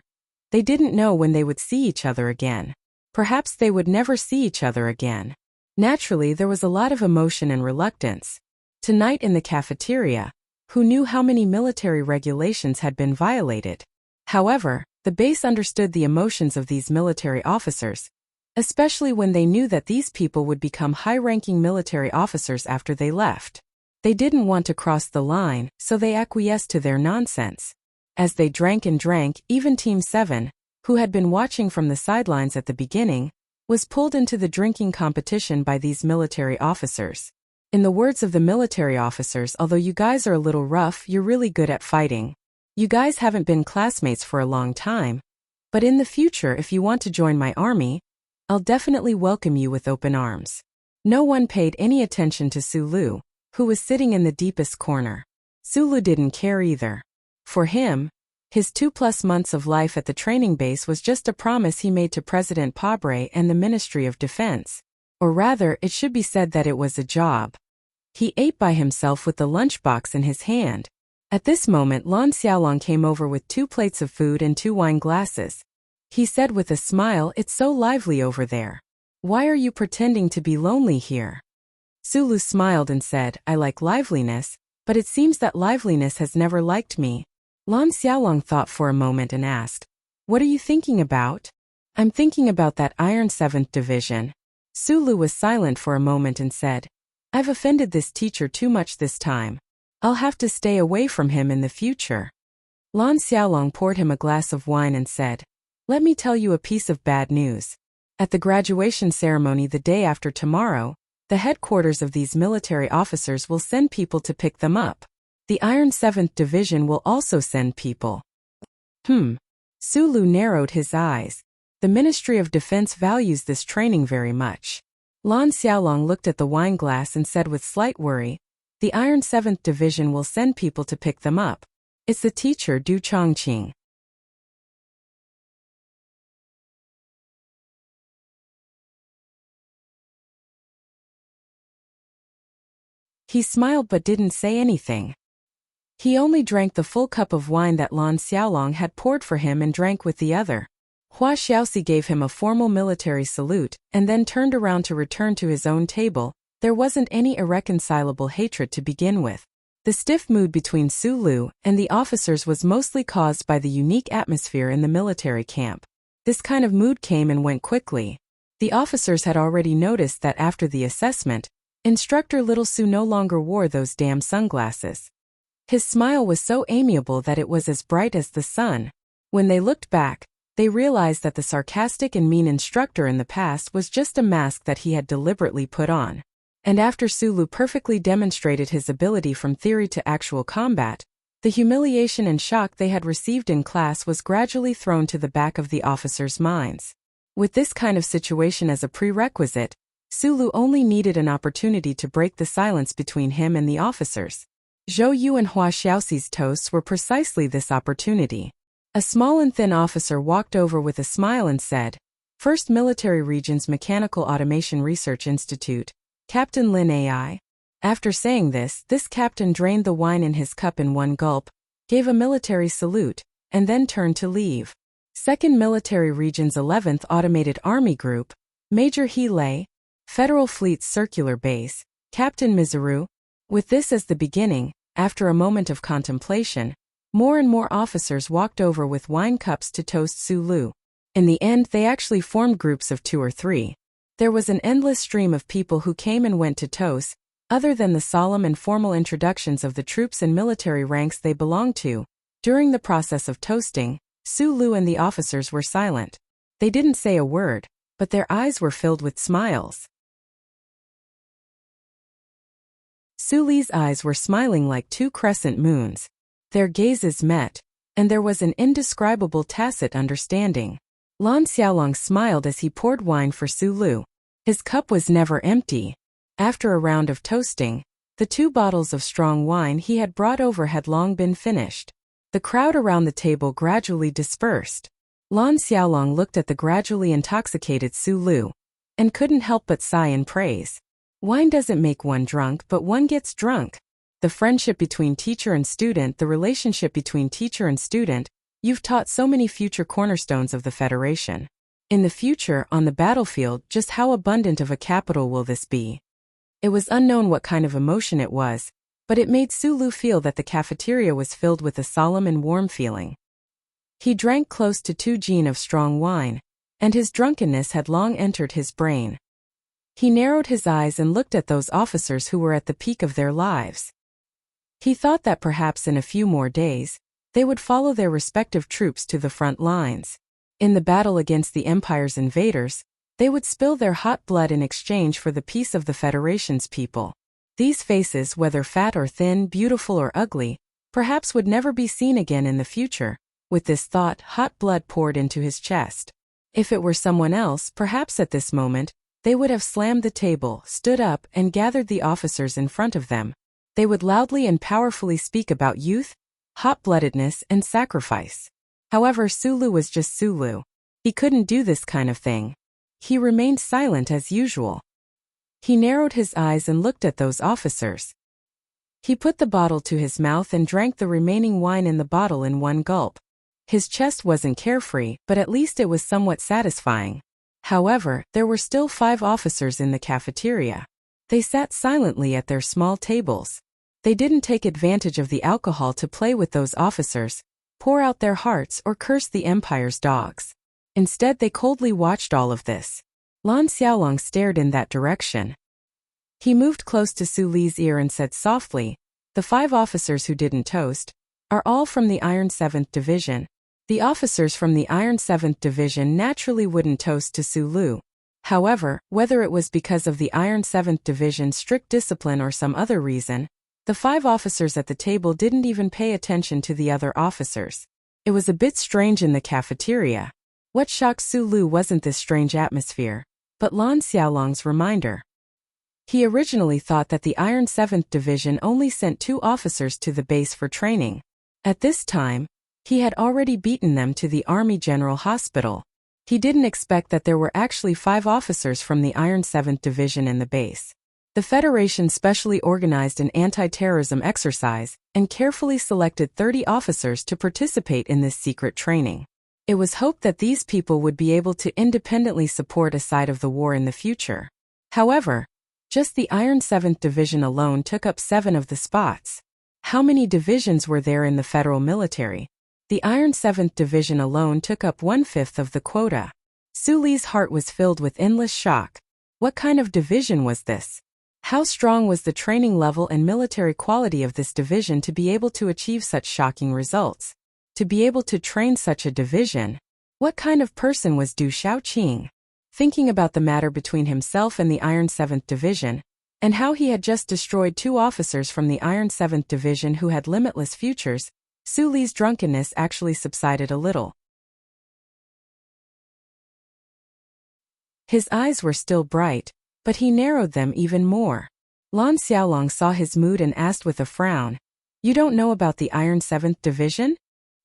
they didn't know when they would see each other again. Perhaps they would never see each other again. Naturally, there was a lot of emotion and reluctance. Tonight in the cafeteria, who knew how many military regulations had been violated? However, the base understood the emotions of these military officers, especially when they knew that these people would become high-ranking military officers after they left. They didn't want to cross the line, so they acquiesced to their nonsense. As they drank and drank, even Team 7, who had been watching from the sidelines at the beginning, was pulled into the drinking competition by these military officers. In the words of the military officers, although you guys are a little rough, you're really good at fighting. You guys haven't been classmates for a long time, but in the future, if you want to join my army, I'll definitely welcome you with open arms. No one paid any attention to Sulu, who was sitting in the deepest corner. Sulu didn't care either. For him, his 2+ months of life at the training base was just a promise he made to President Pabre and the Ministry of Defense. Or rather, it should be said that it was a job. He ate by himself with the lunchbox in his hand. At this moment, Lan Xiaolong came over with 2 plates of food and 2 wine glasses. He said with a smile, "It's so lively over there. Why are you pretending to be lonely here?" Sulu smiled and said, "I like liveliness, but it seems that liveliness has never liked me." Lan Xiaolong thought for a moment and asked, "What are you thinking about?" "I'm thinking about that Iron 7th Division." Sulu was silent for a moment and said, "I've offended this teacher too much this time. I'll have to stay away from him in the future." Lan Xiaolong poured him a glass of wine and said, "Let me tell you a piece of bad news. At the graduation ceremony the day after tomorrow, the headquarters of these military officers will send people to pick them up. The Iron 7th Division will also send people. Sulu narrowed his eyes. The Ministry of Defense values this training very much. Lan Xiaolong looked at the wine glass and said with slight worry, the Iron 7th Division will send people to pick them up. It's the teacher Du Chongqing. He smiled but didn't say anything. He only drank the full cup of wine that Lan Xiaolong had poured for him and drank with the other. Hua Xiaoxi gave him a formal military salute and then turned around to return to his own table. There wasn't any irreconcilable hatred to begin with. The stiff mood between Sulu and the officers was mostly caused by the unique atmosphere in the military camp. This kind of mood came and went quickly. The officers had already noticed that after the assessment, Instructor Little Su no longer wore those damn sunglasses. His smile was so amiable that it was as bright as the sun. When they looked back, they realized that the sarcastic and mean instructor in the past was just a mask that he had deliberately put on. And after Sulu perfectly demonstrated his ability from theory to actual combat, the humiliation and shock they had received in class was gradually thrown to the back of the officers' minds. With this kind of situation as a prerequisite, Sulu only needed an opportunity to break the silence between him and the officers. Zhou Yu and Hua Xiaoxi's toasts were precisely this opportunity. A small and thin officer walked over with a smile and said, First Military Region's Mechanical Automation Research Institute, Captain Lin AI. After saying this captain drained the wine in his cup in one gulp, gave a military salute, and then turned to leave. 2nd Military Region's 11th Automated Army Group, Major He Lei, Federal Fleet's Circular Base, Captain Mizuru. With this as the beginning, after a moment of contemplation, more and more officers walked over with wine cups to toast Sulu. In the end they actually formed groups of 2 or 3. There was an endless stream of people who came and went to toast, other than the solemn and formal introductions of the troops and military ranks they belonged to. During the process of toasting, Sulu and the officers were silent. They didn't say a word, but their eyes were filled with smiles. Suli's eyes were smiling like 2 crescent moons. Their gazes met, and there was an indescribable tacit understanding. Lan Xiaolong smiled as he poured wine for Sulu. His cup was never empty. After a round of toasting, the 2 bottles of strong wine he had brought over had long been finished. The crowd around the table gradually dispersed. Lan Xiaolong looked at the gradually intoxicated Sulu, and couldn't help but sigh in praise. Wine doesn't make one drunk, but one gets drunk. The friendship between teacher and student, the relationship between teacher and student, you've taught so many future cornerstones of the Federation. In the future, on the battlefield, just how abundant of a capital will this be? It was unknown what kind of emotion it was, but it made Sulu feel that the cafeteria was filled with a solemn and warm feeling. He drank close to 2 jin of strong wine, and his drunkenness had long entered his brain. He narrowed his eyes and looked at those officers who were at the peak of their lives. He thought that perhaps in a few more days, they would follow their respective troops to the front lines. In the battle against the Empire's invaders, they would spill their hot blood in exchange for the peace of the Federation's people. These faces, whether fat or thin, beautiful or ugly, perhaps would never be seen again in the future. With this thought, hot blood poured into his chest. If it were someone else, perhaps at this moment, they would have slammed the table, stood up, and gathered the officers in front of them. They would loudly and powerfully speak about youth, hot-bloodedness, and sacrifice. However, Sulu was just Sulu. He couldn't do this kind of thing. He remained silent as usual. He narrowed his eyes and looked at those officers. He put the bottle to his mouth and drank the remaining wine in the bottle in one gulp. His chest wasn't carefree, but at least it was somewhat satisfying. However, there were still 5 officers in the cafeteria. They sat silently at their small tables. They didn't take advantage of the alcohol to play with those officers, pour out their hearts, or curse the Empire's dogs. Instead, they coldly watched all of this. Lan Xiaolong stared in that direction. He moved close to Su Li's ear and said softly, "The 5 officers who didn't toast are all from the Iron 7th Division." The officers from the Iron 7th Division naturally wouldn't toast to Sulu, However, whether it was because of the Iron 7th Division's strict discipline or some other reason, the 5 officers at the table didn't even pay attention to the other officers. It was a bit strange in the cafeteria. What shocked Su Lu wasn't this strange atmosphere, but Lan Xiaolong's reminder. He originally thought that the Iron 7th Division only sent 2 officers to the base for training. At this time, he had already beaten them to the Army General Hospital. He didn't expect that there were actually 5 officers from the Iron 7th Division in the base. The Federation specially organized an anti-terrorism exercise and carefully selected 30 officers to participate in this secret training. It was hoped that these people would be able to independently support a side of the war in the future. However, just the Iron 7th Division alone took up 7 of the spots. How many divisions were there in the federal military? The Iron 7th Division alone took up 1/5 of the quota. Su Li's heart was filled with endless shock. What kind of division was this? How strong was the training level and military quality of this division to be able to achieve such shocking results? To be able to train such a division? What kind of person was Du Shaoqing? Thinking about the matter between himself and the Iron 7th Division, and how he had just destroyed 2 officers from the Iron 7th Division who had limitless futures, Su Li's drunkenness actually subsided a little. His eyes were still bright, but he narrowed them even more. Lan Xiaolong saw his mood and asked with a frown, "You don't know about the Iron 7th Division?"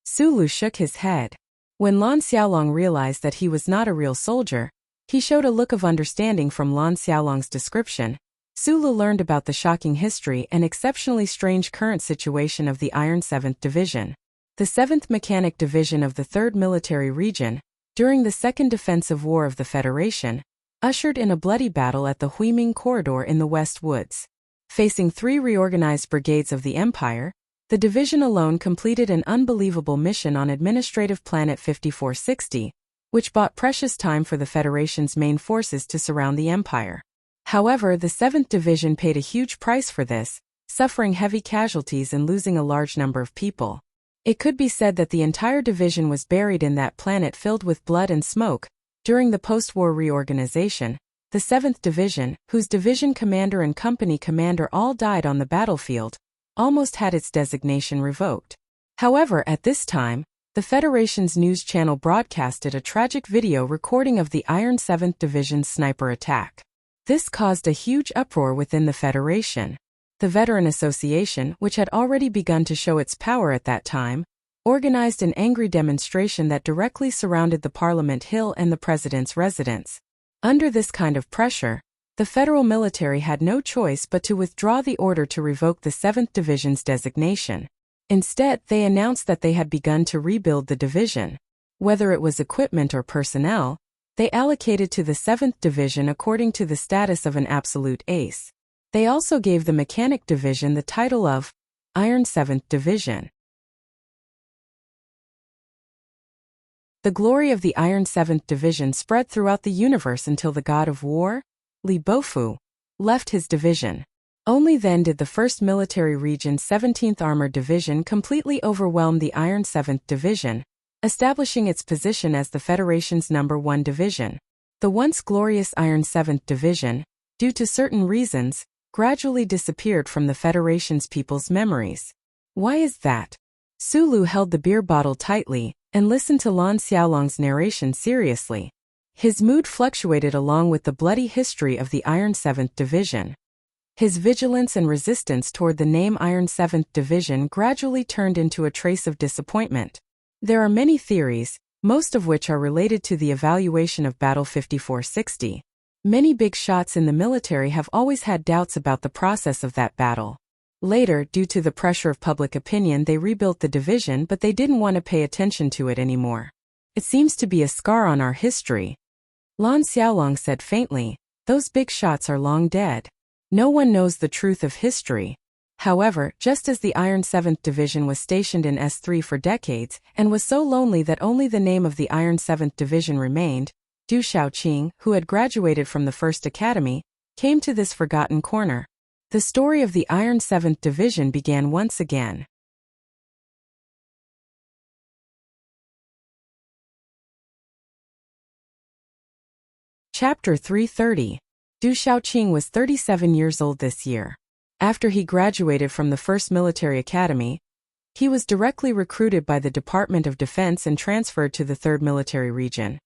Su Lu shook his head. When Lan Xiaolong realized that he was not a real soldier, he showed a look of understanding from Lan Xiaolong's description. Su Lu learned about the shocking history and exceptionally strange current situation of the Iron 7th Division. The 7th Mechanic Division of the 3rd Military Region, during the Second Defensive War of the Federation, ushered in a bloody battle at the Huiming Corridor in the West Woods. Facing 3 reorganized brigades of the Empire, the division alone completed an unbelievable mission on administrative planet 5460, which bought precious time for the Federation's main forces to surround the Empire. However, the 7th Division paid a huge price for this, suffering heavy casualties and losing a large number of people. It could be said that the entire division was buried in that planet filled with blood and smoke. During the post-war reorganization, the 7th Division, whose division commander and company commander all died on the battlefield, almost had its designation revoked. However, at this time, the Federation's news channel broadcasted a tragic video recording of the Iron 7th Division's sniper attack. This caused a huge uproar within the Federation. The Veteran Association, which had already begun to show its power at that time, organized an angry demonstration that directly surrounded the Parliament Hill and the President's residence. Under this kind of pressure, the federal military had no choice but to withdraw the order to revoke the 7th Division's designation. Instead, they announced that they had begun to rebuild the division. Whether it was equipment or personnel, they allocated to the 7th Division according to the status of an absolute ace. They also gave the Mechanic Division the title of Iron 7th Division. The glory of the Iron 7th Division spread throughout the universe until the god of war, Li Bofu, left his division. Only then did the 1st Military Region's 17th Armored Division completely overwhelm the Iron 7th Division, establishing its position as the Federation's #1 division. The once glorious Iron 7th Division, due to certain reasons, gradually disappeared from the Federation's people's memories. Why is that? Su Lu held the beer bottle tightly and listened to Lan Xiaolong's narration seriously. His mood fluctuated along with the bloody history of the Iron 7th Division. His vigilance and resistance toward the name Iron 7th Division gradually turned into a trace of disappointment. There are many theories, most of which are related to the evaluation of Battle 5460. Many big shots in the military have always had doubts about the process of that battle. Later, due to the pressure of public opinion, they rebuilt the division, but they didn't want to pay attention to it anymore. It seems to be a scar on our history. Lan Xiaolong said faintly, "Those big shots are long dead. No one knows the truth of history." However, just as the Iron 7th Division was stationed in S3 for decades and was so lonely that only the name of the Iron 7th Division remained, Du Shaoqing, who had graduated from the 1st Academy, came to this forgotten corner. The story of the Iron 7th Division began once again. Chapter 330. Du Xiaoqing was 37 years old this year. After he graduated from the First Military Academy, he was directly recruited by the Department of Defense and transferred to the 3rd Military Region.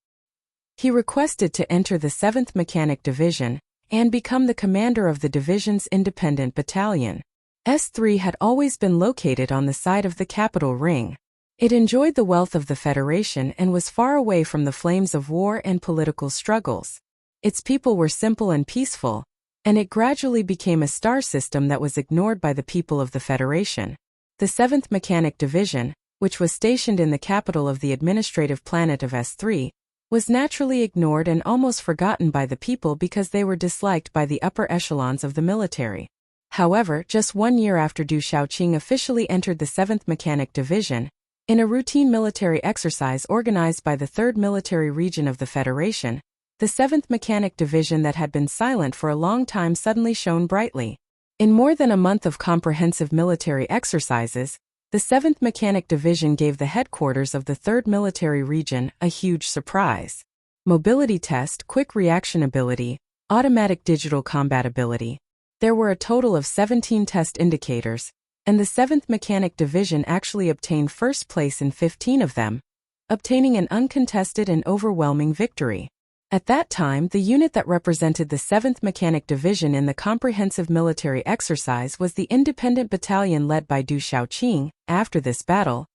He requested to enter the 7th Mechanic Division and become the commander of the division's independent battalion. S3 had always been located on the side of the capital ring. It enjoyed the wealth of the Federation and was far away from the flames of war and political struggles. Its people were simple and peaceful, and it gradually became a star system that was ignored by the people of the Federation. The 7th Mechanic Division, which was stationed in the capital of the administrative planet of S3, was naturally ignored and almost forgotten by the people because they were disliked by the upper echelons of the military. However, just 1 year after Du Xiaoqing officially entered the 7th Mechanic Division, in a routine military exercise organized by the 3rd Military Region of the Federation, the 7th Mechanic Division that had been silent for a long time suddenly shone brightly. In more than a month of comprehensive military exercises, the 7th Mechanic Division gave the headquarters of the 3rd Military Region a huge surprise. Mobility test, quick reaction ability, automatic digital combat ability. There were a total of 17 test indicators, and the 7th Mechanic Division actually obtained first place in 15 of them, obtaining an uncontested and overwhelming victory. At that time, the unit that represented the 7th Mechanic Division in the comprehensive military exercise was the independent battalion led by Du Xiaoqing. After this battle,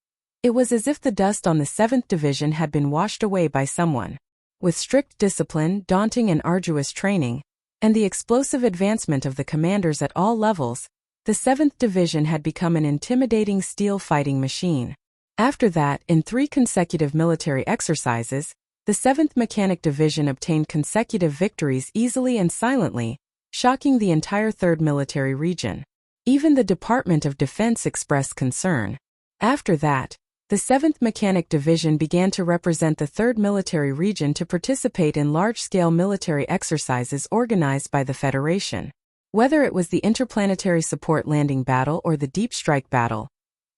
it was as if the dust on the 7th Division had been washed away by someone. With strict discipline, daunting and arduous training, and the explosive advancement of the commanders at all levels, the 7th Division had become an intimidating steel fighting machine. After that, in 3 consecutive military exercises, the 7th Mechanic Division obtained consecutive victories easily and silently, shocking the entire 3rd Military Region. Even the Department of Defense expressed concern. After that, the 7th Mechanic Division began to represent the 3rd Military Region to participate in large-scale military exercises organized by the Federation. Whether it was the Interplanetary Support Landing Battle or the Deep Strike Battle,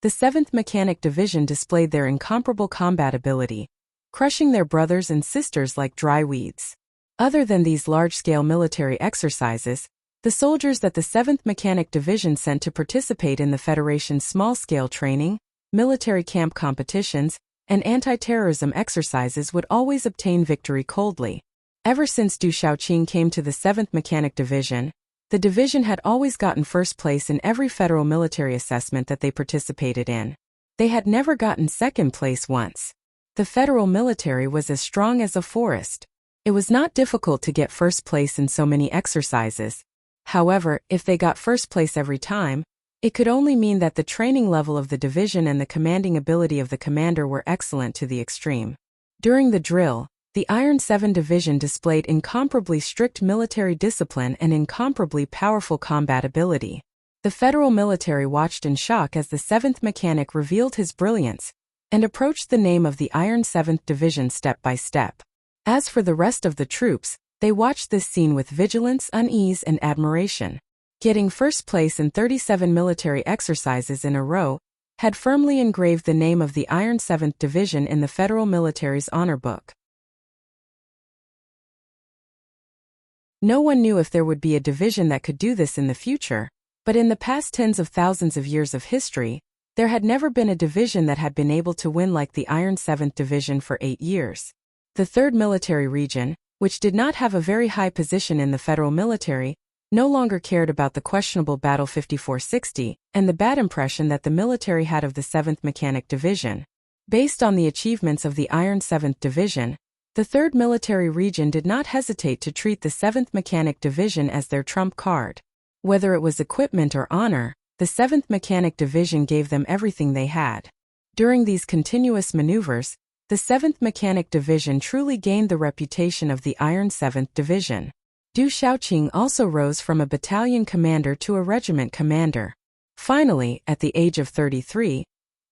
the 7th Mechanic Division displayed their incomparable combat ability, crushing their brothers and sisters like dry weeds. Other than these large-scale military exercises, the soldiers that the 7th Mechanic Division sent to participate in the Federation's small-scale training, military camp competitions, and anti-terrorism exercises would always obtain victory coldly. Ever since Du Xiaoqing came to the 7th Mechanic Division, the division had always gotten first place in every federal military assessment that they participated in. They had never gotten second place once. The federal military was as strong as a forest. It was not difficult to get first place in so many exercises. However, if they got first place every time, it could only mean that the training level of the division and the commanding ability of the commander were excellent to the extreme. During the drill, the Iron 7 Division displayed incomparably strict military discipline and incomparably powerful combat ability. The federal military watched in shock as the 7th Mechanic revealed his brilliance and approached the name of the Iron 7th Division step by step. As for the rest of the troops, they watched this scene with vigilance, unease, and admiration. Getting first place in 37 military exercises in a row had firmly engraved the name of the Iron 7th Division in the federal military's honor book. No one knew if there would be a division that could do this in the future, but in the past tens of thousands of years of history, there had never been a division that had been able to win like the Iron 7th Division for 8 years. The 3rd Military Region, which did not have a very high position in the federal military, no longer cared about the questionable Battle 5460 and the bad impression that the military had of the 7th Mechanic Division. Based on the achievements of the Iron 7th Division, the 3rd Military Region did not hesitate to treat the 7th Mechanic Division as their trump card. Whether it was equipment or honor, the 7th Mechanic Division gave them everything they had. During these continuous maneuvers, the 7th Mechanic Division truly gained the reputation of the Iron 7th Division. Du Xiaoqing also rose from a battalion commander to a regiment commander. Finally, at the age of 33,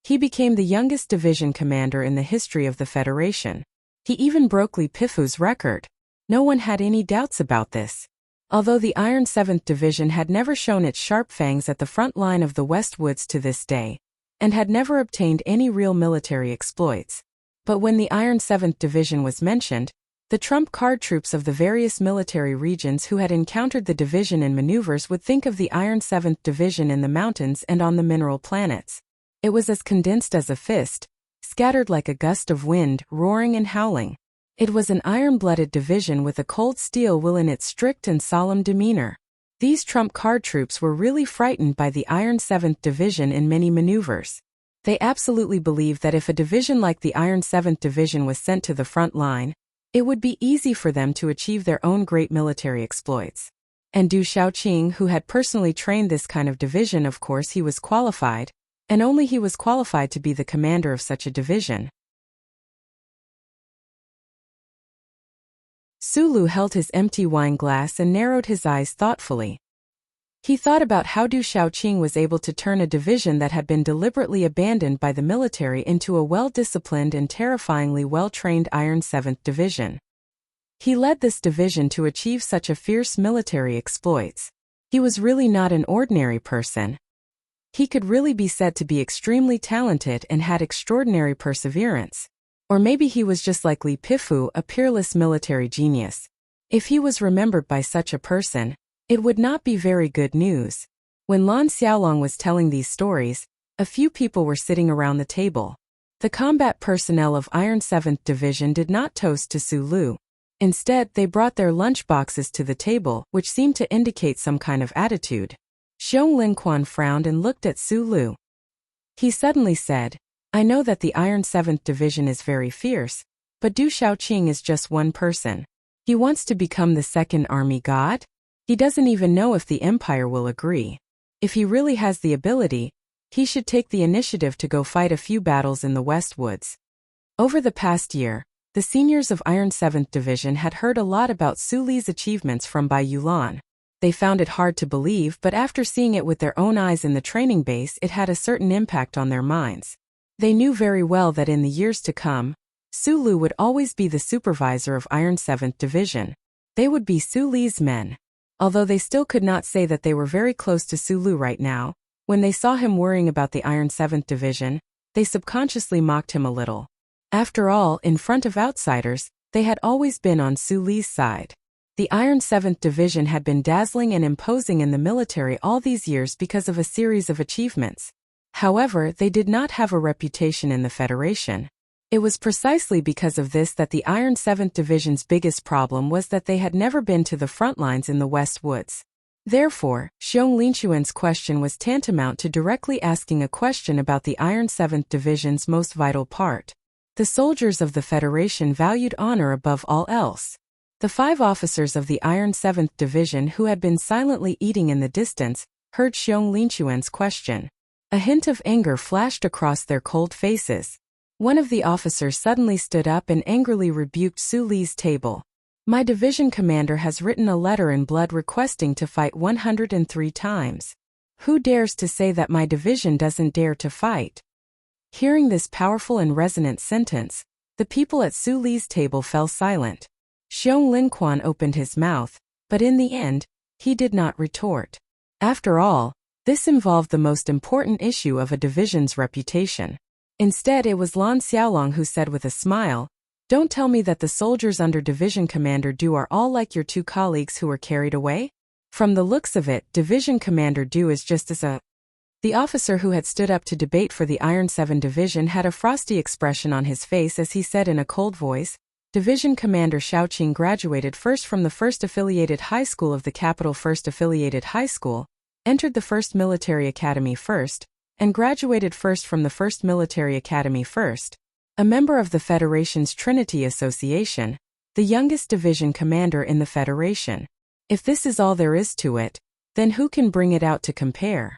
he became the youngest division commander in the history of the Federation. He even broke Li Pifu's record. No one had any doubts about this. Although the Iron 7th Division had never shown its sharp fangs at the front line of the West Woods to this day, and had never obtained any real military exploits. But when the Iron 7th Division was mentioned, The trump card troops of the various military regions who had encountered the division in maneuvers would think of the Iron 7th Division in the mountains and on the mineral planets. It was as condensed as a fist, scattered like a gust of wind, roaring and howling. It was an iron-blooded division with a cold steel will in its strict and solemn demeanor. These trump card troops were really frightened by the Iron 7th Division in many maneuvers. They absolutely believed that if a division like the Iron 7th Division was sent to the front line, it would be easy for them to achieve their own great military exploits. And Du Shaoqing, who had personally trained this kind of division, of course he was qualified, and only he was qualified to be the commander of such a division. Sulu held his empty wine glass and narrowed his eyes thoughtfully. He thought about how Du Shaoqing was able to turn a division that had been deliberately abandoned by the military into a well-disciplined and terrifyingly well-trained Iron 7th Division. He led this division to achieve such a fierce military exploits. He was really not an ordinary person. He could really be said to be extremely talented and had extraordinary perseverance. Or maybe he was just like Li Pifu, a peerless military genius. If he was remembered by such a person, it would not be very good news. When Lan Xiaolong was telling these stories, a few people were sitting around the table. The combat personnel of Iron 7th Division did not toast to Su Lu. Instead, they brought their lunch boxes to the table, which seemed to indicate some kind of attitude. Xiong Linquan frowned and looked at Su Lu. He suddenly said, "I know that the Iron 7th Division is very fierce, but Du Shaoqing is just one person. He wants to become the second army god? He doesn't even know if the Empire will agree. If he really has the ability, he should take the initiative to go fight a few battles in the West Woods." Over the past year, the seniors of Iron 7th Division had heard a lot about Su Li's achievements from Bai Yulan. They found it hard to believe, but after seeing it with their own eyes in the training base, it had a certain impact on their minds. They knew very well that in the years to come, Su Lu would always be the supervisor of Iron 7th Division. They would be Su Li's men. Although they still could not say that they were very close to Su Lu right now, when they saw him worrying about the Iron 7th Division, they subconsciously mocked him a little. After all, in front of outsiders, they had always been on Su Li's side. The Iron 7th Division had been dazzling and imposing in the military all these years because of a series of achievements. However, they did not have a reputation in the Federation. It was precisely because of this that the Iron 7th Division's biggest problem was that they had never been to the front lines in the West Woods. Therefore, Xiong Linquan's question was tantamount to directly asking a question about the Iron 7th Division's most vital part. The soldiers of the Federation valued honor above all else. The 5 officers of the Iron 7th Division who had been silently eating in the distance heard Xiong Linquan's question. A hint of anger flashed across their cold faces. One of the officers suddenly stood up and angrily rebuked Su Li's table. "My division commander has written a letter in blood requesting to fight 103 times. Who dares to say that my division doesn't dare to fight?" Hearing this powerful and resonant sentence, the people at Su Li's table fell silent. Xiong Linquan opened his mouth, but in the end, he did not retort. After all, this involved the most important issue of a division's reputation. Instead, it was Lan Xiaolong who said with a smile, "Don't tell me that the soldiers under Division Commander Du are all like your 2 colleagues who were carried away? From the looks of it, Division Commander Du is just as a..." The officer who had stood up to debate for the Iron 7 Division had a frosty expression on his face as he said in a cold voice, "Division Commander Shaoqing graduated first from the 1st Affiliated High School of the capital 1st Affiliated High School, entered the 1st Military Academy first, and graduated first from the 1st Military Academy first, a member of the Federation's Trinity Association, the youngest division commander in the Federation. If this is all there is to it, then who can bring it out to compare?"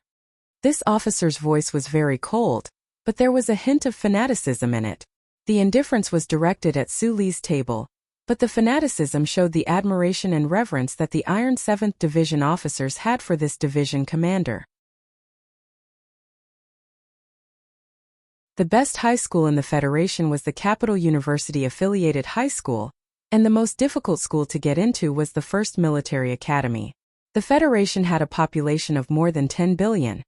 This officer's voice was very cold, but there was a hint of fanaticism in it. The indifference was directed at Su Li's table, but the fanaticism showed the admiration and reverence that the Iron 7th Division officers had for this division commander. The best high school in the Federation was the Capital University Affiliated High School, and the most difficult school to get into was the 1st Military Academy. The Federation had a population of more than 10 billion,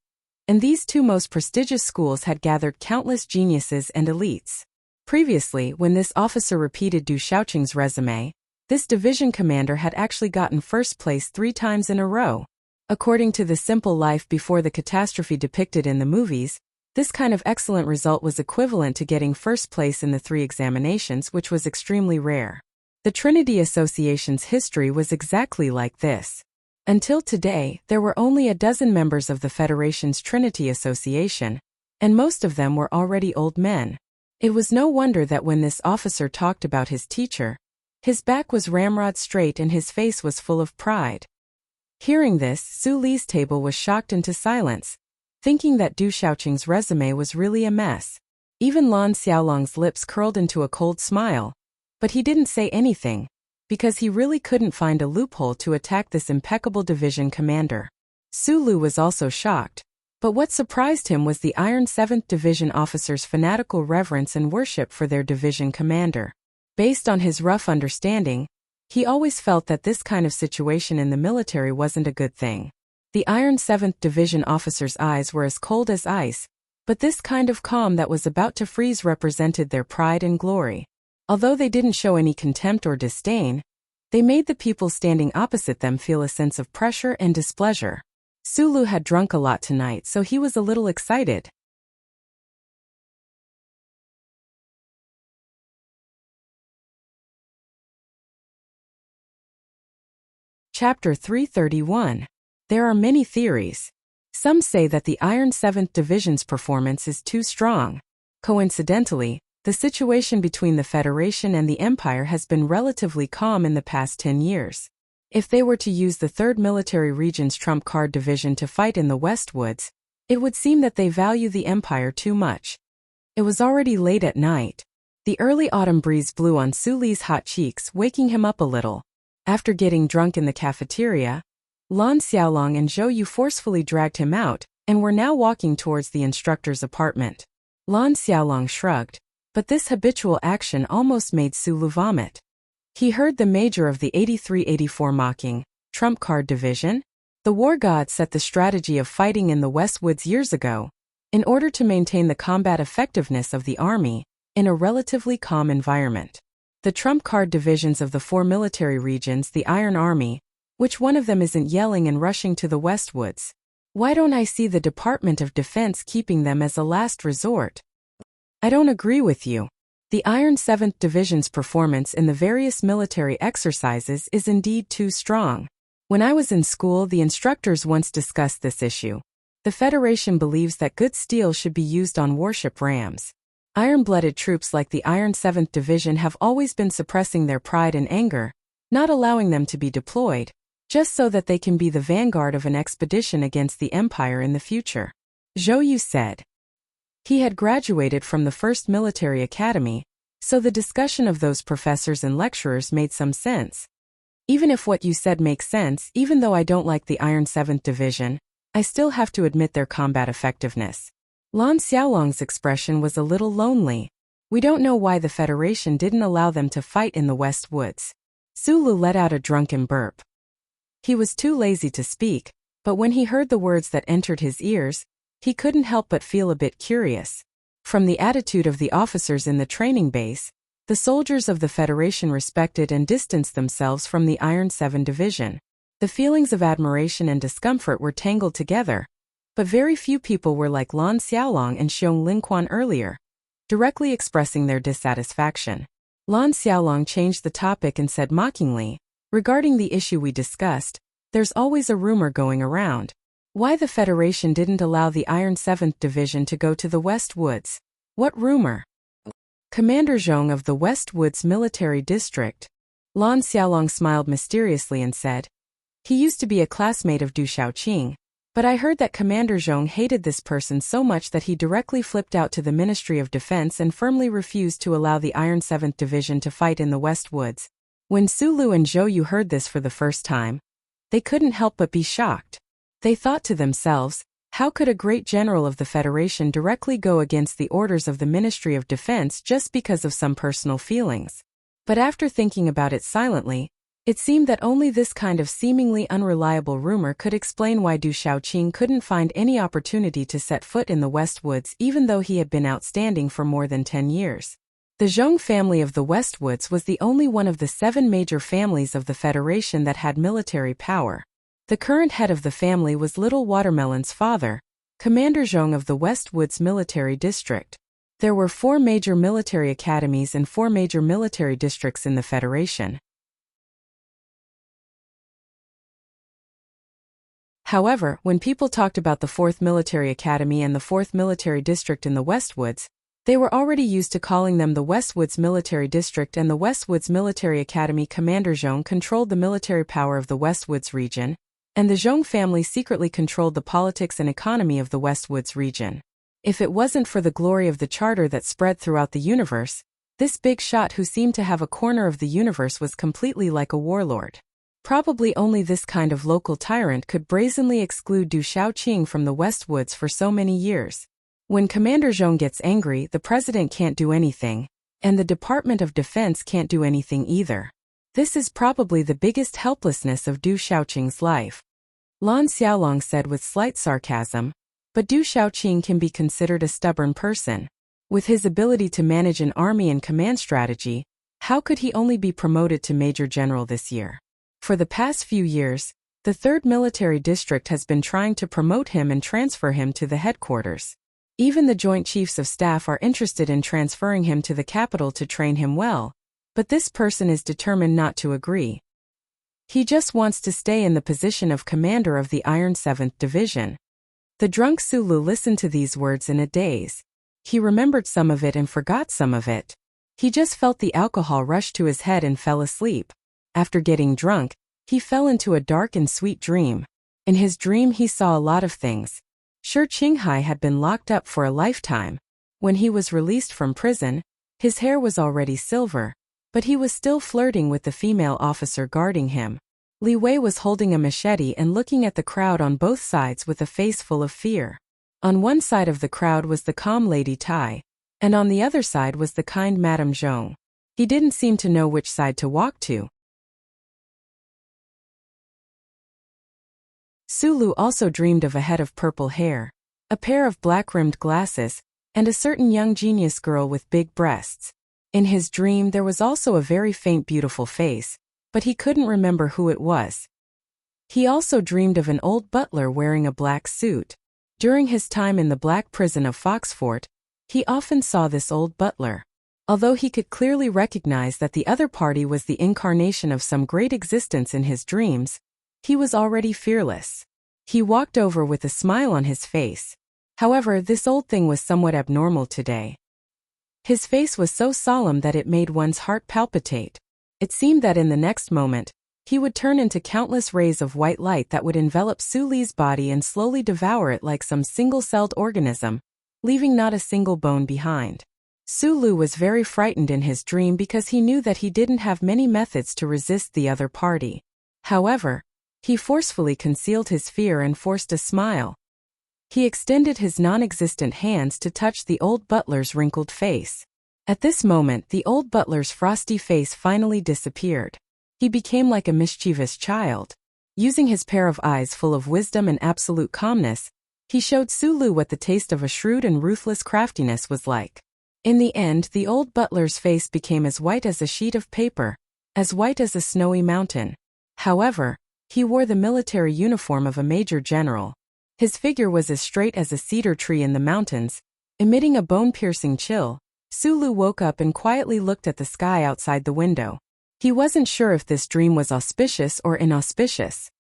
and these 2 most prestigious schools had gathered countless geniuses and elites. Previously, when this officer repeated Du Shaoqing's resume, this division commander had actually gotten first place 3 times in a row. According to the simple life before the catastrophe depicted in the movies, this kind of excellent result was equivalent to getting first place in the 3 examinations, which was extremely rare. The Trinity Association's history was exactly like this. Until today, there were only a dozen members of the Federation's Trinity Association, and most of them were already old men. It was no wonder that when this officer talked about his teacher, his back was ramrod straight and his face was full of pride. Hearing this, Su Li's table was shocked into silence, thinking that Du Shaoqing's resume was really a mess. Even Lan Xiaolong's lips curled into a cold smile, but he didn't say anything, because he really couldn't find a loophole to attack this impeccable division commander. Su Lu was also shocked, but what surprised him was the Iron 7th Division officers' fanatical reverence and worship for their division commander. Based on his rough understanding, he always felt that this kind of situation in the military wasn't a good thing. The Iron 7th Division officers' eyes were as cold as ice, but this kind of calm that was about to freeze represented their pride and glory. Although they didn't show any contempt or disdain, they made the people standing opposite them feel a sense of pressure and displeasure. Su Lu had drunk a lot tonight, so he was a little excited. Chapter 331. There are many theories. Some say that the Iron 7th Division's performance is too strong. Coincidentally, the situation between the Federation and the Empire has been relatively calm in the past 10 years. If they were to use the 3rd Military Region's Trump Card Division to fight in the Westwoods, it would seem that they value the Empire too much. It was already late at night. The early autumn breeze blew on Su Li's hot cheeks, waking him up a little. After getting drunk in the cafeteria, Lan Xiaolong and Zhou Yu forcefully dragged him out, and were now walking towards the instructor's apartment. Lan Xiaolong shrugged, but this habitual action almost made Su Lu vomit. He heard the major of the 83-84 mocking, "Trump Card Division?" The war god set the strategy of fighting in the Westwoods years ago, in order to maintain the combat effectiveness of the army, in a relatively calm environment. The Trump Card Divisions of the 4 military regions, the Iron Army, which one of them isn't yelling and rushing to the Westwoods? Why don't I see the Department of Defense keeping them as a last resort? I don't agree with you. The Iron 7th Division's performance in the various military exercises is indeed too strong. When I was in school, the instructors once discussed this issue. The Federation believes that good steel should be used on warship rams. Iron-blooded troops like the Iron 7th Division have always been suppressing their pride and anger, not allowing them to be deployed, just so that they can be the vanguard of an expedition against the Empire in the future. Zhou Yu said. He had graduated from the 1st Military Academy, so the discussion of those professors and lecturers made some sense. Even if what you said makes sense, even though I don't like the Iron 7th Division, I still have to admit their combat effectiveness. Lan Xiaolong's expression was a little lonely. We don't know why the Federation didn't allow them to fight in the West Woods. Su Lu let out a drunken burp. He was too lazy to speak, but when he heard the words that entered his ears, he couldn't help but feel a bit curious. From the attitude of the officers in the training base, the soldiers of the Federation respected and distanced themselves from the Iron 7 Division. The feelings of admiration and discomfort were tangled together, but very few people were like Lan Xiaolong and Xiong Linquan earlier, directly expressing their dissatisfaction. Lan Xiaolong changed the topic and said mockingly, "Regarding the issue we discussed, there's always a rumor going around. Why the Federation didn't allow the Iron 7th Division to go to the West Woods? What rumor?" Commander Zhong of the West Woods Military District. Lan Xiaolong smiled mysteriously and said, "He used to be a classmate of Du Shaoqing, but I heard that Commander Zhong hated this person so much that he directly flipped out to the Ministry of Defense and firmly refused to allow the Iron 7th Division to fight in the West Woods." When Su Lu and Zhou Yu heard this for the first time, they couldn't help but be shocked. They thought to themselves, how could a great general of the Federation directly go against the orders of the Ministry of Defense just because of some personal feelings? But after thinking about it silently, it seemed that only this kind of seemingly unreliable rumor could explain why Du Shaoqing couldn't find any opportunity to set foot in the West Woods even though he had been outstanding for more than 10 years. The Zhong family of the Westwoods was the only one of the 7 major families of the Federation that had military power. The current head of the family was Little Watermelon's father, Commander Zhong of the Westwoods Military District. There were 4 major military academies and 4 major military districts in the Federation. However, when people talked about the 4th Military Academy and the 4th Military District in the Westwoods, they were already used to calling them the Westwoods Military District and the Westwoods Military Academy. Commander Zhong controlled the military power of the Westwoods region, and the Zhong family secretly controlled the politics and economy of the Westwoods region. If it wasn't for the glory of the charter that spread throughout the universe, this big shot who seemed to have a corner of the universe was completely like a warlord. Probably only this kind of local tyrant could brazenly exclude Du Shaoqing from the Westwoods for so many years. When Commander Zhong gets angry, the president can't do anything, and the Department of Defense can't do anything either. This is probably the biggest helplessness of Du Shaoqing's life. Lan Xiaolong said with slight sarcasm, but Du Shaoqing can be considered a stubborn person. With his ability to manage an army and command strategy, how could he only be promoted to Major General this year? For the past few years, the 3rd Military District has been trying to promote him and transfer him to the headquarters. Even the Joint Chiefs of Staff are interested in transferring him to the capital to train him well, but this person is determined not to agree. He just wants to stay in the position of commander of the Iron 7th Division. The drunk Sulu listened to these words in a daze. He remembered some of it and forgot some of it. He just felt the alcohol rush to his head and fell asleep. After getting drunk, he fell into a dark and sweet dream. In his dream he saw a lot of things. Sure, Qinghai had been locked up for a lifetime. When he was released from prison, his hair was already silver, but he was still flirting with the female officer guarding him. Li Wei was holding a machete and looking at the crowd on both sides with a face full of fear. On one side of the crowd was the calm Lady Tai, and on the other side was the kind Madame Zhong. He didn't seem to know which side to walk to. Sulu also dreamed of a head of purple hair, a pair of black-rimmed glasses, and a certain young genius girl with big breasts. In his dream there was also a very faint beautiful face, but he couldn't remember who it was. He also dreamed of an old butler wearing a black suit. During his time in the black prison of Foxfort, he often saw this old butler. Although he could clearly recognize that the other party was the incarnation of some great existence in his dreams, he was already fearless. He walked over with a smile on his face. However, this old thing was somewhat abnormal today. His face was so solemn that it made one's heart palpitate. It seemed that in the next moment, he would turn into countless rays of white light that would envelop Su Li's body and slowly devour it like some single-celled organism, leaving not a single bone behind. Su Lu was very frightened in his dream because he knew that he didn't have many methods to resist the other party. However, he forcefully concealed his fear and forced a smile. He extended his non-existent hands to touch the old butler's wrinkled face. At this moment, the old butler's frosty face finally disappeared. He became like a mischievous child. Using his pair of eyes full of wisdom and absolute calmness, he showed Sulu what the taste of a shrewd and ruthless craftiness was like. In the end, the old butler's face became as white as a sheet of paper, as white as a snowy mountain. However, he wore the military uniform of a major general. His figure was as straight as a cedar tree in the mountains. Emitting a bone-piercing chill, Sulu woke up and quietly looked at the sky outside the window. He wasn't sure if this dream was auspicious or inauspicious.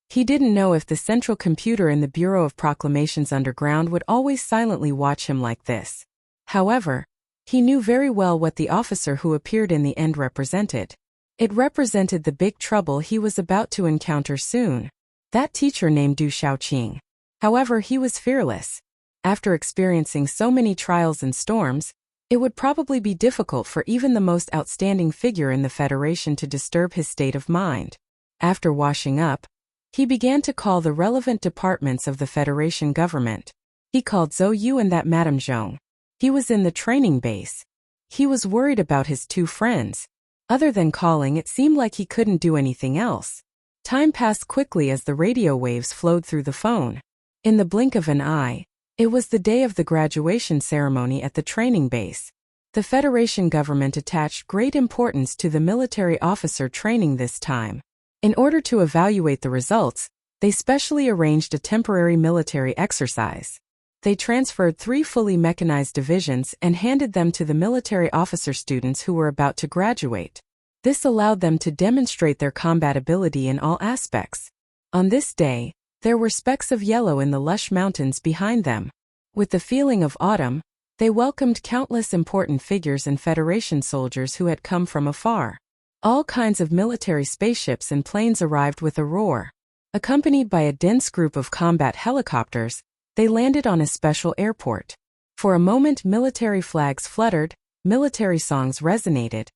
He didn't know if the central computer in the Bureau of Proclamations underground would always silently watch him like this. However, he knew very well what the officer who appeared in the end represented. It represented the big trouble he was about to encounter soon. That teacher named Du Shaoqing. However, he was fearless. After experiencing so many trials and storms, it would probably be difficult for even the most outstanding figure in the Federation to disturb his state of mind. After washing up, he began to call the relevant departments of the Federation government. He called Zhou Yu and that Madame Zhong. He was in the training base. He was worried about his 2 friends. Other than calling, it seemed like he couldn't do anything else. Time passed quickly as the radio waves flowed through the phone. In the blink of an eye, it was the day of the graduation ceremony at the training base. The Federation government attached great importance to the military officer training this time. In order to evaluate the results, they specially arranged a temporary military exercise. They transferred 3 fully mechanized divisions and handed them to the military officer students who were about to graduate. This allowed them to demonstrate their combat ability in all aspects. On this day, there were specks of yellow in the lush mountains behind them. With the feeling of autumn, they welcomed countless important figures and Federation soldiers who had come from afar. All kinds of military spaceships and planes arrived with a roar. Accompanied by a dense group of combat helicopters, they landed on a special airport. For a moment, military flags fluttered, military songs resonated,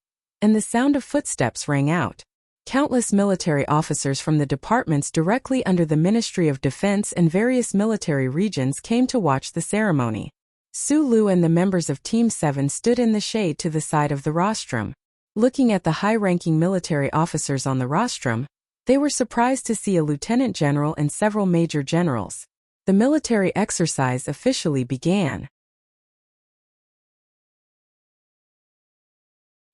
and the sound of footsteps rang out. Countless military officers from the departments directly under the Ministry of Defense and various military regions came to watch the ceremony. Su Lu and the members of Team 7 stood in the shade to the side of the rostrum. Looking at the high-ranking military officers on the rostrum, they were surprised to see a lieutenant general and several major generals. The military exercise officially began.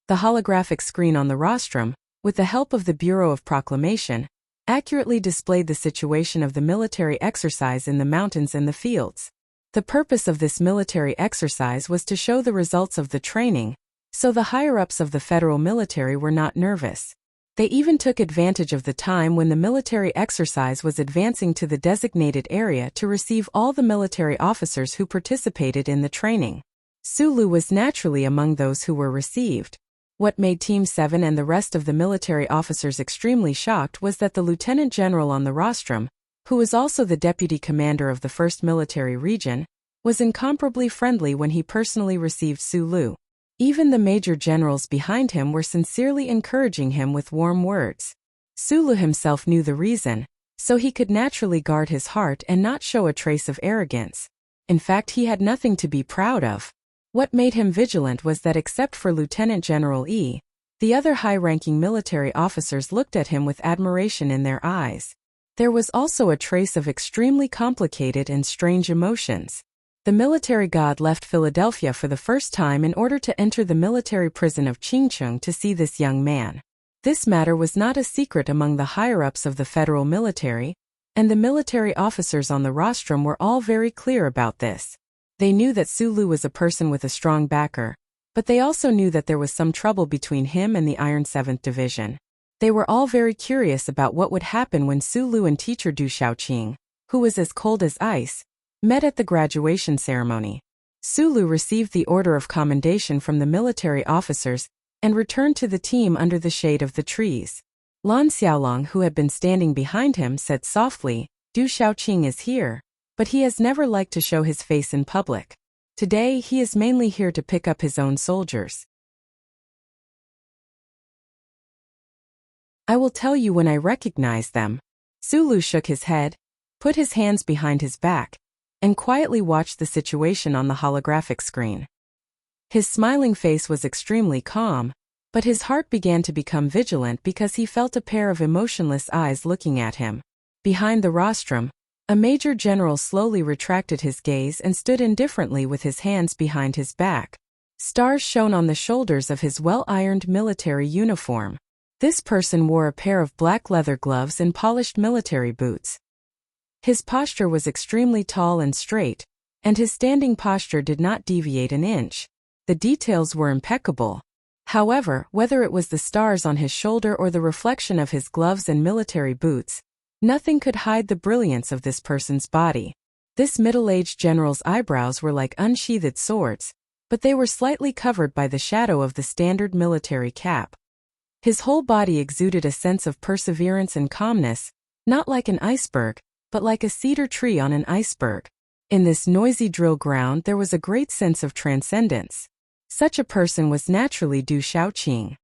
The holographic screen on the rostrum, with the help of the Bureau of Proclamation, accurately displayed the situation of the military exercise in the mountains and the fields. The purpose of this military exercise was to show the results of the training, so the higher-ups of the federal military were not nervous. They even took advantage of the time when the military exercise was advancing to the designated area to receive all the military officers who participated in the training. Su Lu was naturally among those who were received. What made Team 7 and the rest of the military officers extremely shocked was that the lieutenant general on the rostrum, who was also the deputy commander of the 1st Military Region, was incomparably friendly when he personally received Su Lu. Even the major generals behind him were sincerely encouraging him with warm words. Su Lu himself knew the reason, so he could naturally guard his heart and not show a trace of arrogance. In fact, he had nothing to be proud of. What made him vigilant was that except for Lieutenant General Yi, the other high-ranking military officers looked at him with admiration in their eyes. There was also a trace of extremely complicated and strange emotions. The military god left Philadelphia for the first time in order to enter the military prison of Chingcheng to see this young man. This matter was not a secret among the higher-ups of the federal military, and the military officers on the rostrum were all very clear about this. They knew that Su Lu was a person with a strong backer, but they also knew that there was some trouble between him and the Iron 7th Division. They were all very curious about what would happen when Su Lu and teacher Du Xiaoqing, who was as cold as ice, met at the graduation ceremony. Su Lu received the order of commendation from the military officers and returned to the team under the shade of the trees. Lan Xiaolong, who had been standing behind him, said softly, "Du Xiaoqing is here, but he has never liked to show his face in public. Today he is mainly here to pick up his own soldiers. I will tell you when I recognize them." Su Lu shook his head, put his hands behind his back, and quietly watched the situation on the holographic screen. His smiling face was extremely calm, but his heart began to become vigilant because he felt a pair of emotionless eyes looking at him. Behind the rostrum, a major general slowly retracted his gaze and stood indifferently with his hands behind his back. Stars shone on the shoulders of his well-ironed military uniform. This person wore a pair of black leather gloves and polished military boots. His posture was extremely tall and straight, and his standing posture did not deviate an inch. The details were impeccable. However, whether it was the stars on his shoulder or the reflection of his gloves and military boots, nothing could hide the brilliance of this person's body. This middle-aged general's eyebrows were like unsheathed swords, but they were slightly covered by the shadow of the standard military cap. His whole body exuded a sense of perseverance and calmness, not like an iceberg, but like a cedar tree on an iceberg. In this noisy drill ground there was a great sense of transcendence. Such a person was naturally Du Xiaoqing.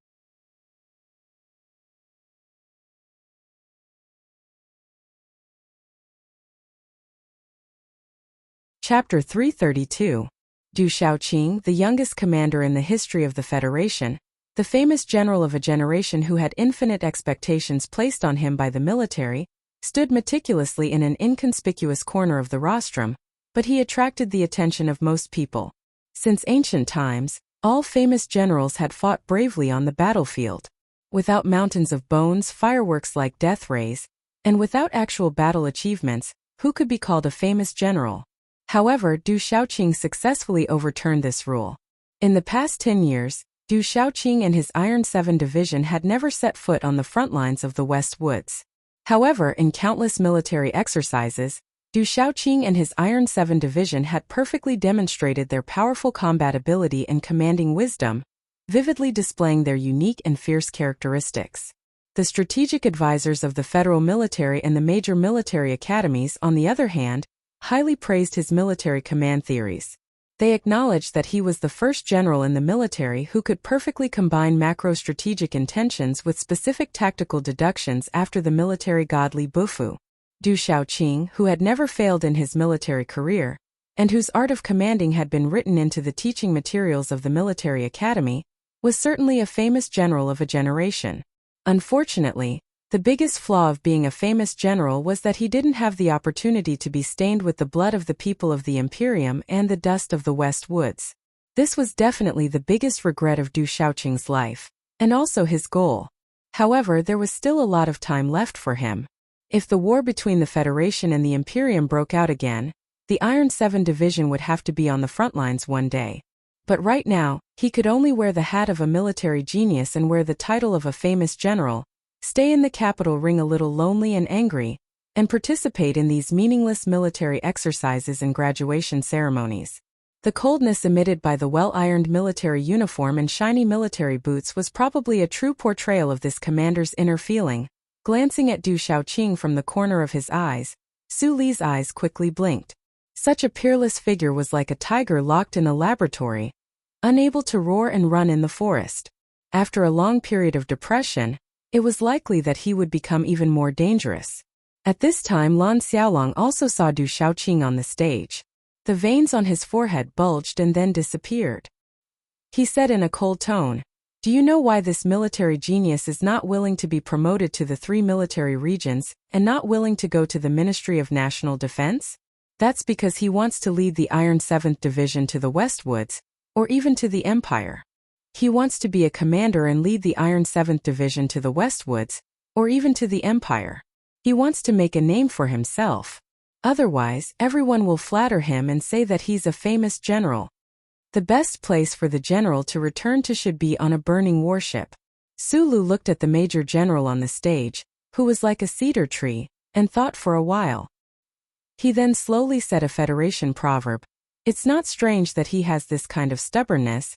Chapter 332. Du Xiaoqing, the youngest commander in the history of the Federation, the famous general of a generation who had infinite expectations placed on him by the military, stood meticulously in an inconspicuous corner of the rostrum, but he attracted the attention of most people. Since ancient times, All famous generals had fought bravely on the battlefield. Without mountains of bones, fireworks like death rays, and without actual battle achievements, who could be called a famous general? However, Du Shaoqing successfully overturned this rule. In the past 10 years, Du Shaoqing and his Iron 7 division had never set foot on the front lines of the West Woods. However, in countless military exercises, Du Shaoqing and his Iron 7 division had perfectly demonstrated their powerful combat ability and commanding wisdom, vividly displaying their unique and fierce characteristics. The strategic advisors of the federal military and the major military academies, on the other hand, highly praised his military command theories. They acknowledged that he was the first general in the military who could perfectly combine macro-strategic intentions with specific tactical deductions after the military god Li Bufu. Du Shaoqing, who had never failed in his military career, and whose art of commanding had been written into the teaching materials of the military academy, was certainly a famous general of a generation. Unfortunately, the biggest flaw of being a famous general was that he didn't have the opportunity to be stained with the blood of the people of the Imperium and the dust of the West Woods. This was definitely the biggest regret of Du Shaoqing's life, and also his goal. However, there was still a lot of time left for him. If the war between the Federation and the Imperium broke out again, the Iron 7 division would have to be on the front lines one day. But right now, he could only wear the hat of a military genius and wear the title of a famous general, stay in the capital ring a little lonely and angry, and participate in these meaningless military exercises and graduation ceremonies. The coldness emitted by the well-ironed military uniform and shiny military boots was probably a true portrayal of this commander's inner feeling. Glancing at Du Shaoqing from the corner of his eyes, Su Li's eyes quickly blinked. Such a peerless figure was like a tiger locked in a laboratory, unable to roar and run in the forest. After a long period of depression, it was likely that he would become even more dangerous. At this time, Lan Xiaolong also saw Du Shaoqing on the stage. The veins on his forehead bulged and then disappeared. He said in a cold tone, "Do you know why this military genius is not willing to be promoted to the 3 military regions and not willing to go to the Ministry of National Defense? That's because he wants to lead the Iron 7th Division to the Westwoods, or even to the Empire. He wants to be a commander and lead the Iron 7th Division to the Westwoods, or even to the Empire. He wants to make a name for himself. Otherwise, everyone will flatter him and say that he's a famous general. The best place for the general to return to should be on a burning warship." Su Lu looked at the major general on the stage, who was like a cedar tree, and thought for a while. He then slowly said a Federation proverb. "It's not strange that he has this kind of stubbornness.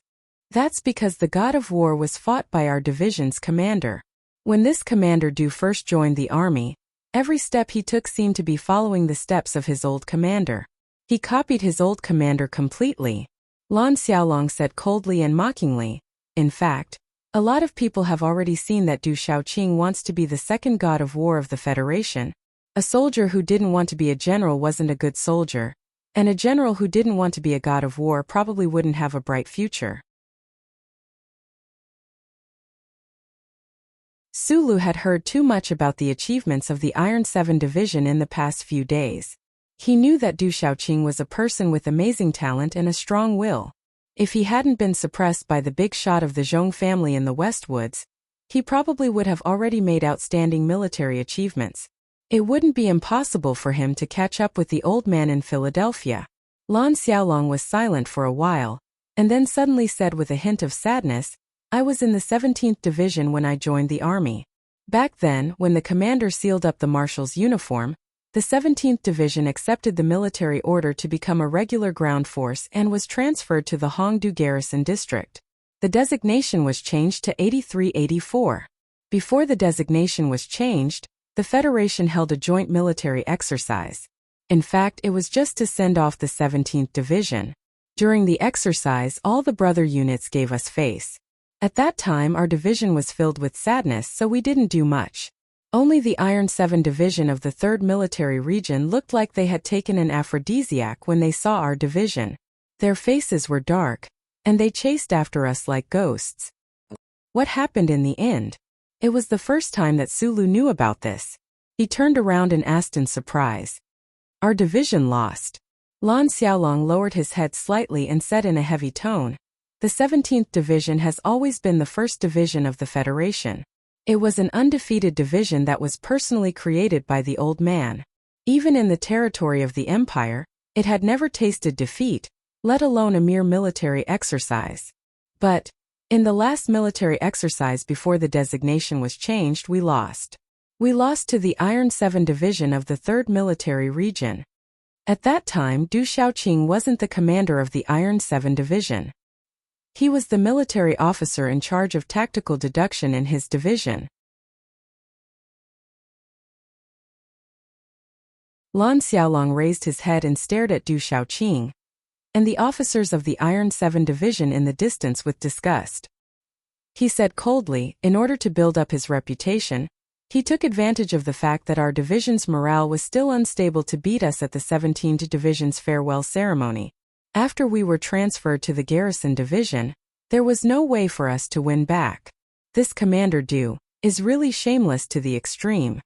That's because the god of war was fought by our division's commander. When this commander Du first joined the army, every step he took seemed to be following the steps of his old commander. He copied his old commander completely." Lan Xiaolong said coldly and mockingly. "In fact, a lot of people have already seen that Du Shaoqing wants to be the second god of war of the Federation. A soldier who didn't want to be a general wasn't a good soldier, and a general who didn't want to be a god of war probably wouldn't have a bright future." Su Lu had heard too much about the achievements of the Iron 7 Division in the past few days. He knew that Du Shaoqing was a person with amazing talent and a strong will. If he hadn't been suppressed by the big shot of the Zhong family in the Westwoods, he probably would have already made outstanding military achievements. It wouldn't be impossible for him to catch up with the old man in Philadelphia. Lan Xiaolong was silent for a while, and then suddenly said with a hint of sadness, "I was in the 17th Division when I joined the army. Back then, when the commander sealed up the marshal's uniform, the 17th Division accepted the military order to become a regular ground force and was transferred to the Hongdu Garrison District. The designation was changed to 8384. Before the designation was changed, the Federation held a joint military exercise. In fact, it was just to send off the 17th Division. During the exercise, all the brother units gave us face. At that time, our division was filled with sadness, so we didn't do much. Only the Iron 7 Division of the 3rd Military Region looked like they had taken an aphrodisiac when they saw our division. Their faces were dark, and they chased after us like ghosts." What happened in the end? It was the first time that Su Lu knew about this. He turned around and asked in surprise. "Our division lost." Lan Xiaolong lowered his head slightly and said in a heavy tone, The 17th Division has always been the first division of the Federation. It was an undefeated division that was personally created by the old man. Even in the territory of the Empire, it had never tasted defeat, let alone a mere military exercise. But, in the last military exercise before the designation was changed, we lost. We lost to the Iron 7 Division of the 3rd Military Region. At that time, Du Xiaoqing wasn't the commander of the Iron 7 Division. He was the military officer in charge of tactical deduction in his division. Lan Xiaolong raised his head and stared at Du Xiaoqing and the officers of the Iron 7 Division in the distance with disgust. He said coldly, in order to build up his reputation, he took advantage of the fact that our division's morale was still unstable to beat us at the 17th Division's farewell ceremony. After we were transferred to the Garrison Division, there was no way for us to win back. This Commander Du is really shameless to the extreme.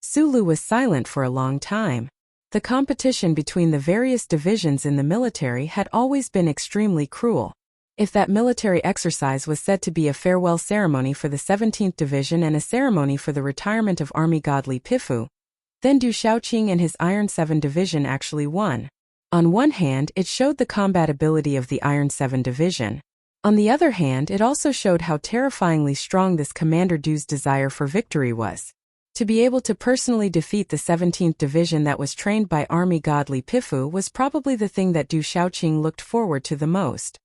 Sulu was silent for a long time. The competition between the various divisions in the military had always been extremely cruel. If that military exercise was said to be a farewell ceremony for the 17th Division and a ceremony for the retirement of Army Godly Pifu, then Du Xiaoqing and his Iron 7 Division actually won. On one hand, it showed the combat ability of the Iron 7 Division. On the other hand, it also showed how terrifyingly strong this Commander Du's desire for victory was. To be able to personally defeat the 17th Division that was trained by Army Godly Pifu was probably the thing that Du Xiaoqing looked forward to the most.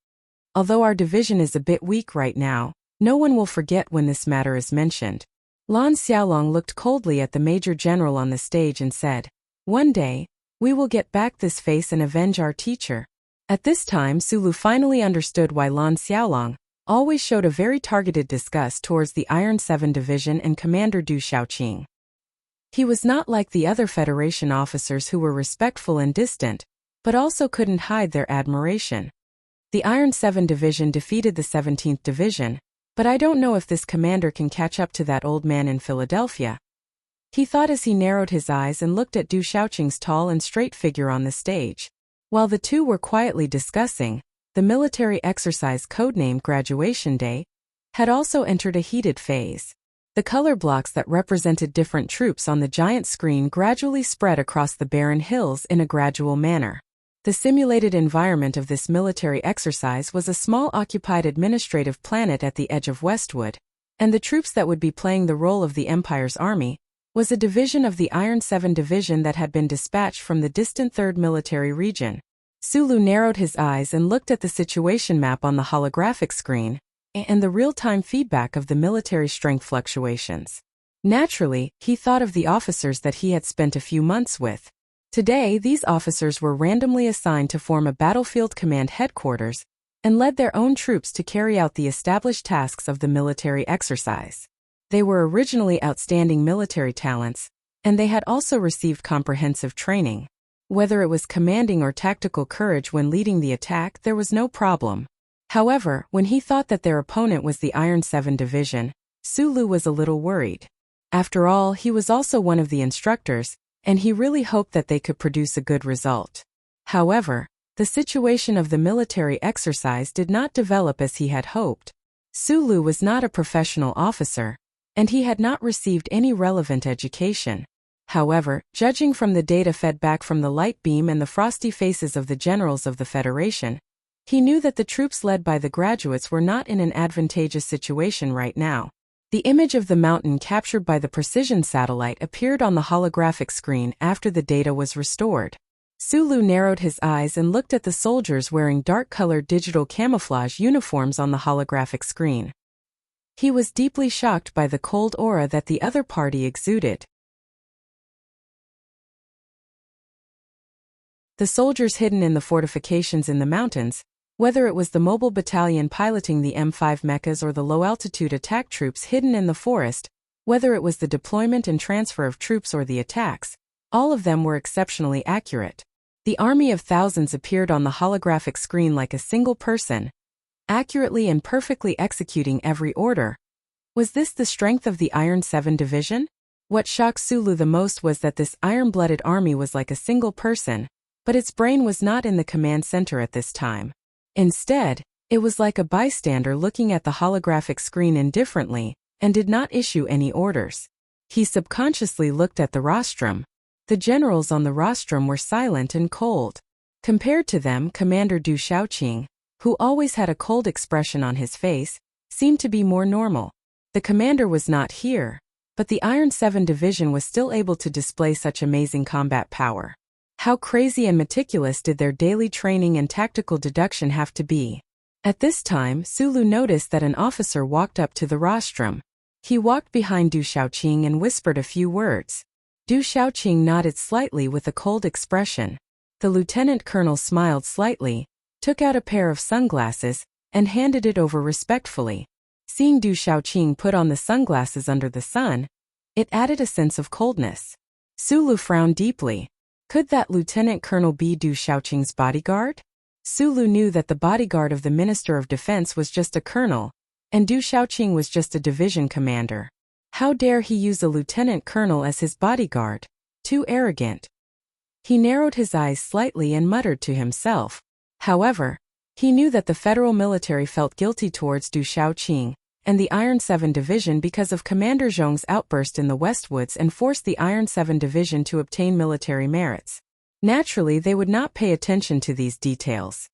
Although our division is a bit weak right now, no one will forget when this matter is mentioned. Lan Xiaolong looked coldly at the Major General on the stage and said, "One day, we will get back this face and avenge our teacher." At this time, Sulu finally understood why Lan Xiaolong always showed a very targeted disgust towards the Iron 7 Division and Commander Du Xiaoqing. He was not like the other Federation officers who were respectful and distant, but also couldn't hide their admiration. The Iron 7 Division defeated the 17th Division, but I don't know if this commander can catch up to that old man in Philadelphia. He thought as he narrowed his eyes and looked at Du Xiaoqing's tall and straight figure on the stage. While the two were quietly discussing, the military exercise codenamed Graduation Day had also entered a heated phase. The color blocks that represented different troops on the giant screen gradually spread across the barren hills in a gradual manner. The simulated environment of this military exercise was a small occupied administrative planet at the edge of Westwood, and the troops that would be playing the role of the Empire's army was a division of the Iron 7 Division that had been dispatched from the distant 3rd Military Region. Sulu narrowed his eyes and looked at the situation map on the holographic screen and the real-time feedback of the military strength fluctuations. Naturally, he thought of the officers that he had spent a few months with. Today, these officers were randomly assigned to form a battlefield command headquarters and led their own troops to carry out the established tasks of the military exercise. They were originally outstanding military talents, and they had also received comprehensive training. Whether it was commanding or tactical courage when leading the attack, there was no problem. However, when he thought that their opponent was the Iron 7 Division, Sulu was a little worried. After all, he was also one of the instructors, and he really hoped that they could produce a good result. However, the situation of the military exercise did not develop as he had hoped. Sulu was not a professional officer, and he had not received any relevant education. However, judging from the data fed back from the light beam and the frosty faces of the generals of the Federation, he knew that the troops led by the graduates were not in an advantageous situation right now. The image of the mountain captured by the precision satellite appeared on the holographic screen after the data was restored. Sulu narrowed his eyes and looked at the soldiers wearing dark-colored digital camouflage uniforms on the holographic screen. He was deeply shocked by the cold aura that the other party exuded. The soldiers hidden in the fortifications in the mountains, whether it was the mobile battalion piloting the M5 mechas or the low-altitude attack troops hidden in the forest, whether it was the deployment and transfer of troops or the attacks, all of them were exceptionally accurate. The army of thousands appeared on the holographic screen like a single person, accurately and perfectly executing every order. Was this the strength of the Iron 7 Division? What shocked Sulu the most was that this iron-blooded army was like a single person, but its brain was not in the command center at this time. Instead, It was like a bystander looking at the holographic screen indifferently, and did not issue any orders. He subconsciously looked at the rostrum. The generals on the rostrum were silent and cold. Compared to them, Commander Du Shaoqing, who always had a cold expression on his face, seemed to be more normal. The commander was not here, but the Iron 7 Division was still able to display such amazing combat power. How crazy and meticulous did their daily training and tactical deduction have to be? At this time, Sulu noticed that an officer walked up to the rostrum. He walked behind Du Shaoqing and whispered a few words. Du Shaoqing nodded slightly with a cold expression. The lieutenant colonel smiled slightly, took out a pair of sunglasses, and handed it over respectfully. Seeing Du Shaoqing put on the sunglasses under the sun, it added a sense of coldness. Sulu frowned deeply. Could that lieutenant colonel be Du Shaoqing's bodyguard? Sulu knew that the bodyguard of the Minister of Defense was just a colonel, and Du Shaoqing was just a division commander. How dare he use a lieutenant colonel as his bodyguard? Too arrogant. He narrowed his eyes slightly and muttered to himself. However, he knew that the federal military felt guilty towards Du Shaoqing and the Iron 7 Division because of Commander Zhong's outburst in the Westwoods and forced the Iron 7 Division to obtain military merits. Naturally, they would not pay attention to these details.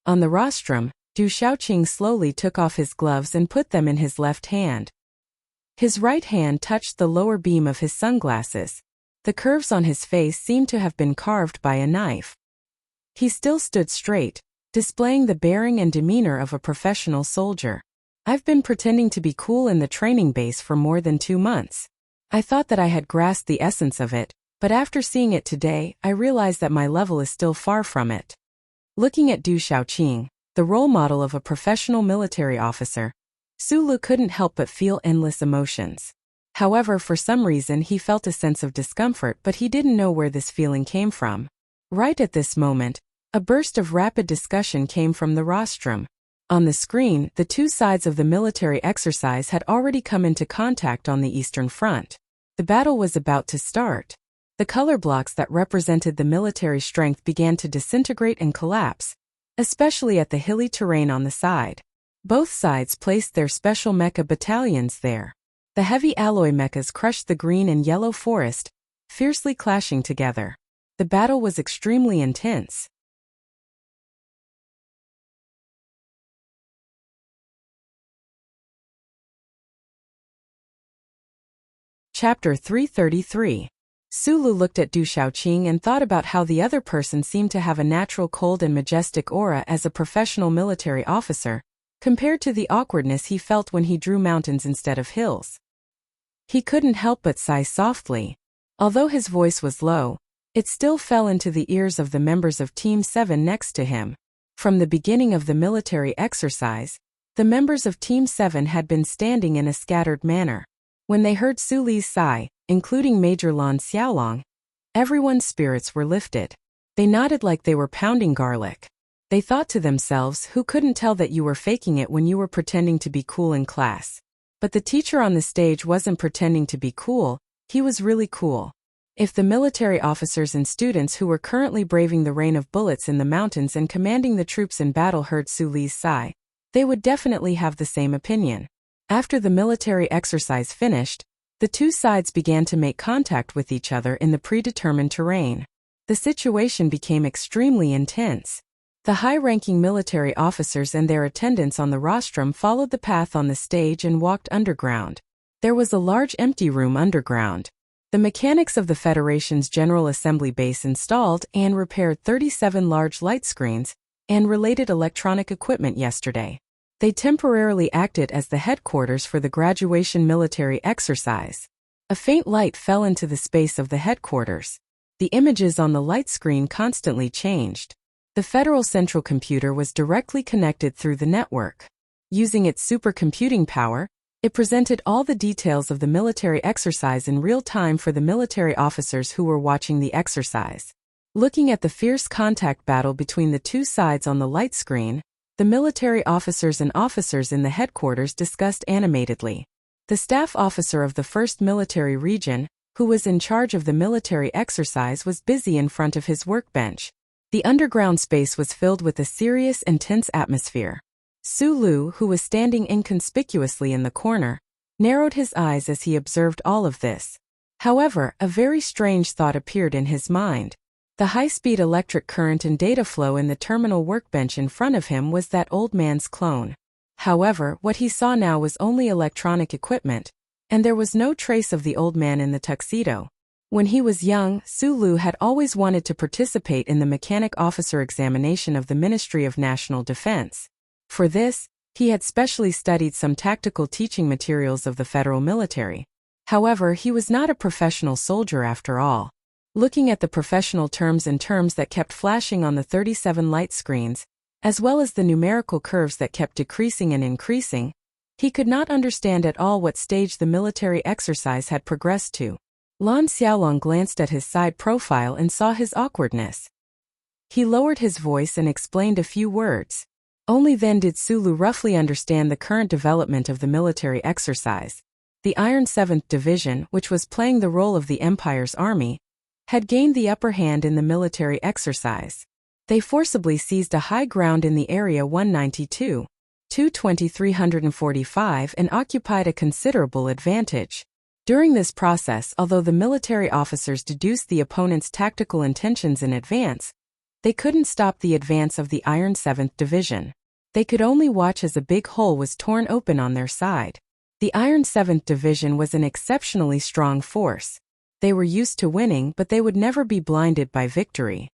On the rostrum, Du Shaoqing slowly took off his gloves and put them in his left hand. His right hand touched the lower beam of his sunglasses. The curves on his face seemed to have been carved by a knife. He still stood straight, displaying the bearing and demeanor of a professional soldier. I've been pretending to be cool in the training base for more than 2 months. I thought that I had grasped the essence of it, but after seeing it today, I realized that my level is still far from it. Looking at Du Shaoqing, the role model of a professional military officer, Sulu couldn't help but feel endless emotions. However, for some reason he felt a sense of discomfort, but he didn't know where this feeling came from. Right at this moment, a burst of rapid discussion came from the rostrum. On the screen, the two sides of the military exercise had already come into contact on the Eastern Front. The battle was about to start. The color blocks that represented the military strength began to disintegrate and collapse, especially at the hilly terrain on the side. Both sides placed their special mecha battalions there. The heavy alloy mechas crushed the green and yellow forest, fiercely clashing together. The battle was extremely intense. Chapter 333. Sulu looked at Du Shaoqing and thought about how the other person seemed to have a natural cold and majestic aura as a professional military officer, compared to the awkwardness he felt when he drew mountains instead of hills. He couldn't help but sigh softly. Although his voice was low, it still fell into the ears of the members of Team 7 next to him. From the beginning of the military exercise, the members of Team 7 had been standing in a scattered manner. When they heard Su Li's sigh, including Major Lan Xiaolong, everyone's spirits were lifted. They nodded like they were pounding garlic. They thought to themselves, who couldn't tell that you were faking it when you were pretending to be cool in class? But the teacher on the stage wasn't pretending to be cool, he was really cool. If the military officers and students who were currently braving the rain of bullets in the mountains and commanding the troops in battle heard Su Li's sigh, they would definitely have the same opinion. After the military exercise finished, the two sides began to make contact with each other in the predetermined terrain. The situation became extremely intense. The high-ranking military officers and their attendants on the rostrum followed the path on the stage and walked underground. There was a large empty room underground. The mechanics of the Federation's General Assembly Base installed and repaired 37 large light screens and related electronic equipment yesterday. They temporarily acted as the headquarters for the graduation military exercise. A faint light fell into the space of the headquarters. The images on the light screen constantly changed. The Federal Central Computer was directly connected through the network. Using its supercomputing power, it presented all the details of the military exercise in real time for the military officers who were watching the exercise. Looking at the fierce contact battle between the two sides on the light screen, the military officers and officers in the headquarters discussed animatedly. The staff officer of the 1st Military Region, who was in charge of the military exercise, was busy in front of his workbench. The underground space was filled with a serious and tense atmosphere. Su Lu, who was standing inconspicuously in the corner, narrowed his eyes as he observed all of this. However, a very strange thought appeared in his mind. The high-speed electric current and data flow in the terminal workbench in front of him was that old man's clone. However, what he saw now was only electronic equipment, and there was no trace of the old man in the tuxedo. When he was young, Su Lu had always wanted to participate in the mechanic officer examination of the Ministry of National Defense. For this, he had specially studied some tactical teaching materials of the federal military. However, he was not a professional soldier after all. Looking at the professional terms and terms that kept flashing on the 37 light screens, as well as the numerical curves that kept decreasing and increasing, he could not understand at all what stage the military exercise had progressed to. Lan Xiaolong glanced at his side profile and saw his awkwardness. He lowered his voice and explained a few words. Only then did Su Lu roughly understand the current development of the military exercise. The Iron 7th Division, which was playing the role of the Empire's army, had gained the upper hand in the military exercise. They forcibly seized a high ground in the area 192, 220-345 and occupied a considerable advantage. During this process, although the military officers deduced the opponent's tactical intentions in advance, they couldn't stop the advance of the Iron 7th Division. They could only watch as a big hole was torn open on their side. The Iron 7th Division was an exceptionally strong force. They were used to winning, but they would never be blinded by victory.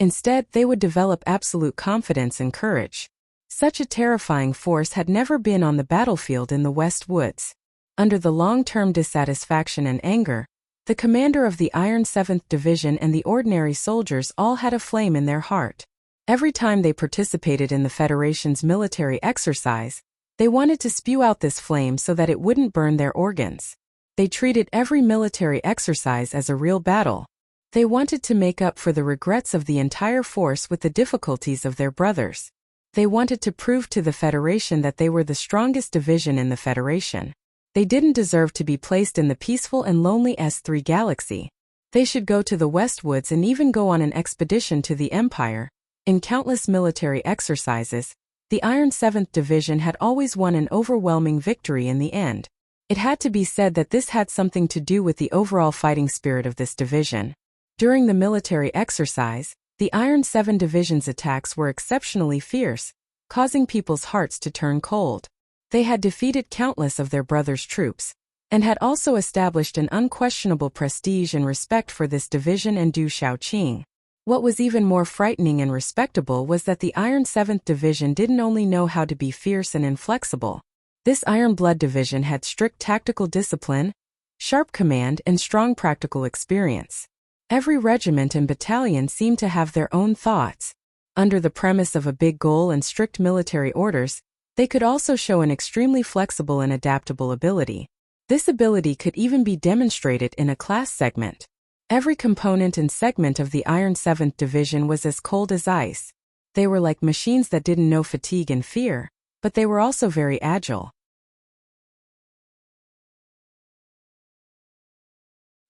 Instead, they would develop absolute confidence and courage. Such a terrifying force had never been on the battlefield in the West Woods. Under the long-term dissatisfaction and anger, the commander of the Iron 7th Division and the ordinary soldiers all had a flame in their heart. Every time they participated in the Federation's military exercise, they wanted to spew out this flame so that it wouldn't burn their organs. They treated every military exercise as a real battle. They wanted to make up for the regrets of the entire force with the difficulties of their brothers. They wanted to prove to the Federation that they were the strongest division in the Federation. They didn't deserve to be placed in the peaceful and lonely S3 galaxy. They should go to the Westwoods and even go on an expedition to the Empire. In countless military exercises, the Iron 7th Division had always won an overwhelming victory in the end. It had to be said that this had something to do with the overall fighting spirit of this division. During the military exercise, the Iron 7 Division's attacks were exceptionally fierce, causing people's hearts to turn cold. They had defeated countless of their brothers' troops, and had also established an unquestionable prestige and respect for this division and Du Shaoqing. What was even more frightening and respectable was that the Iron 7th Division didn't only know how to be fierce and inflexible. This Iron Blood Division had strict tactical discipline, sharp command, and strong practical experience. Every regiment and battalion seemed to have their own thoughts. Under the premise of a big goal and strict military orders, they could also show an extremely flexible and adaptable ability. This ability could even be demonstrated in a class segment. Every component and segment of the Iron 7th Division was as cold as ice. They were like machines that didn't know fatigue and fear, but they were also very agile.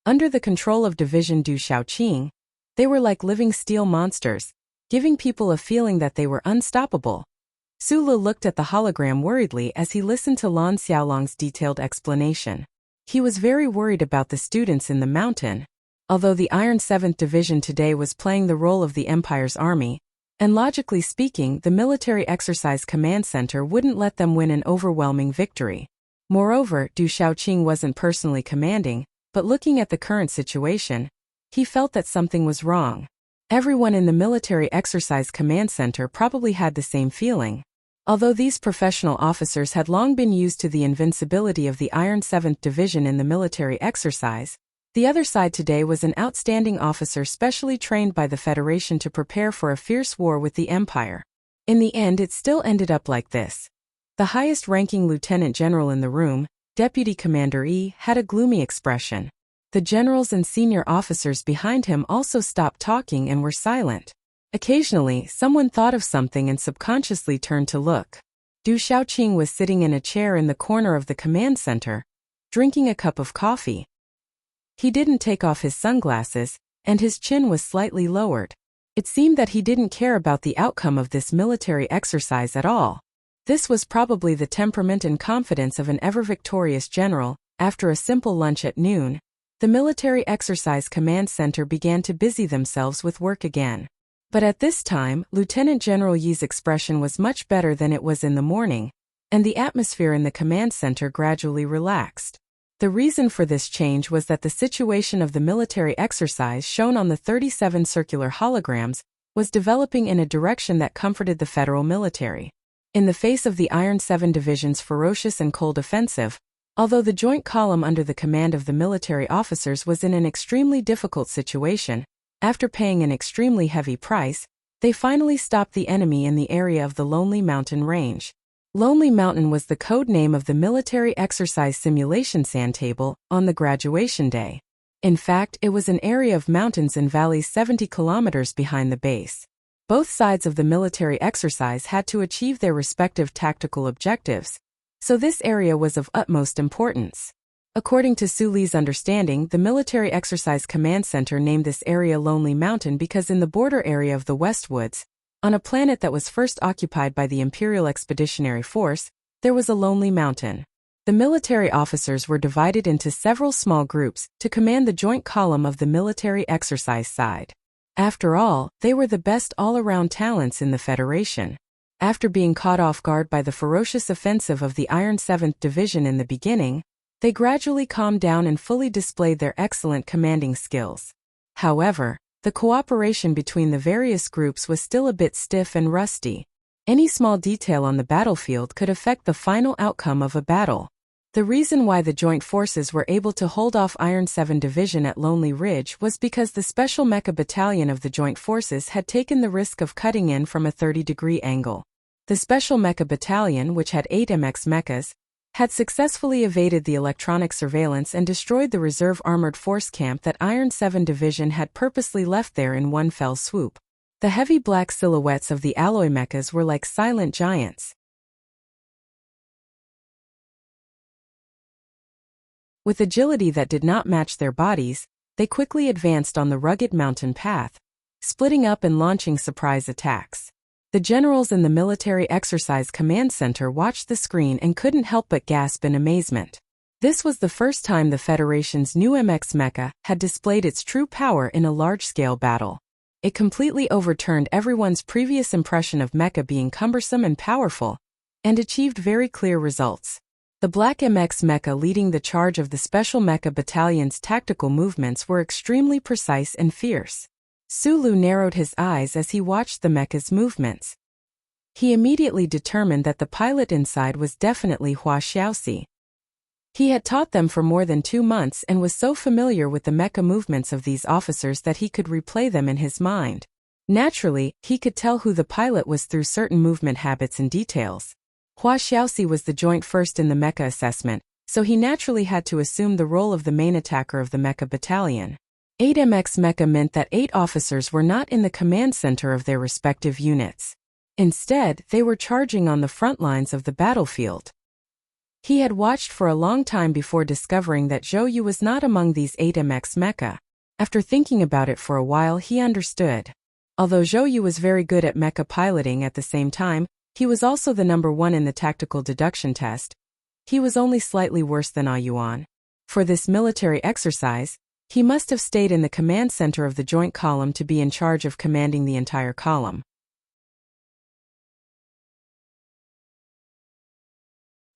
Under the control of Division Du Shaoqing, they were like living steel monsters, giving people a feeling that they were unstoppable. Su Lu looked at the hologram worriedly as he listened to Lan Xiaolong's detailed explanation. He was very worried about the students in the mountain. Although the Iron 7th Division today was playing the role of the Empire's army, and logically speaking, the Military Exercise Command Center wouldn't let them win an overwhelming victory. Moreover, Du Shaoqing wasn't personally commanding, but looking at the current situation, he felt that something was wrong. Everyone in the Military Exercise Command Center probably had the same feeling. Although these professional officers had long been used to the invincibility of the Iron 7th Division in the military exercise, the other side today was an outstanding officer specially trained by the Federation to prepare for a fierce war with the Empire. In the end, it still ended up like this. The highest-ranking lieutenant general in the room, Deputy Commander Yi, had a gloomy expression. The generals and senior officers behind him also stopped talking and were silent. Occasionally, someone thought of something and subconsciously turned to look. Du Shaoqing was sitting in a chair in the corner of the command center, drinking a cup of coffee. He didn't take off his sunglasses, and his chin was slightly lowered. It seemed that he didn't care about the outcome of this military exercise at all. This was probably the temperament and confidence of an ever-victorious general. After a simple lunch at noon, the Military Exercise Command Center began to busy themselves with work again. But at this time, Lieutenant General Yi's expression was much better than it was in the morning, and the atmosphere in the command center gradually relaxed. The reason for this change was that the situation of the military exercise shown on the 37 circular holograms was developing in a direction that comforted the federal military. In the face of the Iron 7 Division's ferocious and cold offensive, although the joint column under the command of the military officers was in an extremely difficult situation, after paying an extremely heavy price, they finally stopped the enemy in the area of the Lonely Mountain Range. Lonely Mountain was the code name of the military exercise simulation sandtable on the graduation day. In fact, it was an area of mountains and valleys 70 kilometers behind the base. Both sides of the military exercise had to achieve their respective tactical objectives, so this area was of utmost importance. According to Su Li's understanding, the Military Exercise Command Center named this area Lonely Mountain because in the border area of the Westwoods, on a planet that was first occupied by the Imperial Expeditionary Force, there was a lonely mountain. The military officers were divided into several small groups to command the joint column of the military exercise side. After all, they were the best all-around talents in the Federation. After being caught off guard by the ferocious offensive of the Iron 7th Division in the beginning, they gradually calmed down and fully displayed their excellent commanding skills. However, the cooperation between the various groups was still a bit stiff and rusty. Any small detail on the battlefield could affect the final outcome of a battle. The reason why the joint forces were able to hold off Iron 7 Division at Lonely Ridge was because the Special Mecha Battalion of the joint forces had taken the risk of cutting in from a 30-degree angle. The Special Mecha Battalion, which had 8 MX mechas, had successfully evaded the electronic surveillance and destroyed the reserve armored force camp that Iron 7 Division had purposely left there in one fell swoop. The heavy black silhouettes of the alloy mechas were like silent giants. With agility that did not match their bodies, they quickly advanced on the rugged mountain path, splitting up and launching surprise attacks. The generals in the Military Exercise Command Center watched the screen and couldn't help but gasp in amazement. This was the first time the Federation's new MX mecha had displayed its true power in a large-scale battle. It completely overturned everyone's previous impression of mecha being cumbersome and powerful, and achieved very clear results. The Black MX mecha leading the charge of the Special Mecha Battalion's tactical movements were extremely precise and fierce. Su Lu narrowed his eyes as he watched the mecha's movements. He immediately determined that the pilot inside was definitely Hua Xiaoxi. He had taught them for more than 2 months and was so familiar with the mecha movements of these officers that he could replay them in his mind. Naturally, he could tell who the pilot was through certain movement habits and details. Hua Xiaoxi was the joint first in the mecha assessment, so he naturally had to assume the role of the main attacker of the mecha battalion. 8 MX mecha meant that 8 officers were not in the command center of their respective units. Instead, they were charging on the front lines of the battlefield. He had watched for a long time before discovering that Zhou Yu was not among these 8 MX mecha. After thinking about it for a while, he understood. Although Zhou Yu was very good at mecha piloting at the same time, he was also the number 1 in the tactical deduction test. He was only slightly worse than A Yuan. For this military exercise, he must have stayed in the command center of the joint column to be in charge of commanding the entire column.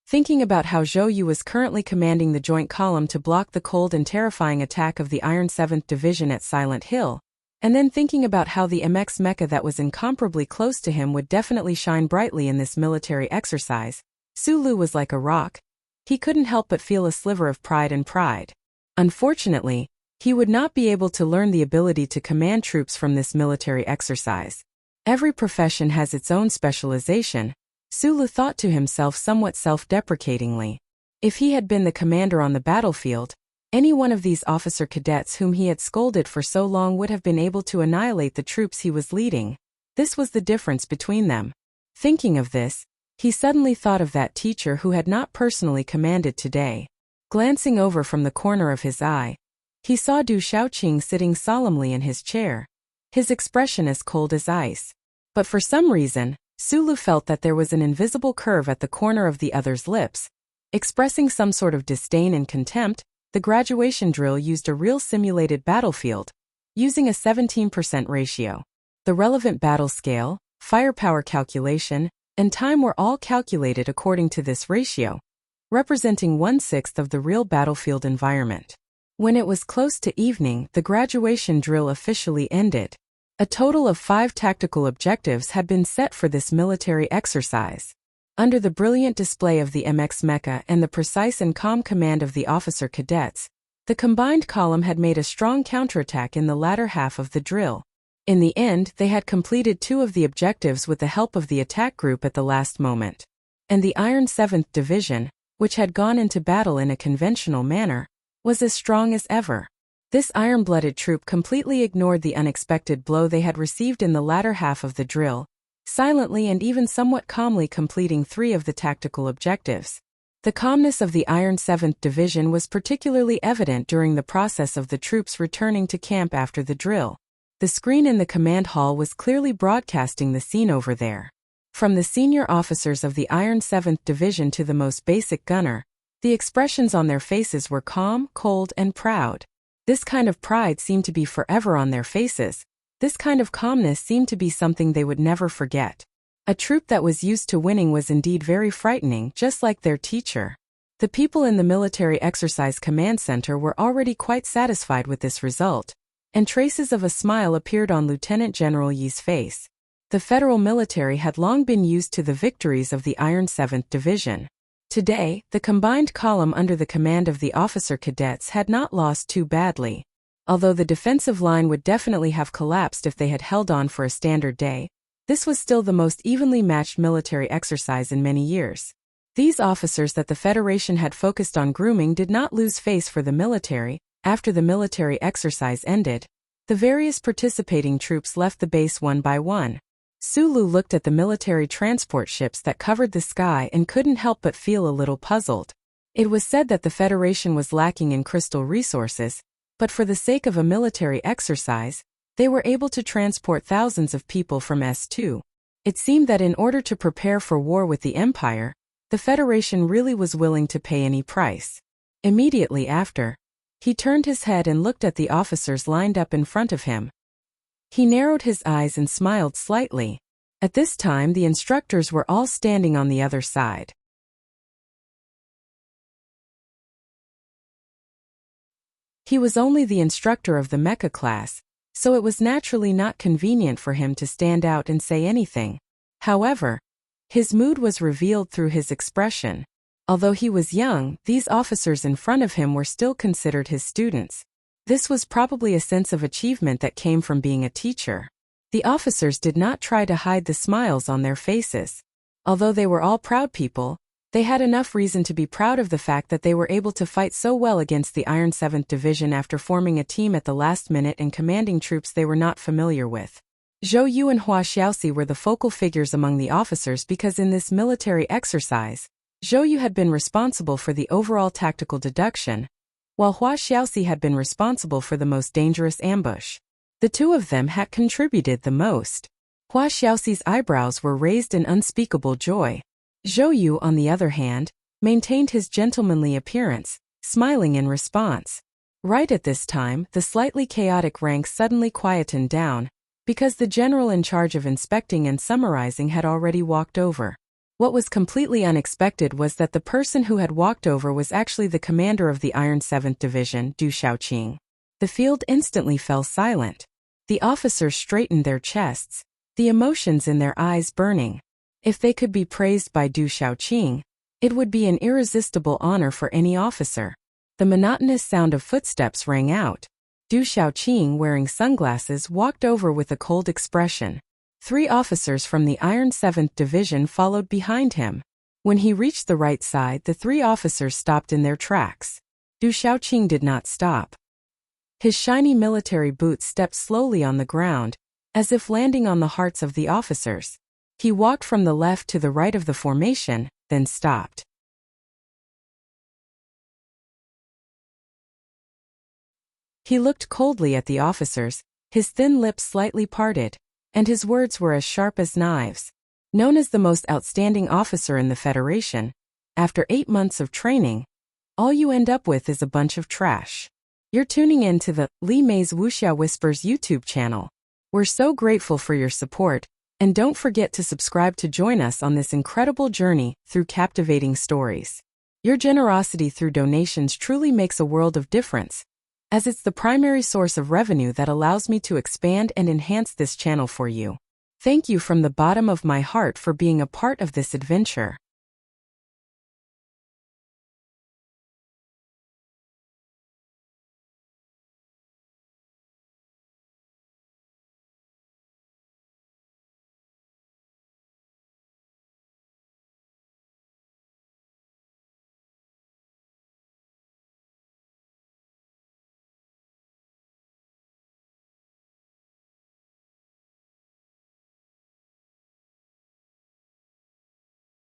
Thinking about how Zhou Yu was currently commanding the joint column to block the cold and terrifying attack of the Iron 7th Division at Silent Hill, and then thinking about how the MX mecha that was incomparably close to him would definitely shine brightly in this military exercise, Su Lu was like a rock. He couldn't help but feel a sliver of pride. Unfortunately, he would not be able to learn the ability to command troops from this military exercise. Every profession has its own specialization, Su Lu thought to himself somewhat self-deprecatingly. If he had been the commander on the battlefield, any one of these officer cadets whom he had scolded for so long would have been able to annihilate the troops he was leading. This was the difference between them. Thinking of this, he suddenly thought of that teacher who had not personally commanded today. Glancing over from the corner of his eye, He saw Du Xiaoqing sitting solemnly in his chair, his expression as cold as ice. But for some reason, Sulu felt that there was an invisible curve at the corner of the other's lips. Expressing some sort of disdain and contempt, the graduation drill used a real simulated battlefield, using a 17% ratio. The relevant battle scale, firepower calculation, and time were all calculated according to this ratio, representing 1/6 of the real battlefield environment. When it was close to evening, the graduation drill officially ended. A total of 5 tactical objectives had been set for this military exercise. Under the brilliant display of the MX mecha and the precise and calm command of the officer cadets, the combined column had made a strong counterattack in the latter half of the drill. In the end, they had completed 2 of the objectives with the help of the attack group at the last moment. And the Iron 7th Division, which had gone into battle in a conventional manner, was as strong as ever. This iron-blooded troop completely ignored the unexpected blow they had received in the latter half of the drill, silently and even somewhat calmly completing 3 of the tactical objectives. The calmness of the Iron 7th Division was particularly evident during the process of the troops returning to camp after the drill. The screen in the command hall was clearly broadcasting the scene over there. From the senior officers of the Iron 7th Division to the most basic gunner, the expressions on their faces were calm, cold, and proud. This kind of pride seemed to be forever on their faces. This kind of calmness seemed to be something they would never forget. A troop that was used to winning was indeed very frightening, just like their teacher. The people in the military exercise command center were already quite satisfied with this result, and traces of a smile appeared on Lieutenant General Yi's face. The federal military had long been used to the victories of the Iron 7th Division. Today, the combined column under the command of the officer cadets had not lost too badly. Although the defensive line would definitely have collapsed if they had held on for a standard day, this was still the most evenly matched military exercise in many years. These officers that the Federation had focused on grooming did not lose face for the military. After the military exercise ended, the various participating troops left the base one by one. Sulu looked at the military transport ships that covered the sky and couldn't help but feel a little puzzled. It was said that the Federation was lacking in crystal resources, but for the sake of a military exercise, they were able to transport thousands of people from S2. It seemed that in order to prepare for war with the Empire, the Federation really was willing to pay any price. Immediately after, he turned his head and looked at the officers lined up in front of him. He narrowed his eyes and smiled slightly. At this time, the instructors were all standing on the other side. He was only the instructor of the mecha class, so it was naturally not convenient for him to stand out and say anything. However, his mood was revealed through his expression. Although he was young, these officers in front of him were still considered his students. This was probably a sense of achievement that came from being a teacher. The officers did not try to hide the smiles on their faces. Although they were all proud people, they had enough reason to be proud of the fact that they were able to fight so well against the Iron 7th Division after forming a team at the last minute and commanding troops they were not familiar with. Zhou Yu and Hua Xiaoxi were the focal figures among the officers because in this military exercise, Zhou Yu had been responsible for the overall tactical deduction, while Hua Xiaoxi had been responsible for the most dangerous ambush. The two of them had contributed the most. Hua Xiaoxi's eyebrows were raised in unspeakable joy. Zhou Yu, on the other hand, maintained his gentlemanly appearance, smiling in response. Right at this time, the slightly chaotic ranks suddenly quietened down, because the general in charge of inspecting and summarizing had already walked over. What was completely unexpected was that the person who had walked over was actually the commander of the Iron 7th Division, Du Xiaoqing. The field instantly fell silent. The officers straightened their chests, the emotions in their eyes burning. If they could be praised by Du Xiaoqing, it would be an irresistible honor for any officer. The monotonous sound of footsteps rang out. Du Xiaoqing, wearing sunglasses, walked over with a cold expression. 3 officers from the Iron 7th Division followed behind him. When he reached the right side, the 3 officers stopped in their tracks. Du Xiaoqing did not stop. His shiny military boots stepped slowly on the ground, as if landing on the hearts of the officers. He walked from the left to the right of the formation, then stopped. He looked coldly at the officers, his thin lips slightly parted, and his words were as sharp as knives. Known as the most outstanding officer in the Federation, after 8 months of training, all you end up with is a bunch of trash. You're tuning in to the Li Mei's Wuxia Whispers YouTube channel. We're so grateful for your support, and don't forget to subscribe to join us on this incredible journey through captivating stories. Your generosity through donations truly makes a world of difference, as it's the primary source of revenue that allows me to expand and enhance this channel for you. Thank you from the bottom of my heart for being a part of this adventure.